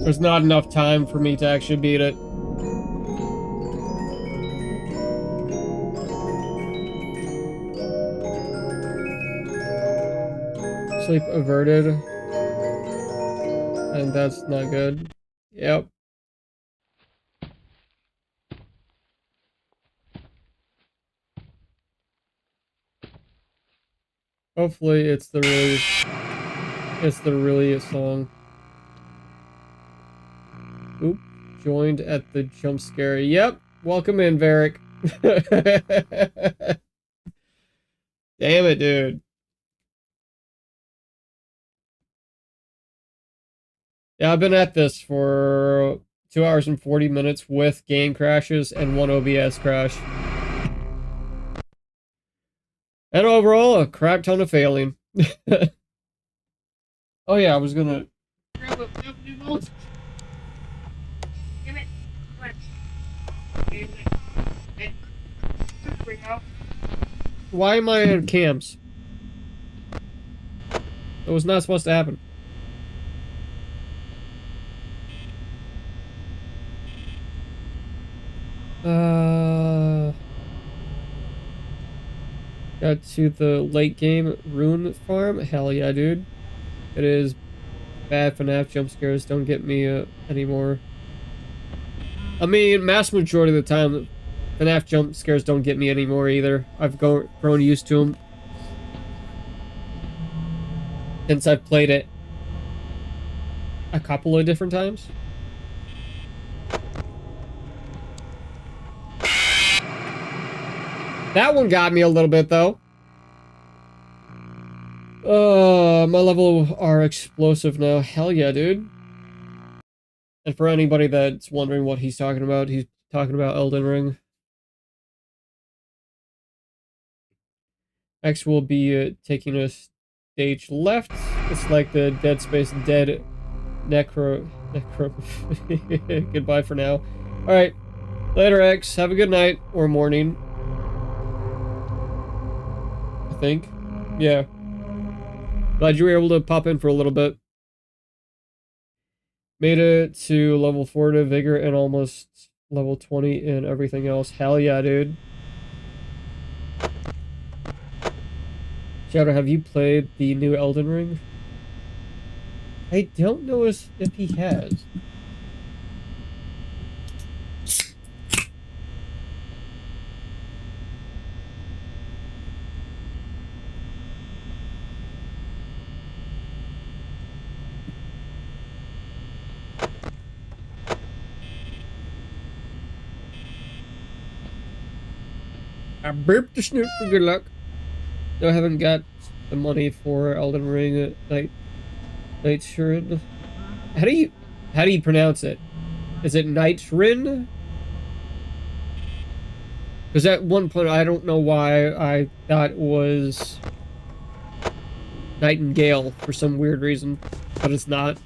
There's not enough time for me to actually beat it. Sleep averted. And that's not good. Yep. Hopefully it's the really song. Oop. Joined at the jump scare. Yep. Welcome in, Varric. Damn it, dude. Yeah, I've been at this for 2 hours and 40 minutes with game crashes and 1 OBS crash. And overall, a crap ton of failing. Oh yeah, I was gonna... Why am I in cams? That was not supposed to happen. Got to the late game Rune Farm. Hell yeah, dude. It is bad. FNAF jump scares don't get me anymore. I mean, mass majority of the time, FNAF jump scares don't get me anymore either. I've grown used to them since I've played it a couple of different times. That one got me a little bit, though. My level are explosive now. Hell yeah, dude. And for anybody that's wondering what he's talking about Elden Ring. X will be taking a stage left. It's like the Dead Space Dead Necro. Goodbye for now. Alright. Later, X. Have a good night. Or morning. I think. Yeah. Glad you were able to pop in for a little bit. Made it to level 4 to Vigor and almost level 20 in everything else. Hell yeah, dude. Shadow, have you played the new Elden Ring? I don't know if he has. I burped the snoot for good luck. No, I haven't got the money for Elden Ring at Night Shrine. How do you pronounce it? Is it Night Shrine? Because at one point I don't know why I thought it was Nightingale for some weird reason, but it's not.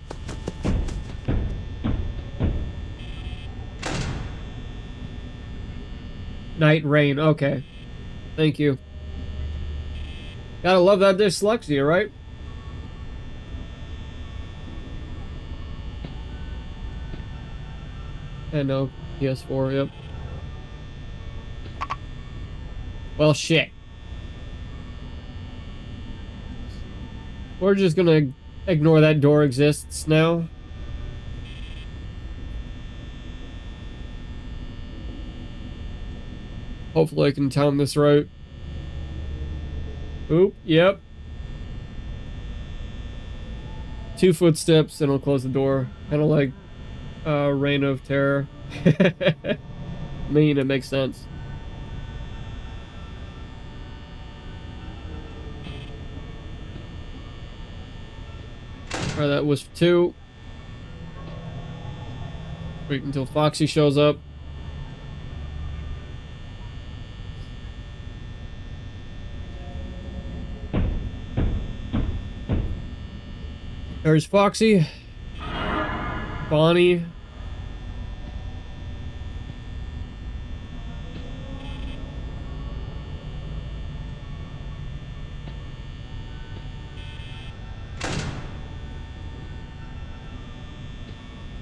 Night Rain, okay. Thank you. Gotta love that dyslexia, right? And no, PS4, yep. Well, shit. We're just gonna ignore that door exists now. Hopefully I can time this right. Oop, yep. 2 footsteps and I'll close the door. Kind of like Reign of Terror. I mean, it makes sense. Alright, that was 2. Wait until Foxy shows up. There's Foxy. Bonnie.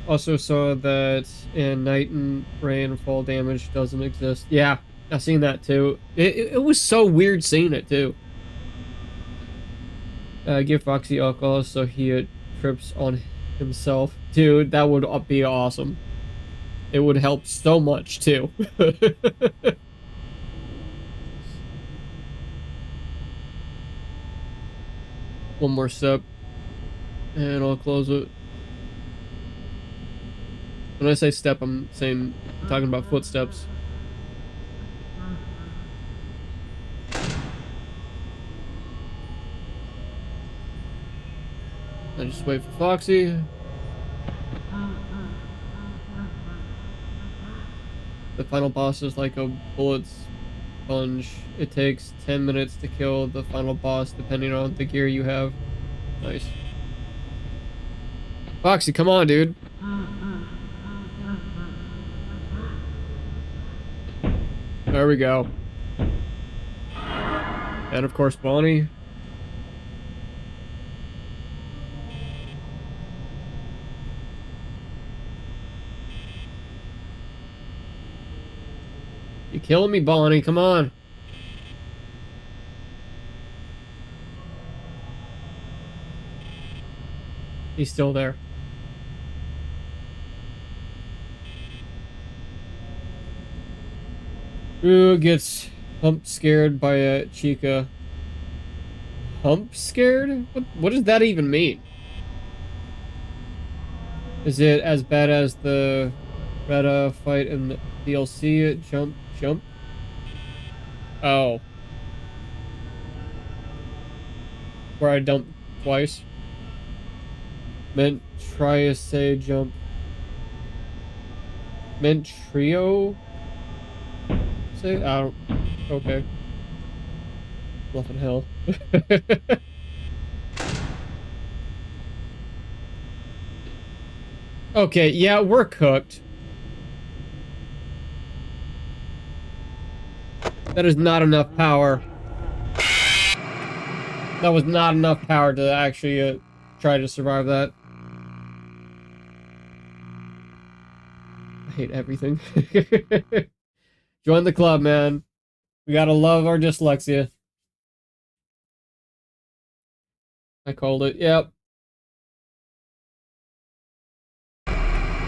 Also saw that in Night and Rain fall damage doesn't exist. Yeah, I've seen that too. It was so weird seeing it too. Give Foxy alcohol so he trips on himself. Dude, that would be awesome. It would help so much too. One more step. And I'll close it. When I say step, I'm talking about footsteps. I just wait for Foxy. The final boss is like a bullet sponge. It takes 10 minutes to kill the final boss depending on the gear you have. Nice. Foxy, come on, dude. There we go. And of course, Bonnie. You killing me, Bonnie? Come on. He's still there. Rue gets hump scared by a Chica. Hump scared? What does that even mean? Is it as bad as the Retta fight in the DLC? Jump? Oh. Where I dumped twice? Meant try to say jump. Meant trio? Say? I don't... Okay. Bluffing hell. Okay, yeah, we're cooked. That is not enough power. That was not enough power to actually try to survive that. I hate everything. Join the club, man. We gotta love our dyslexia. I called it. Yep.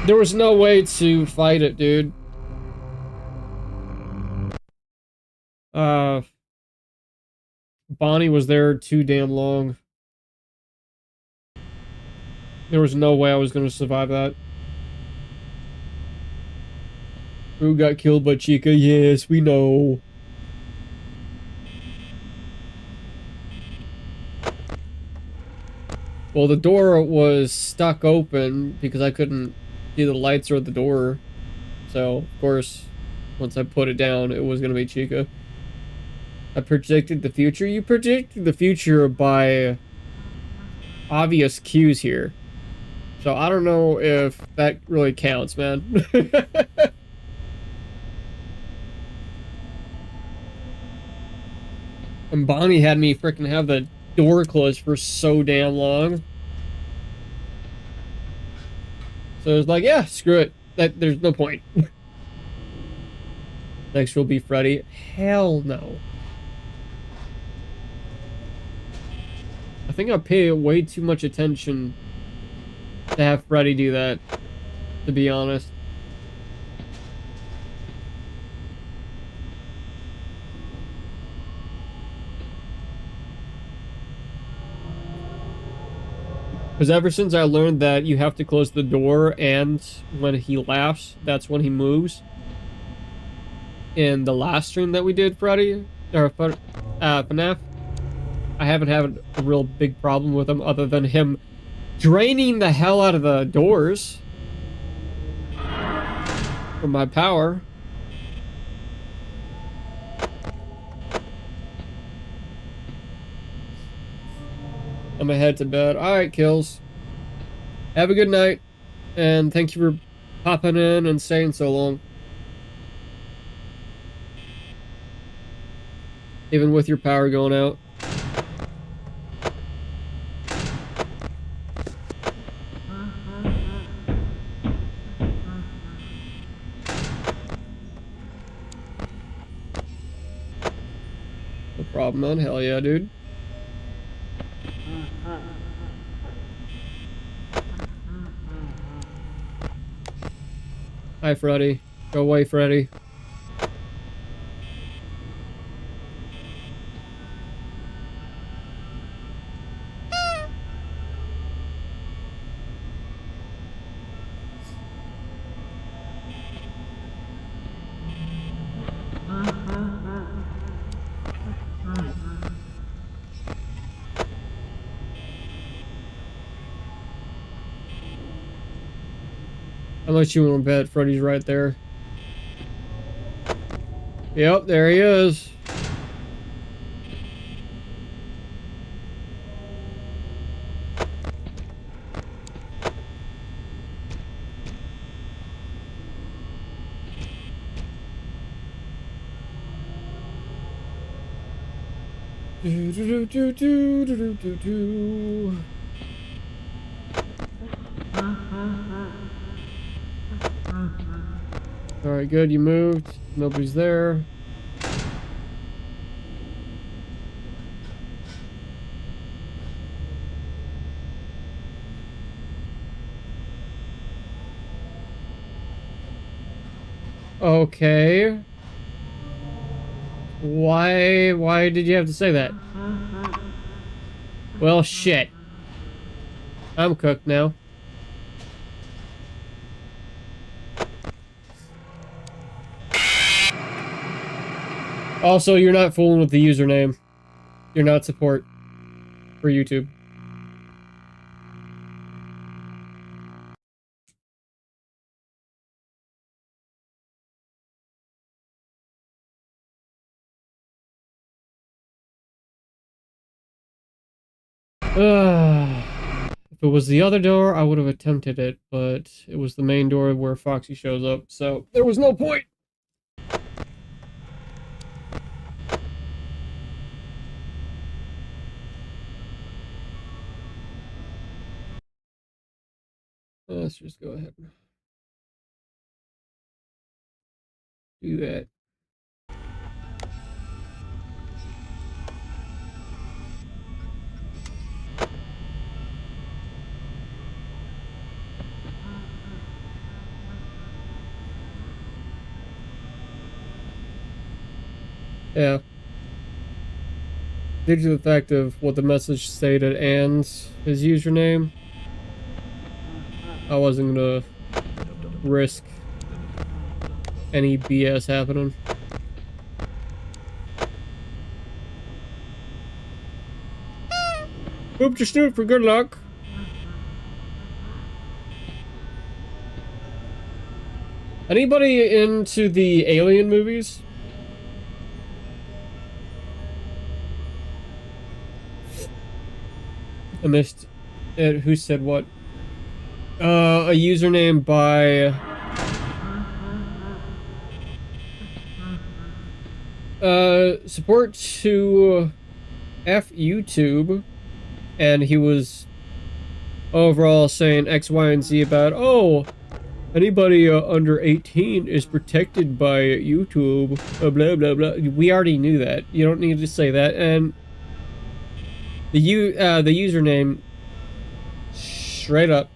There was no way to fight it, dude. Bonnie was there too damn long. There was no way I was gonna survive that. Who got killed by Chica? Yes, we know. Well, the door was stuck open because I couldn't see the lights or the door. So, of course, once I put it down, it was going to be Chica. I predicted the future? You predicted the future by obvious cues here. So I don't know if that really counts, man. And Bonnie had me freaking have the door closed for so damn long. So it's like, yeah, screw it. There's no point. Next will be Freddy. Hell no. I think I pay way too much attention to have Freddy do that, to be honest. Because ever since I learned that you have to close the door and when he laughs, that's when he moves. In the last stream that we did, Freddy, or FNAF, I haven't had a real big problem with him other than him draining the hell out of the doors from my power. I'm gonna head to bed. Alright, Kills. Have a good night. And thank you for popping in and staying so long. Even with your power going out. No problem, man. Hell yeah, dude. Hi, Freddy. Go away, Freddy. How much you want to bet Freddy's right there? Yep, there he is. Do do do do do do do. Alright, good, you moved. Nobody's there. Okay. Why did you have to say that? Well, shit. I'm cooked now. Also, you're not fooling with the username. You're not support for YouTube. If it was the other door, I would have attempted it, but it was the main door where Foxy shows up, so there was no point. Let's just go ahead and do that. Yeah. Due to the fact of what the message stated and his username, I wasn't gonna risk any BS happening. Hope to snoop for good luck. Anybody into the Alien movies? I missed it. Who said what? A username by support to F YouTube, and he was overall saying X, Y, and Z about, oh, anybody under 18 is protected by YouTube, blah, blah, blah. We already knew that. You don't need to say that. And the username straight up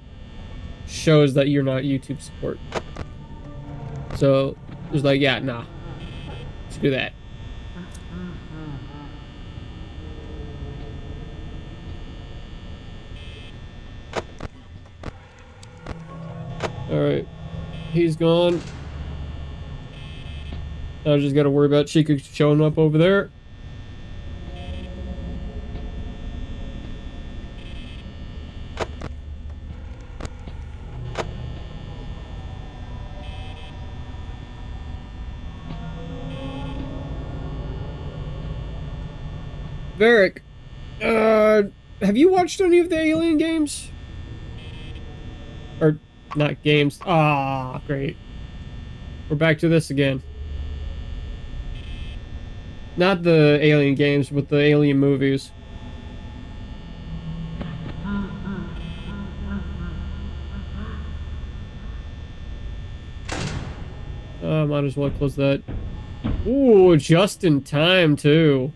shows that you're not YouTube support. So it was like, yeah, nah, screw that. Alright, he's gone. I just gotta worry about Chica showing up over there. Varric, have you watched any of the Alien games? Or, not games. Ah, great. We're back to this again. Not the Alien games, but the Alien movies. Might as well close that. Ooh, just in time, too.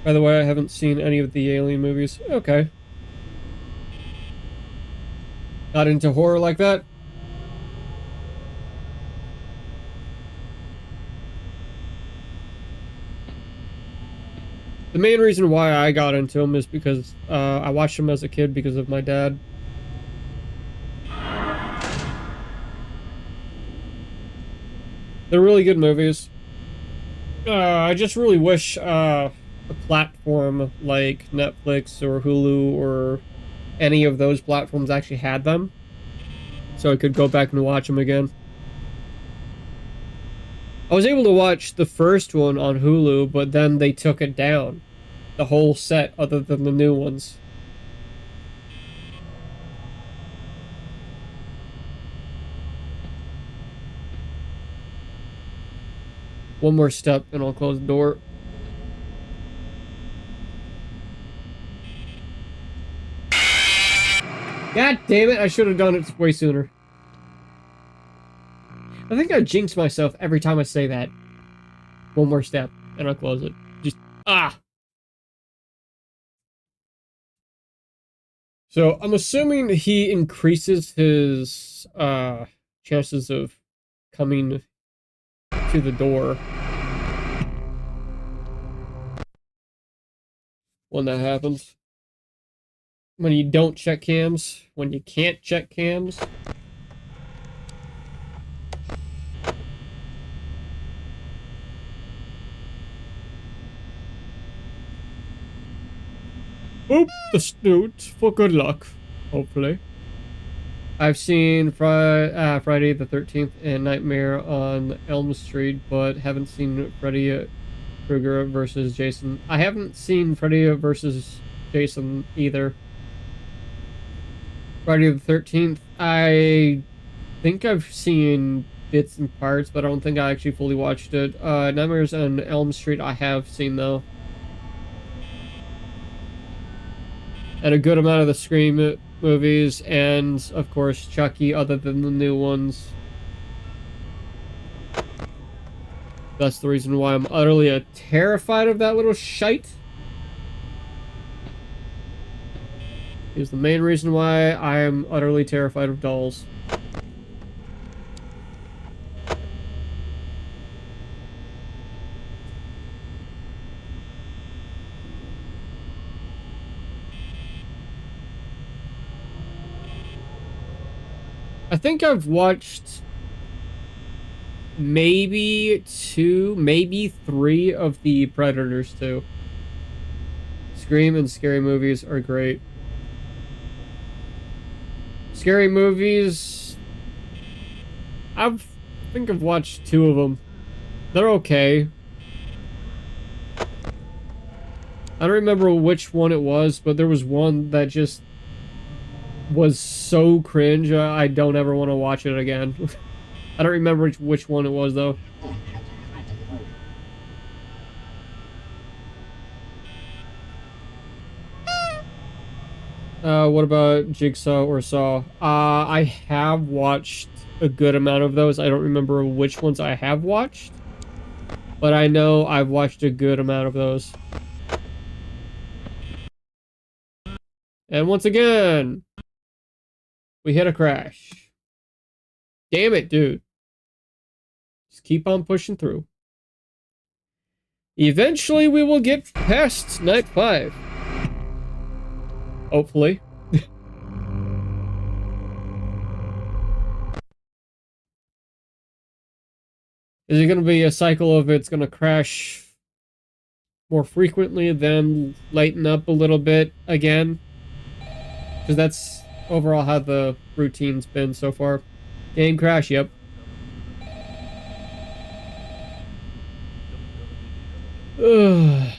By the way, I haven't seen any of the Alien movies. Okay. Not into horror like that? The main reason why I got into them is because I watched them as a kid because of my dad. They're really good movies. I just really wish a platform like Netflix or Hulu or any of those platforms actually had them, so I could go back and watch them again. I was able to watch the first one on Hulu, but then they took it down. The whole set, other than the new ones. One more step and I'll close the door. God damn it, I should have done it way sooner. I think I jinx myself every time I say that. One more step, and I'll close it. Just, ah! So, I'm assuming he increases his, chances of coming to the door when that happens. When you don't check cams, when you can't check cams. Oop the snoot for good luck, hopefully. I've seen Friday the 13th and Nightmare on Elm Street, but haven't seen Freddy Krueger versus Jason. I haven't seen Freddy versus Jason either. Friday the 13th, I think I've seen bits and parts, but I don't think I actually fully watched it. Nightmares on Elm Street I have seen, though. And a good amount of the Scream movies, and, of course, Chucky, other than the new ones. That's the reason why I'm utterly terrified of that little shite. Is the main reason why I am utterly terrified of dolls. I think I've watched maybe 2, maybe 3 of the Predators too. Scream and Scary Movies are great. Scary Movies, I think I've watched 2 of them. They're okay. I don't remember which one it was, but there was one that just was so cringe, I don't ever want to watch it again. I don't remember which one it was, though. What about Jigsaw or Saw? I have watched a good amount of those. I don't remember which ones I have watched, but I know I've watched a good amount of those. And once again, we hit a crash. Damn it, dude. Just keep on pushing through. Eventually, we will get past night 5. Hopefully. Is it going to be a cycle of it's going to crash more frequently, then lighten up a little bit again? Because that's overall how the routine's been so far. Game crash, yep. Ugh.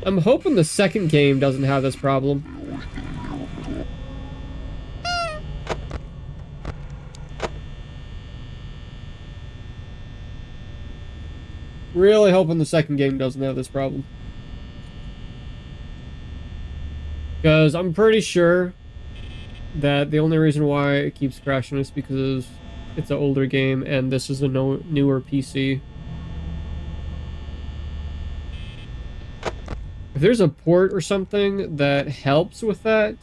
I'm hoping the second game doesn't have this problem. Really hoping the second game doesn't have this problem. Because I'm pretty sure that the only reason why it keeps crashing is because it's an older game and this is a newer PC. If there's a port or something that helps with that,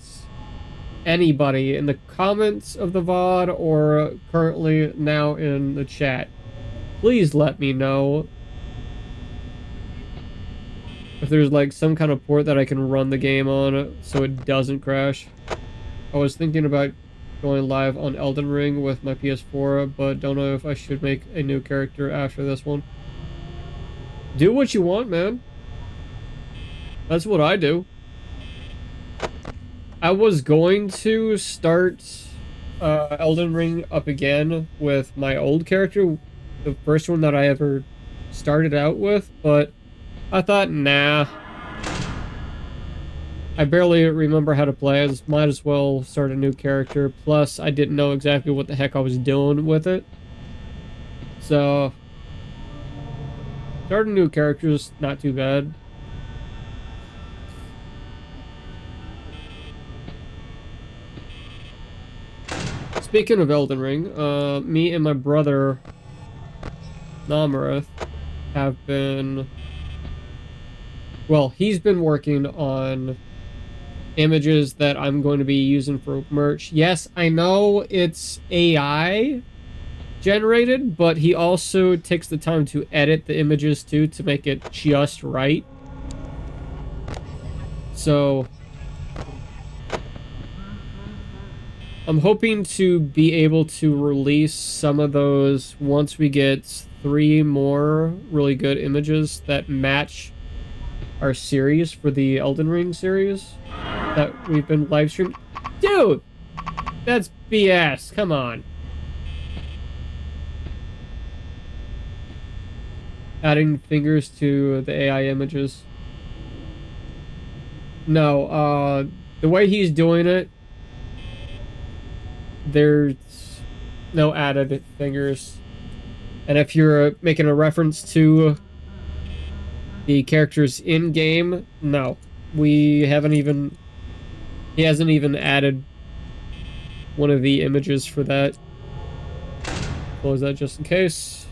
anybody in the comments of the VOD or currently now in the chat, please let me know if there's like some kind of port that I can run the game on so it doesn't crash. I was thinking about going live on Elden Ring with my PS4, but don't know if I should make a new character after this one. Do what you want, man. That's what I do. I was going to start Elden Ring up again with my old character, the first one that I ever started out with, but I thought, nah. I barely remember how to play. I just might as well start a new character. Plus, I didn't know exactly what the heck I was doing with it. So, starting a new character is not too bad. Speaking of Elden Ring, me and my brother, Namarath, have been... Well, he's been working on images that I'm going to be using for merch. Yes, I know it's AI generated, but he also takes the time to edit the images too to make it just right. So I'm hoping to be able to release some of those once we get 3 more really good images that match our series for the Elden Ring series that we've been live streaming. Dude! That's BS. Come on. Adding fingers to the AI images. No, the way he's doing it, there's no added fingers. And if you're making a reference to the characters in-game, no. He hasn't even added one of the images for that. Close that just in case.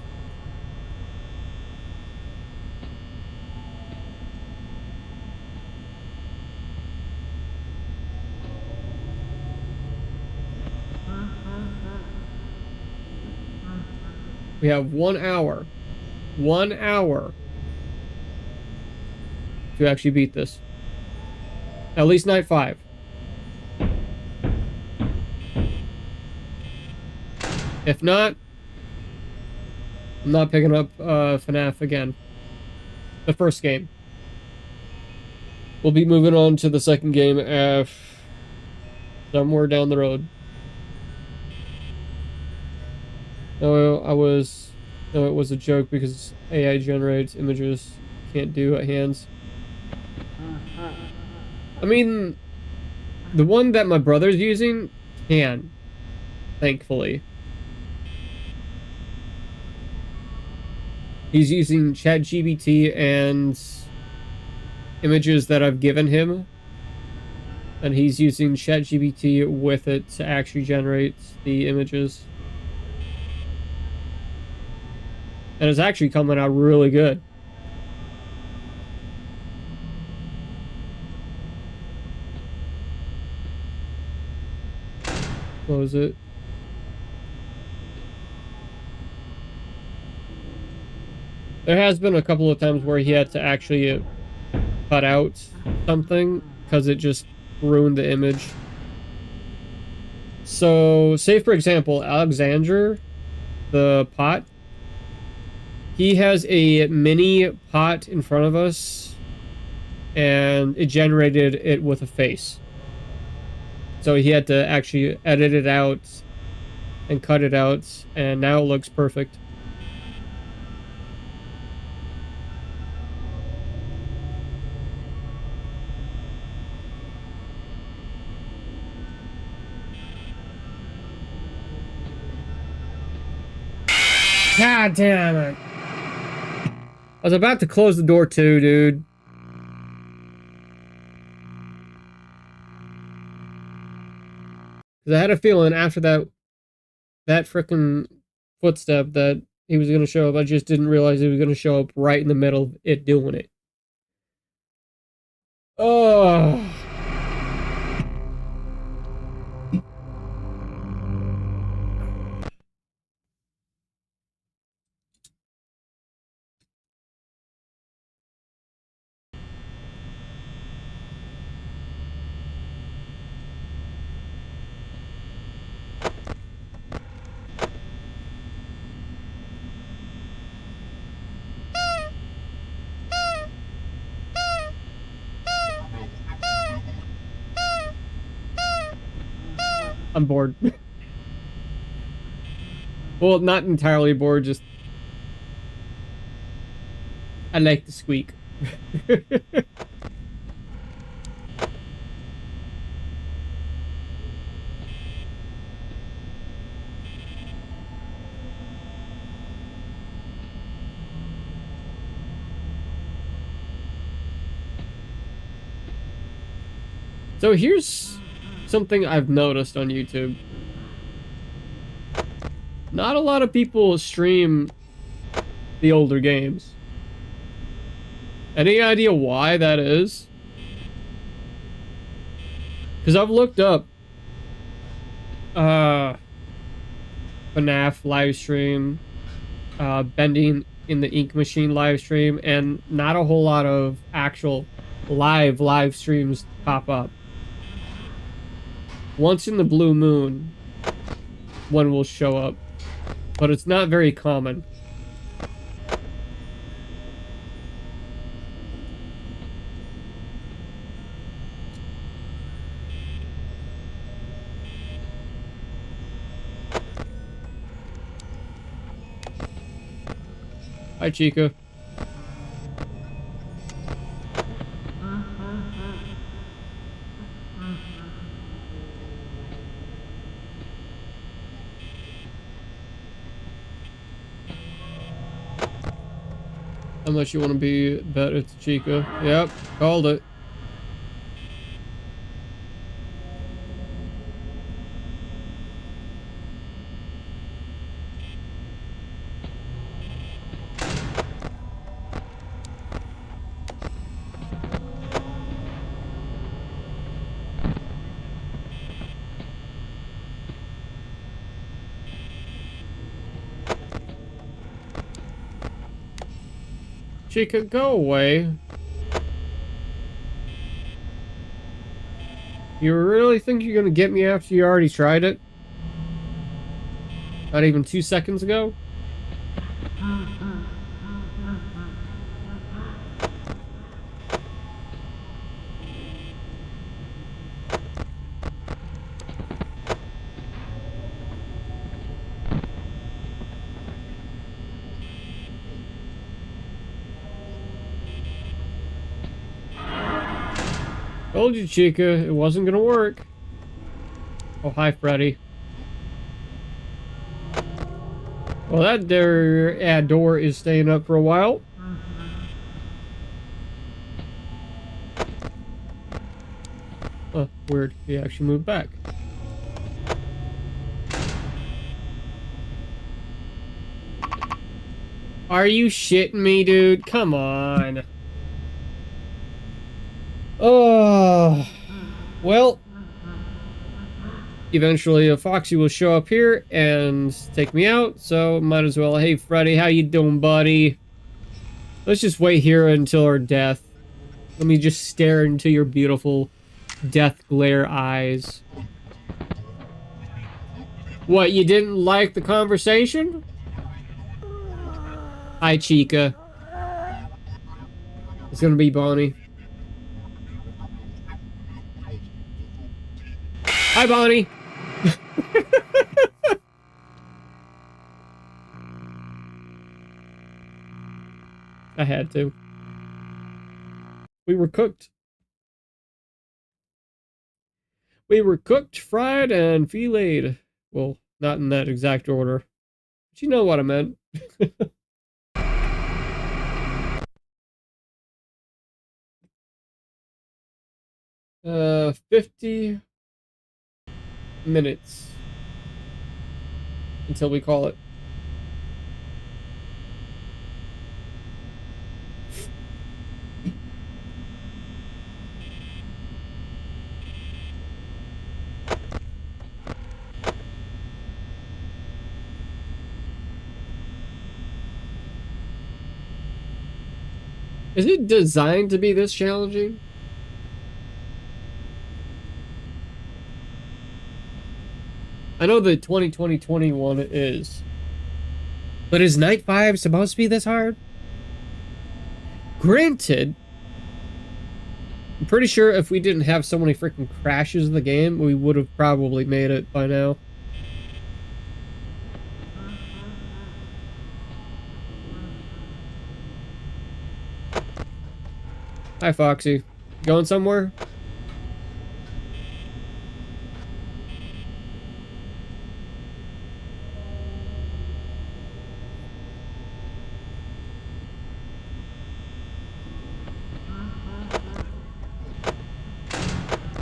We have 1 hour. 1 hour to actually beat this. At least night 5. If not, I'm not picking up FNAF again. The first game. We'll be moving on to the second game somewhere down the road. No, no, it was a joke because AI generates images can't do at hands. I mean, the one that my brother's using can, thankfully. He's using ChatGPT and images that I've given him, and he's using ChatGPT with it to actually generate the images. And it's actually coming out really good. Close it. There has been a couple of times where he had to actually cut out something because it just ruined the image. So, say for example, Alexander, the pot, he has a mini pot in front of us, and it generated it with a face. So he had to actually edit it out and cut it out, and now it looks perfect. God damn it. I was about to close the door too, dude. Because I had a feeling after that frickin' footstep that he was going to show up. I just didn't realize he was going to show up right in the middle of it doing it. Oh. I'm bored. Well, not entirely bored, just... I like to squeak. So here's something I've noticed on YouTube. Not a lot of people stream the older games. Any idea why that is? Because I've looked up FNAF live stream, Bending in the Ink Machine live stream, and not a whole lot of actual live streams pop up. Once in the blue moon, one will show up, but it's not very common. Hi, Chica. How much you want to be bet it's Chica? Yep, called it. Chica, go away. You really think you're gonna get me after you already tried it? Not even 2 seconds ago? Told you, Chica, it wasn't gonna work. Oh, hi, Freddy. Well, that there door is staying up for a while. Oh, weird. He actually moved back. Are you shitting me, dude? Come on. Oh, well, eventually Foxy will show up here and take me out, so might as well. Hey, Freddy, how you doing, buddy? Let's just wait here until our death. Let me just stare into your beautiful death glare eyes. What, you didn't like the conversation? Hi, Chica. It's gonna be Bonnie. Hi, Bonnie. I had to. We were cooked. We were cooked, fried, and filleted. Well, not in that exact order. But you know what I meant. 50 minutes until we call it. Is it designed to be this challenging? I know the 2021 is. But is Night 5 supposed to be this hard? Granted, I'm pretty sure if we didn't have so many freaking crashes in the game, we would have probably made it by now. Hi, Foxy. Going somewhere?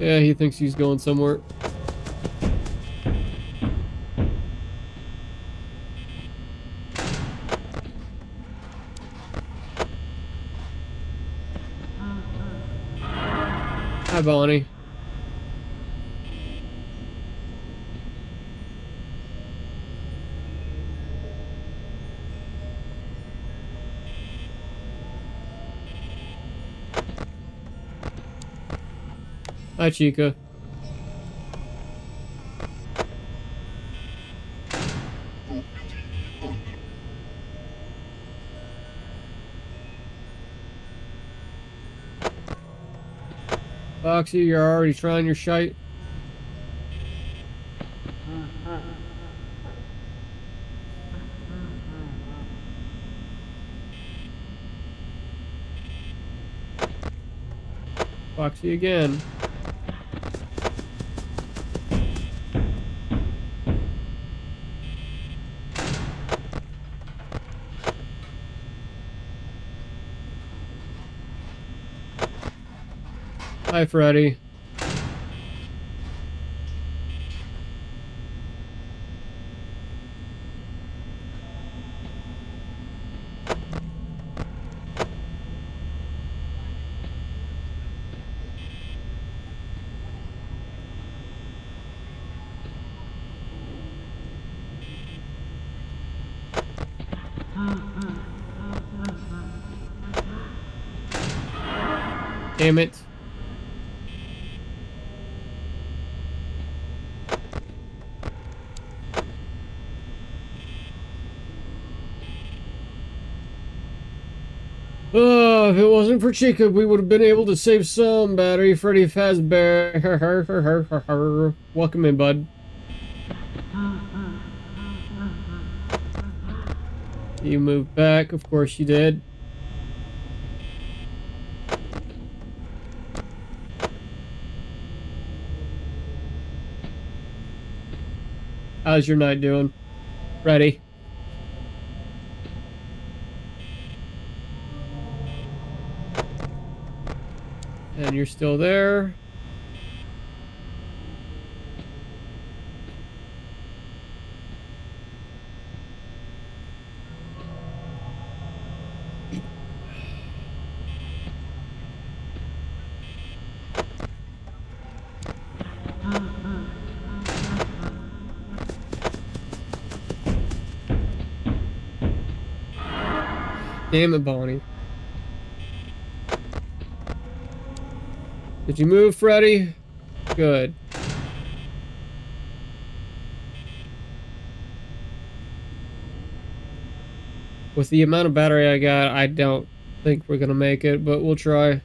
Yeah, he thinks he's going somewhere. Hi, Bonnie. Hi, Chica. Foxy, you're already trying your shite. Foxy again. Hi, Freddy. Damn it. If it wasn't for Chica, we would have been able to save some battery. Freddy Fazbear. Welcome in, bud. You moved back. Of course you did. How's your night doing? Ready? And you're still there. Damn it, Bonnie. Did you move, Freddy? Good. With the amount of battery I got, I don't think we're gonna make it, but we'll try.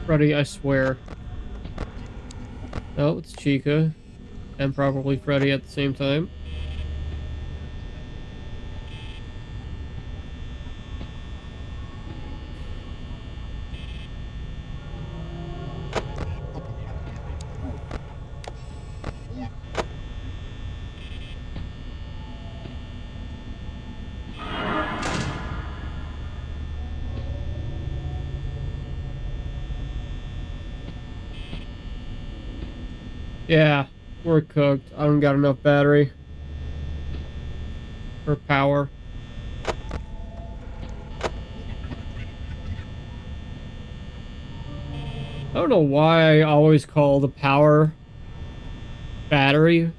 Freddy, I swear. No, it's Chica. And probably Freddy at the same time. Yeah, we're cooked. I don't got enough battery. Or power. I don't know why I always call the power battery.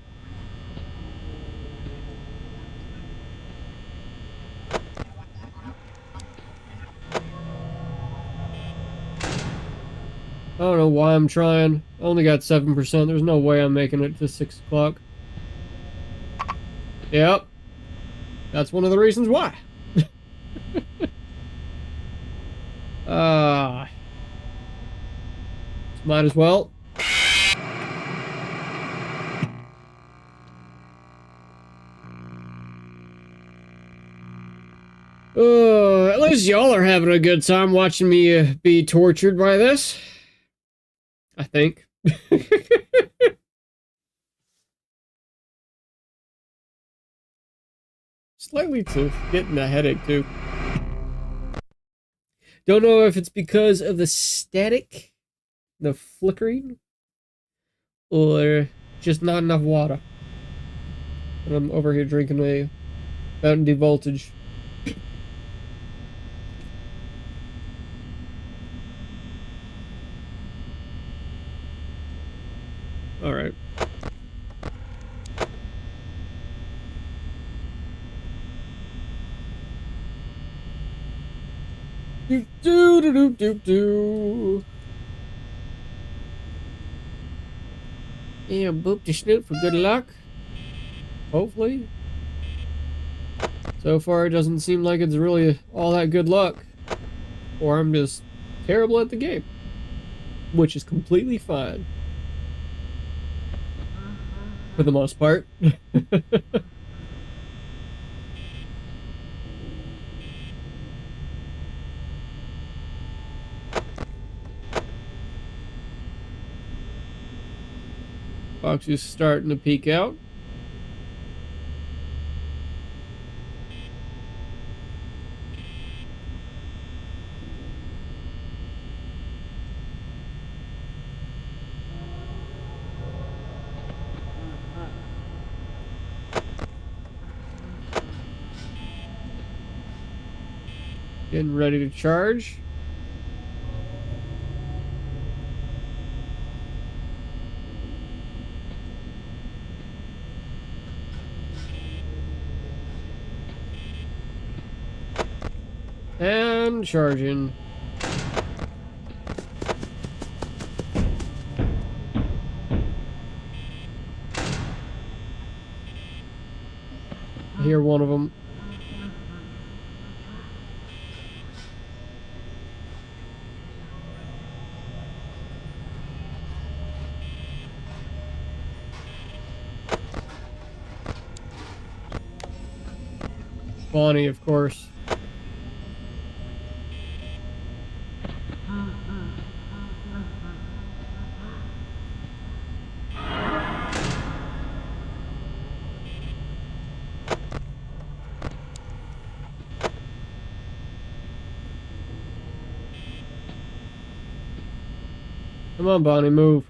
I don't know why I'm trying. I only got 7%. There's no way I'm making it to 6 o'clock. Yep. That's one of the reasons why. Might as well. At least y'all are having a good time watching me be tortured by this. I think. Slightly too. Getting a headache too. Don't know if it's because of the static, the flickering, or just not enough water. And I'm over here drinking a Mountain Dew Voltage. All right. Do do do do do do. Yeah, boop the snoot for good luck. Hopefully. So far, it doesn't seem like it's really all that good luck. Or I'm just terrible at the game. Which is completely fine. For the most part. Foxy's starting to peek out. Getting ready to charge. And charging. I hear one of them. Bonnie, of course. Come on, Bonnie, move.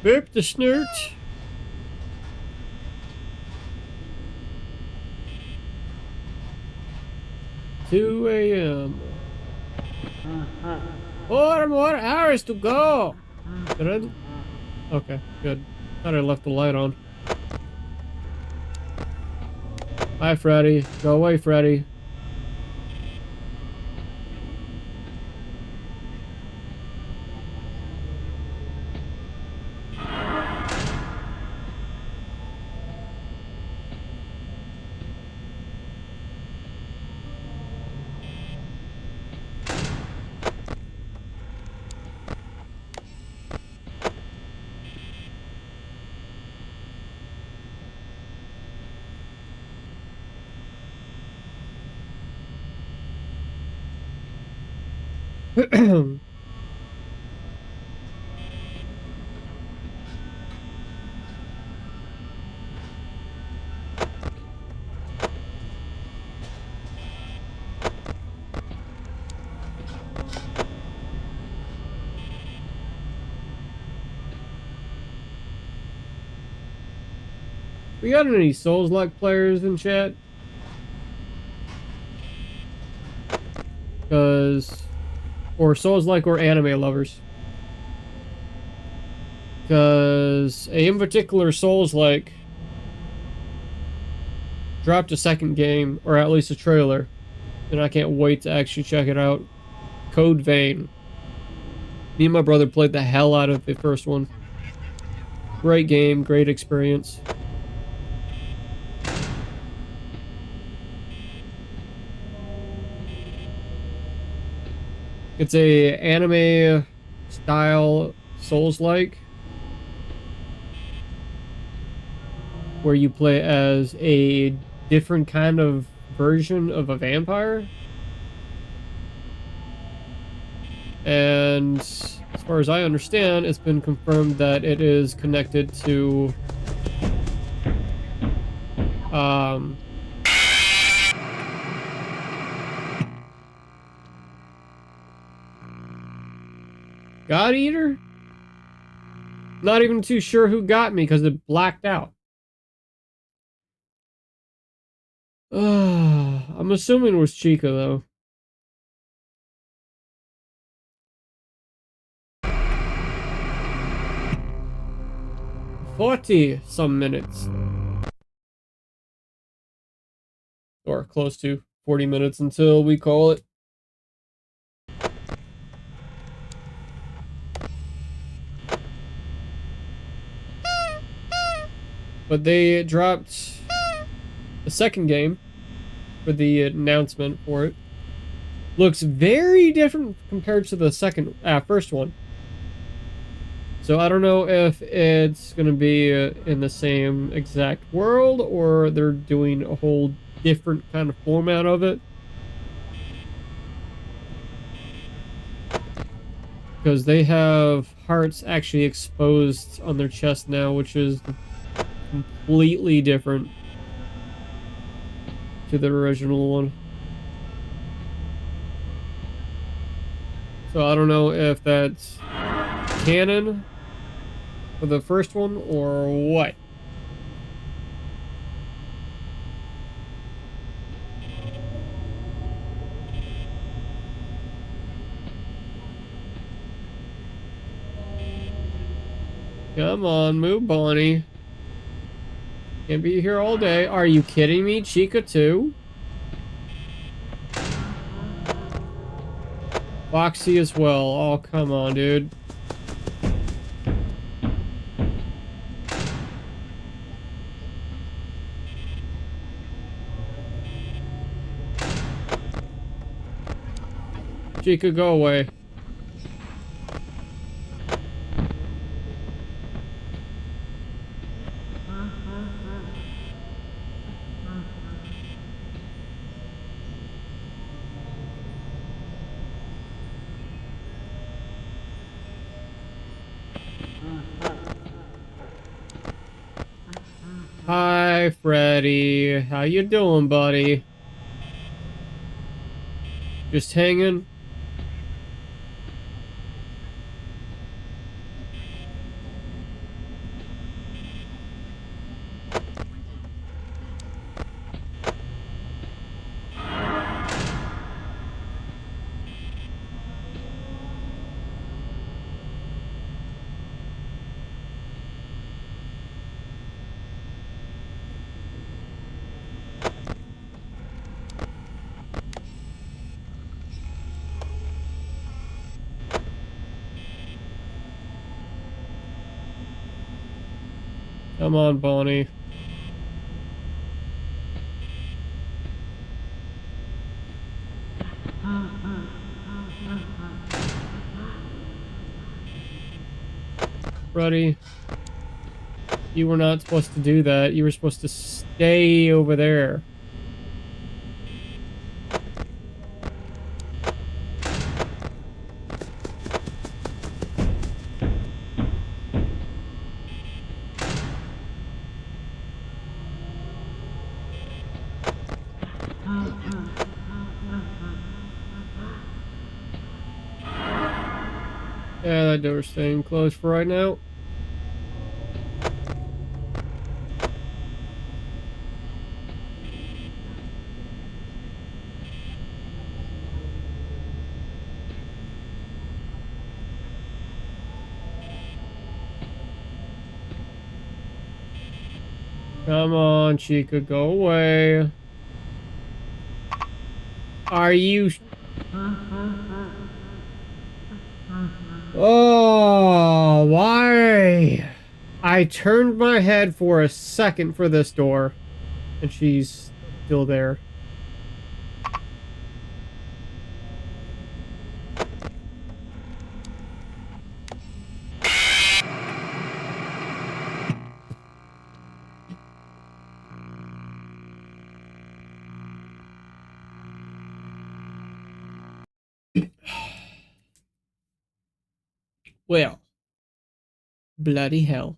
Beep the snoot. Two a.m. Four more hours to go. Did I? Okay, good. Thought I left the light on. Hi, Freddy. Go away, Freddy. We got any Souls-like players in chat? Or Souls-like or anime lovers. Because a in particular Souls-like dropped a second game, or at least a trailer, and I can't wait to actually check it out. Code Vein. Me and my brother played the hell out of the first one. Great game, great experience. It's a anime style Souls-like where you play as a different kind of version of a vampire. And as far as I understand, it's been confirmed that it is connected to God Eater? Not even too sure who got me because it blacked out. I'm assuming it was Chica though. 40 some minutes. Or close to 40 minutes until we call it. But they dropped the second game for the announcement for it. Looks very different compared to the first one. So I don't know if it's going to be in the same exact world or they're doing a whole different kind of format of it. Because they have hearts actually exposed on their chest now, which is completely different to the original one. So I don't know if that's canon for the first one or what. Come on, move, Bonnie. Can't be here all day. Are you kidding me? Chica too? Foxy as well. Oh, come on, dude. Chica, go away. Hi, Freddy. How you doing, buddy? Just hanging? Come on, Bonnie. Freddy, you were not supposed to do that. You were supposed to stay over there. Yeah, that door's staying closed for right now. Come on, Chica, go away. Are you... Oh, why? I turned my head for a second for this door, and she's still there. Well, bloody hell.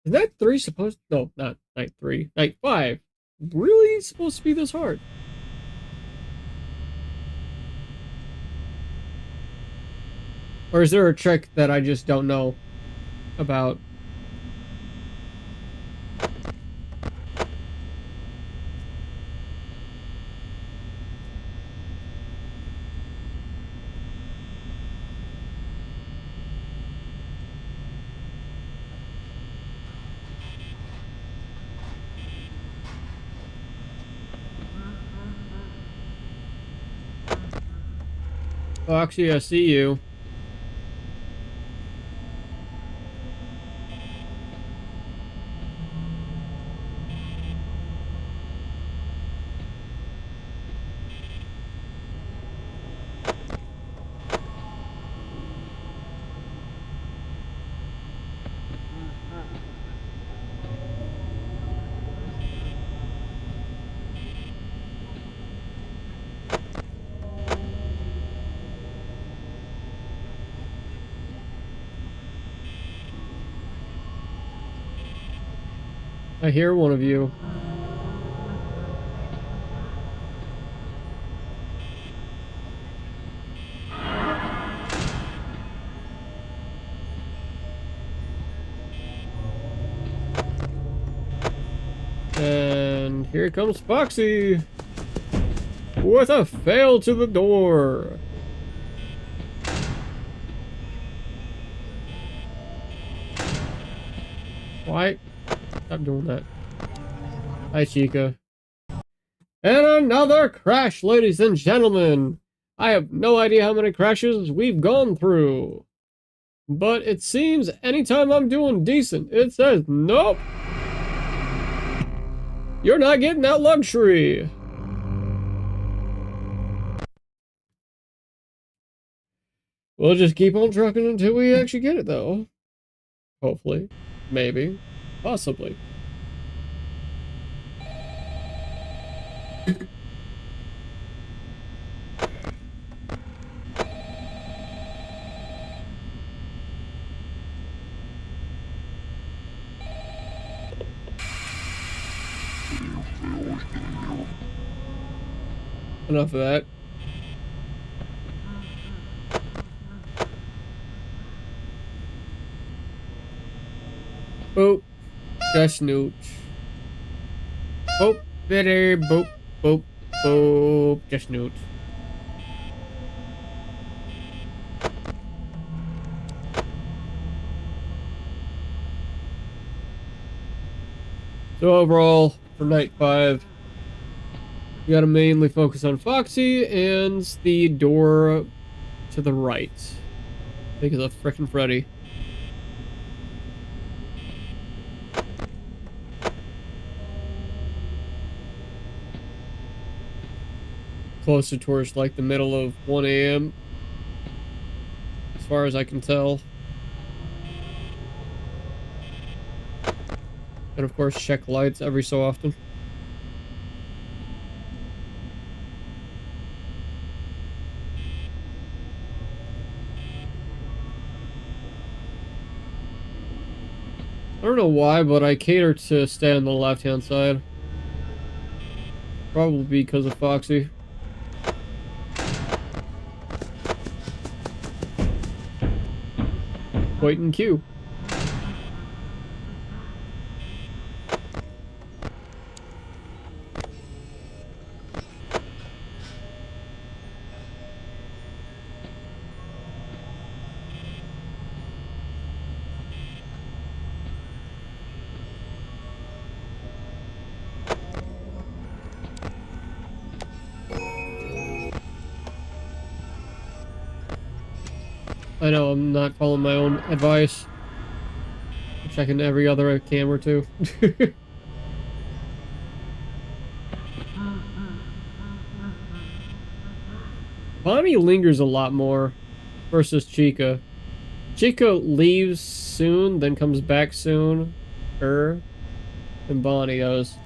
Is night 3 supposed... No, not night 3. Night 5. Really supposed to be this hard? Or is there a trick that I just don't know about? Foxy, I see you. I hear one of you. And here comes Foxy with a fail to the door. Why? Stop doing that. Hi, Chica. And another crash, ladies and gentlemen. I have no idea how many crashes we've gone through. But it seems anytime I'm doing decent, it says, nope. You're not getting that luxury. We'll just keep on trucking until we actually get it, though. Hopefully. Maybe. Possibly. Enough of that. Boop. Just nooch. Boop. Bitter. Boop. Boop. Boop. Just nooch. So overall, for night 5, we gotta mainly focus on Foxy and the door to the right. I think it's a frickin' Freddy. Closer towards like the middle of 1 a.m. as far as I can tell. And of course check lights every so often. I don't know why, but I cater to stay on the left-hand side. Probably because of Foxy. Wait in queue. I know I'm not following my own advice. I'm checking every other camera too. Bonnie lingers a lot more versus Chica. Chica leaves soon, then comes back soon. Than Bonnie does.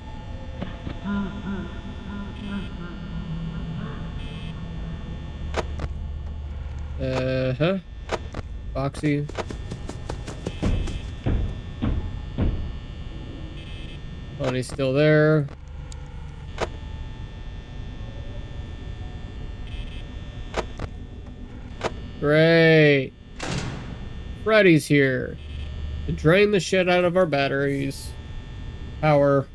Uh-huh. Foxy. Bonnie's still there. Great. Freddy's here to drain the shit out of our batteries. Power.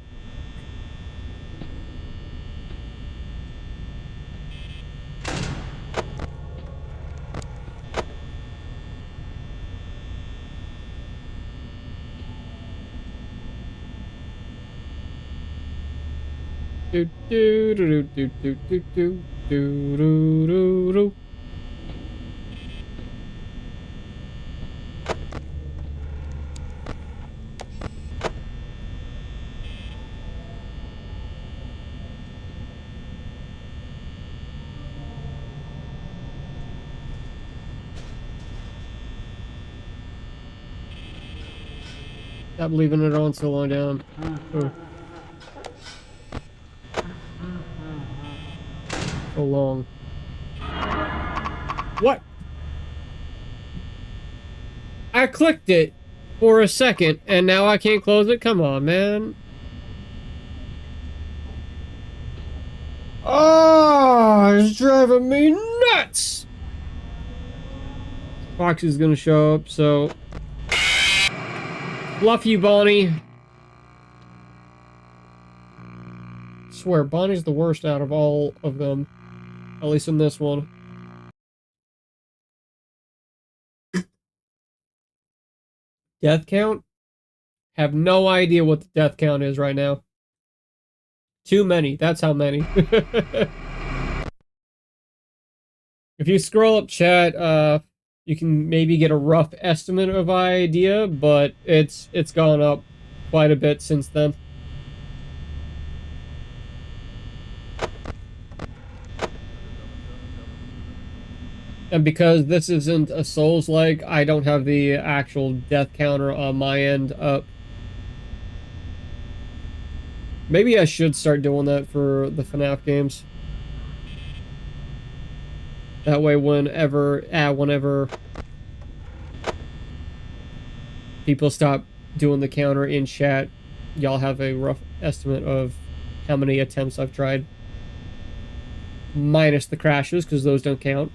Do do do do do do do do do do do. Stop leaving it on so long down. Oh. So long. What? I clicked it for a second and now I can't close it? Come on, man. Oh, it's driving me nuts! Foxy's gonna show up, so... Fluff you, Bonnie. I swear, Bonnie's the worst out of all of them. At least in this one. Death count? Have no idea what the death count is right now. Too many. That's how many. If you scroll up chat, you can maybe get a rough estimate of idea, but it's gone up quite a bit since then. And because this isn't a Souls-like, I don't have the actual death counter on my end up. Maybe I should start doing that for the FNAF games. That way whenever people stop doing the counter in chat, y'all have a rough estimate of how many attempts I've tried. Minus the crashes, because those don't count.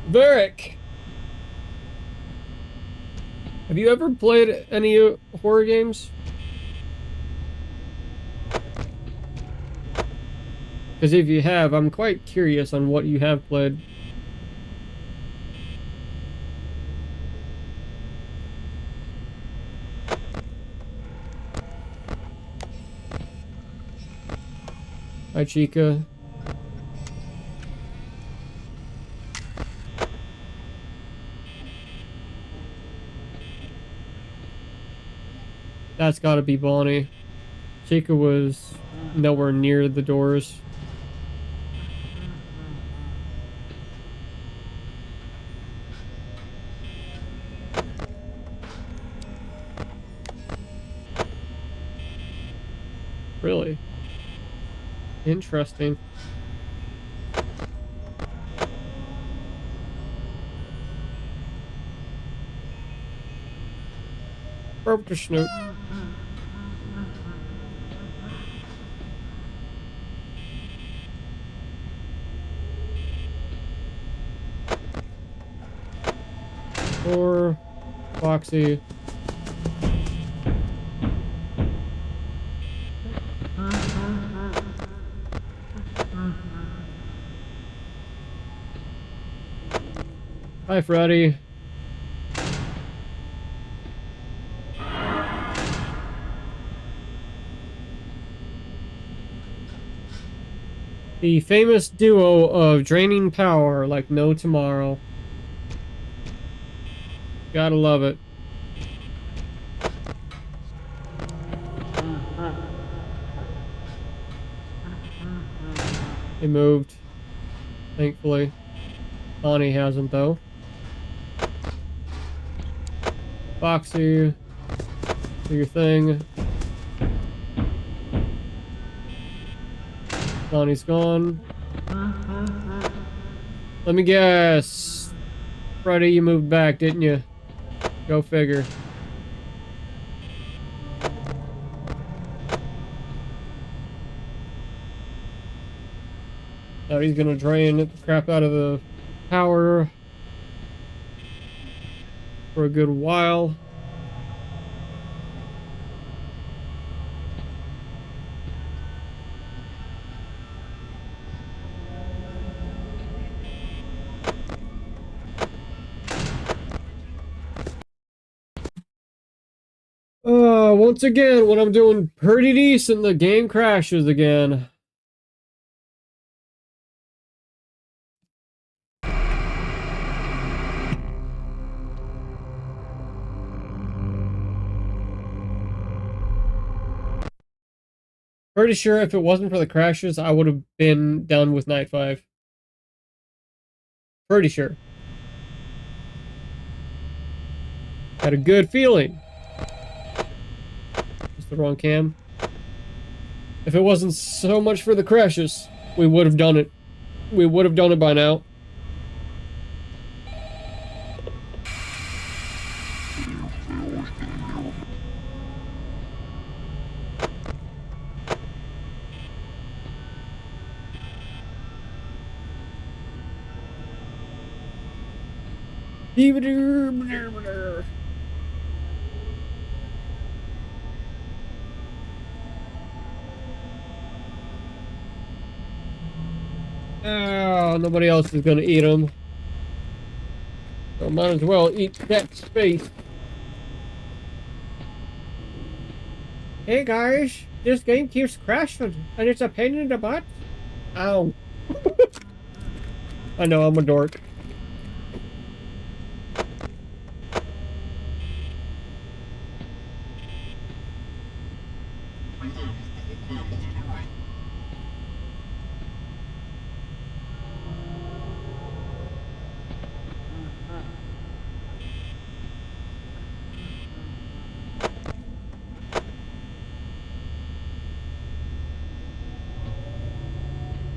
Varric! Have you ever played any horror games? Because if you have, I'm quite curious on what you have played. Hi, Chica. That's gotta be Bonnie. Chica was nowhere near the doors. Really? Interesting. Purple Snoop. Or Foxy. Hi, Freddy. The famous duo of draining power like no tomorrow. Gotta love it. He moved. Thankfully. Bonnie hasn't, though. Foxy, do your thing. Bonnie's gone. Let me guess. Freddy, you moved back, didn't you? Go figure. Now he's gonna drain the crap out of the power for a good while. Once again, when I'm doing pretty decent, the game crashes again. Pretty sure if it wasn't for the crashes, I would have been done with Night 5. Pretty sure. Had a good feeling. It's the wrong cam. If it wasn't so much for the crashes, we would have done it. We would have done it by now. Oh, nobody else is gonna eat them. So might as well eat that space. Hey guys, this game keeps crashing, and it's a pain in the butt. Ow. I know, I'm a dork.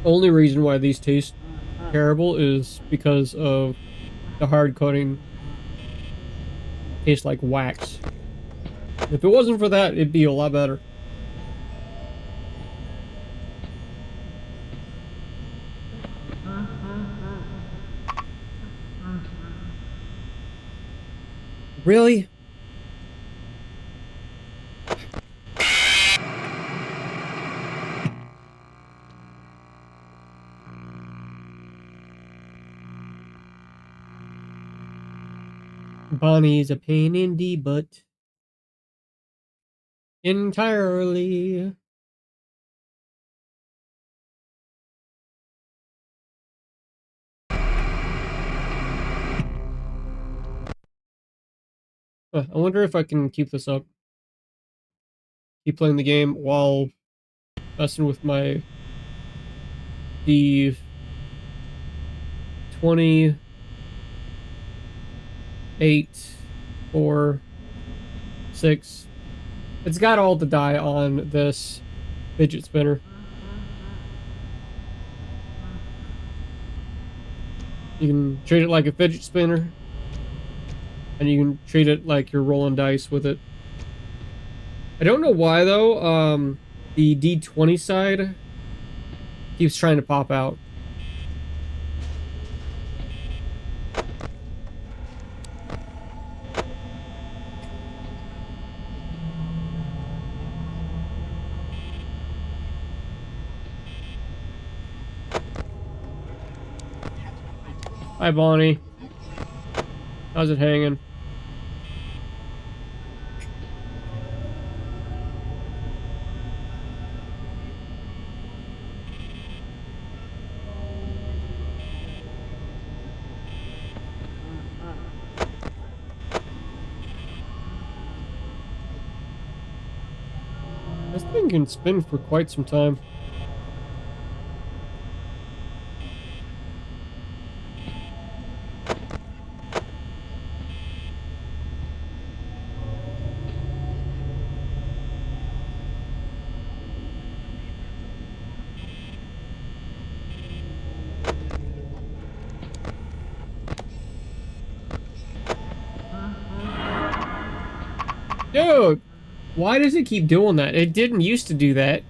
Only reason why these taste terrible is because of the hard coating. Tastes like wax. If it wasn't for that, it'd be a lot better. Really? Bonnie's a pain in the butt. Entirely. I wonder if I can keep this up. Keep playing the game while messing with my the 28 4 6. It's got all the die on this fidget spinner. You can treat it like a fidget spinner, and you can treat it like you're rolling dice with it. I don't know why though, the D20 side keeps trying to pop out. Hi, Bonnie. How's it hanging? This thing can spin for quite some time. Dude, why does it keep doing that? It didn't used to do that.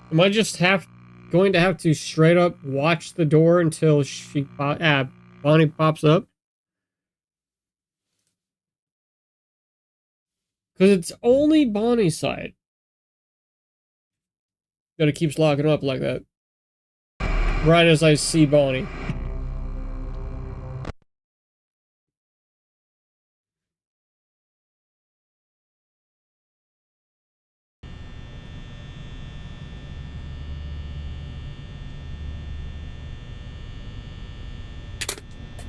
Am I just going to have to straight up watch the door until Bonnie pops up? Because it's only Bonnie's side that it keeps locking up like that. Right as I see Bonnie.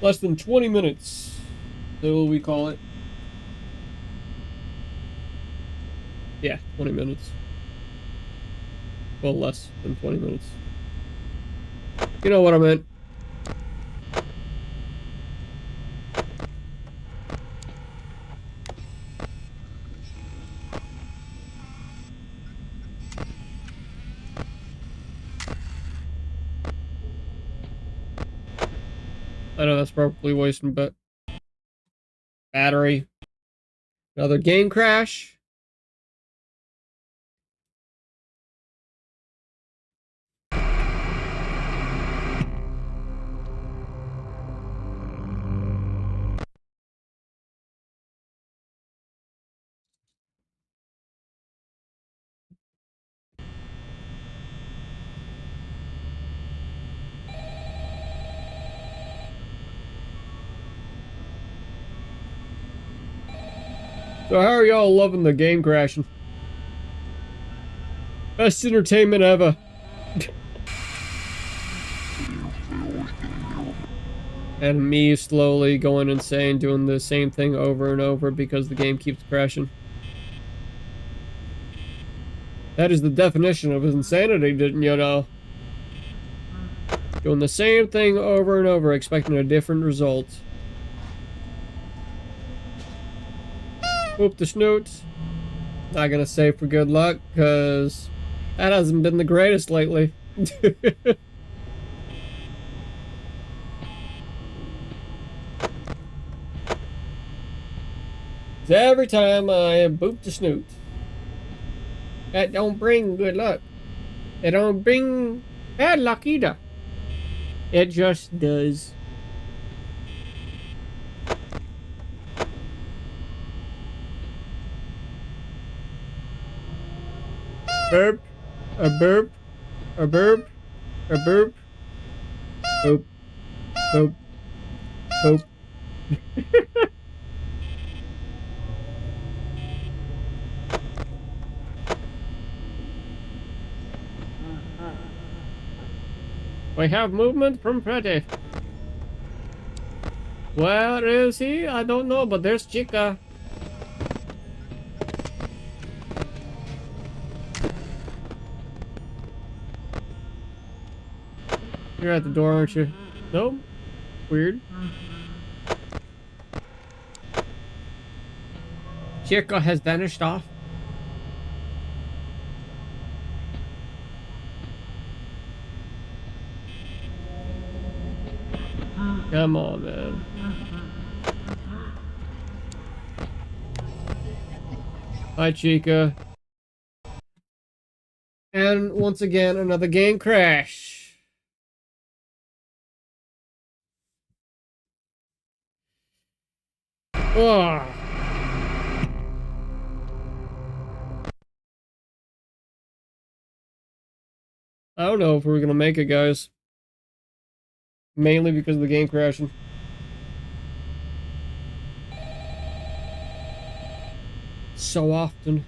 Less than 20 minutes So we call it. Yeah, 20 minutes. Well, less than 20 minutes. You know what I meant. I know that's probably wasting, but battery. Another game crash. So how are y'all loving the game crashing? Best entertainment ever. And me slowly going insane, doing the same thing over and over because the game keeps crashing. That is the definition of insanity, didn't you know? Doing the same thing over and over, expecting a different result. Whoop the snoot. Not gonna say for good luck, because that hasn't been the greatest lately. Every time I boop the snoot. That don't bring good luck. It don't bring bad luck either. It just does. Burp, a burp, a burp, a burp, boop, boop, boop. We have movement from Freddy. Where is he? I don't know, but there's Chica. You're at the door, aren't you? No? Weird. Chica has vanished off. Come on, man. Hi, Chica. And once again, another game crash. Oh. I don't know if we're gonna make it, guys. Mainly because of the game crashing. So often.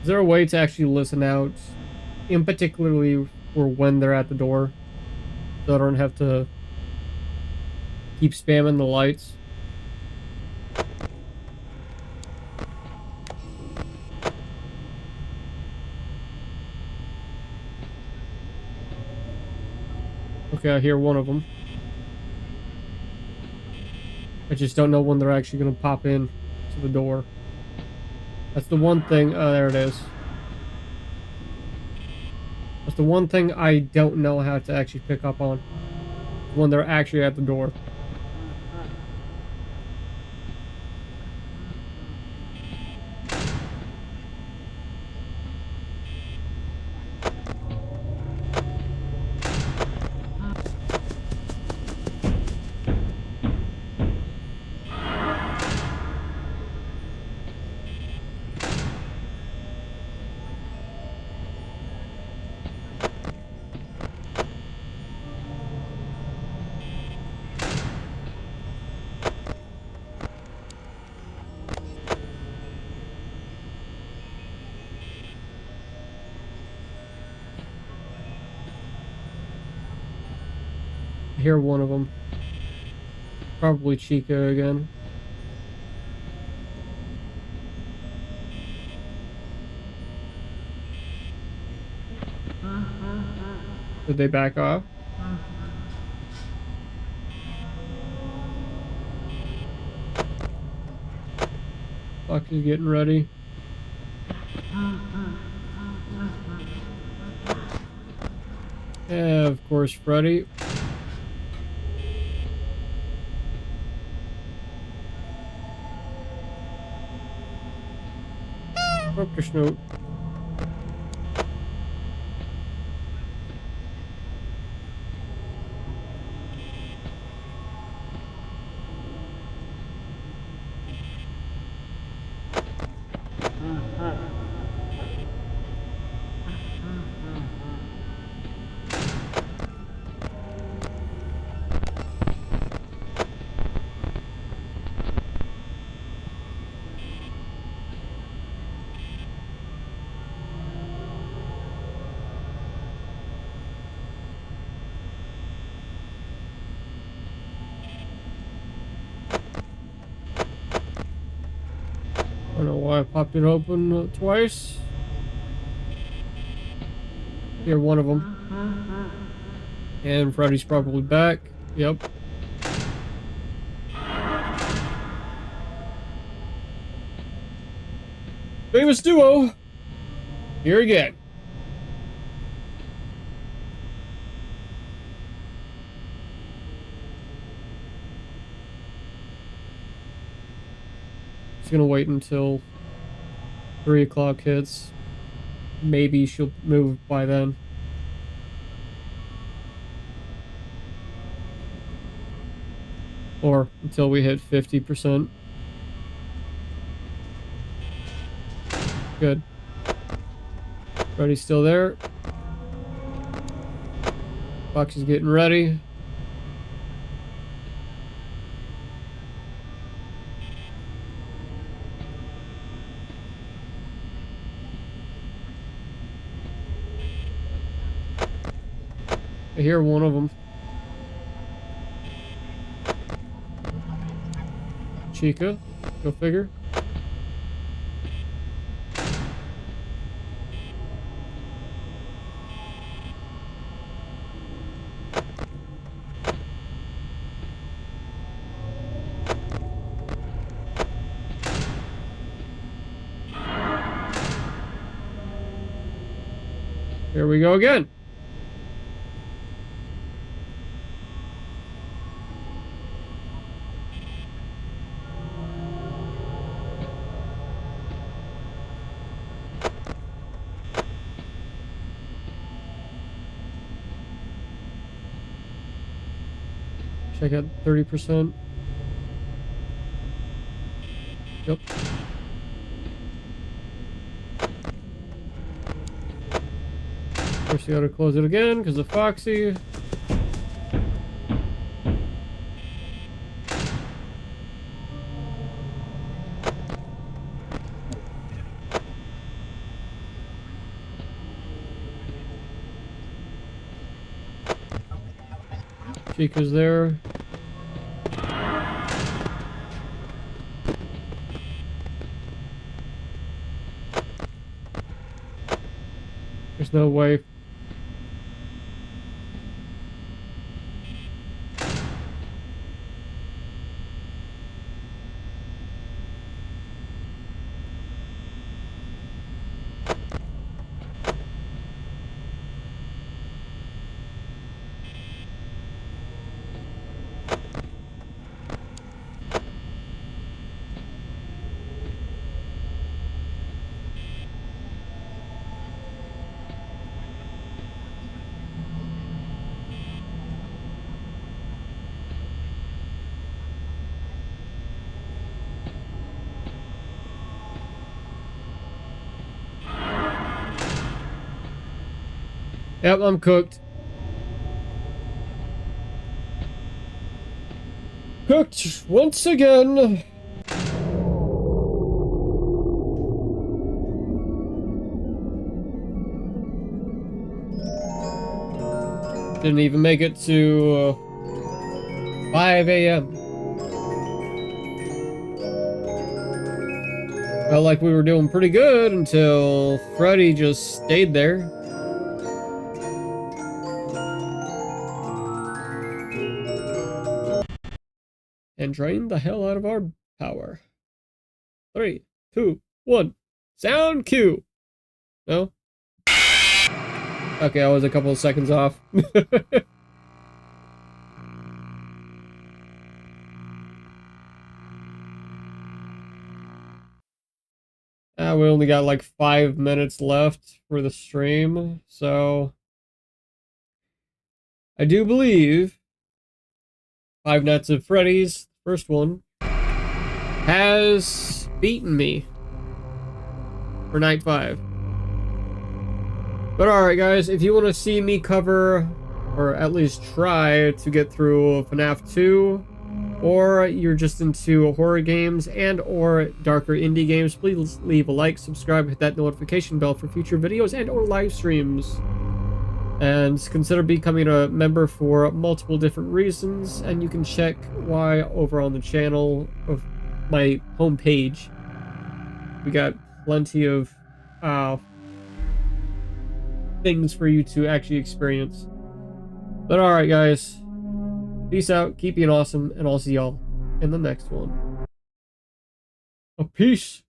Is there a way to actually listen out, in particularly for when they're at the door, so I don't have to keep spamming the lights? Okay, I hear one of them. I just don't know when they're actually going to pop in to the door. That's the one thing. Oh, there it is. That's the one thing I don't know how to actually pick up on. When they're actually at the door. hear one of them. Probably Chica again. Did they back off? Fox is getting ready. Yeah, of course, Freddy. Rupture snoot. I don't know why I popped it open twice. Here, one of them. And Freddy's probably back. Yep. Famous duo. Here again. Just gonna wait until 3 o'clock hits. Maybe she'll move by then. Or until we hit 50%. Good. Freddy's still there. Fox is getting ready. I hear one of them. Chica, go figure. Here we go again. Check out 30%. Yep. First, you gotta close it again because of Foxy. Chica's there. There's no way. Yep, I'm cooked. Cooked once again. Didn't even make it to 5 a.m. Felt like we were doing pretty good until Freddy just stayed there. And drained the hell out of our power. 3, 2, 1. Sound cue. No? Okay, I was a couple of seconds off. We only got like 5 minutes left for the stream, so I do believe Five Nights at Freddy's, first one, has beaten me for night 5. But alright guys, if you want to see me cover, or at least try to get through FNAF 2, or you're just into horror games and or darker indie games, please leave a like, subscribe, hit that notification bell for future videos and or live streams. And consider becoming a member for multiple different reasons, and you can check why over on the channel of my homepage. We got plenty of things for you to actually experience. But alright guys, peace out, keep being awesome, and I'll see y'all in the next one. Peace.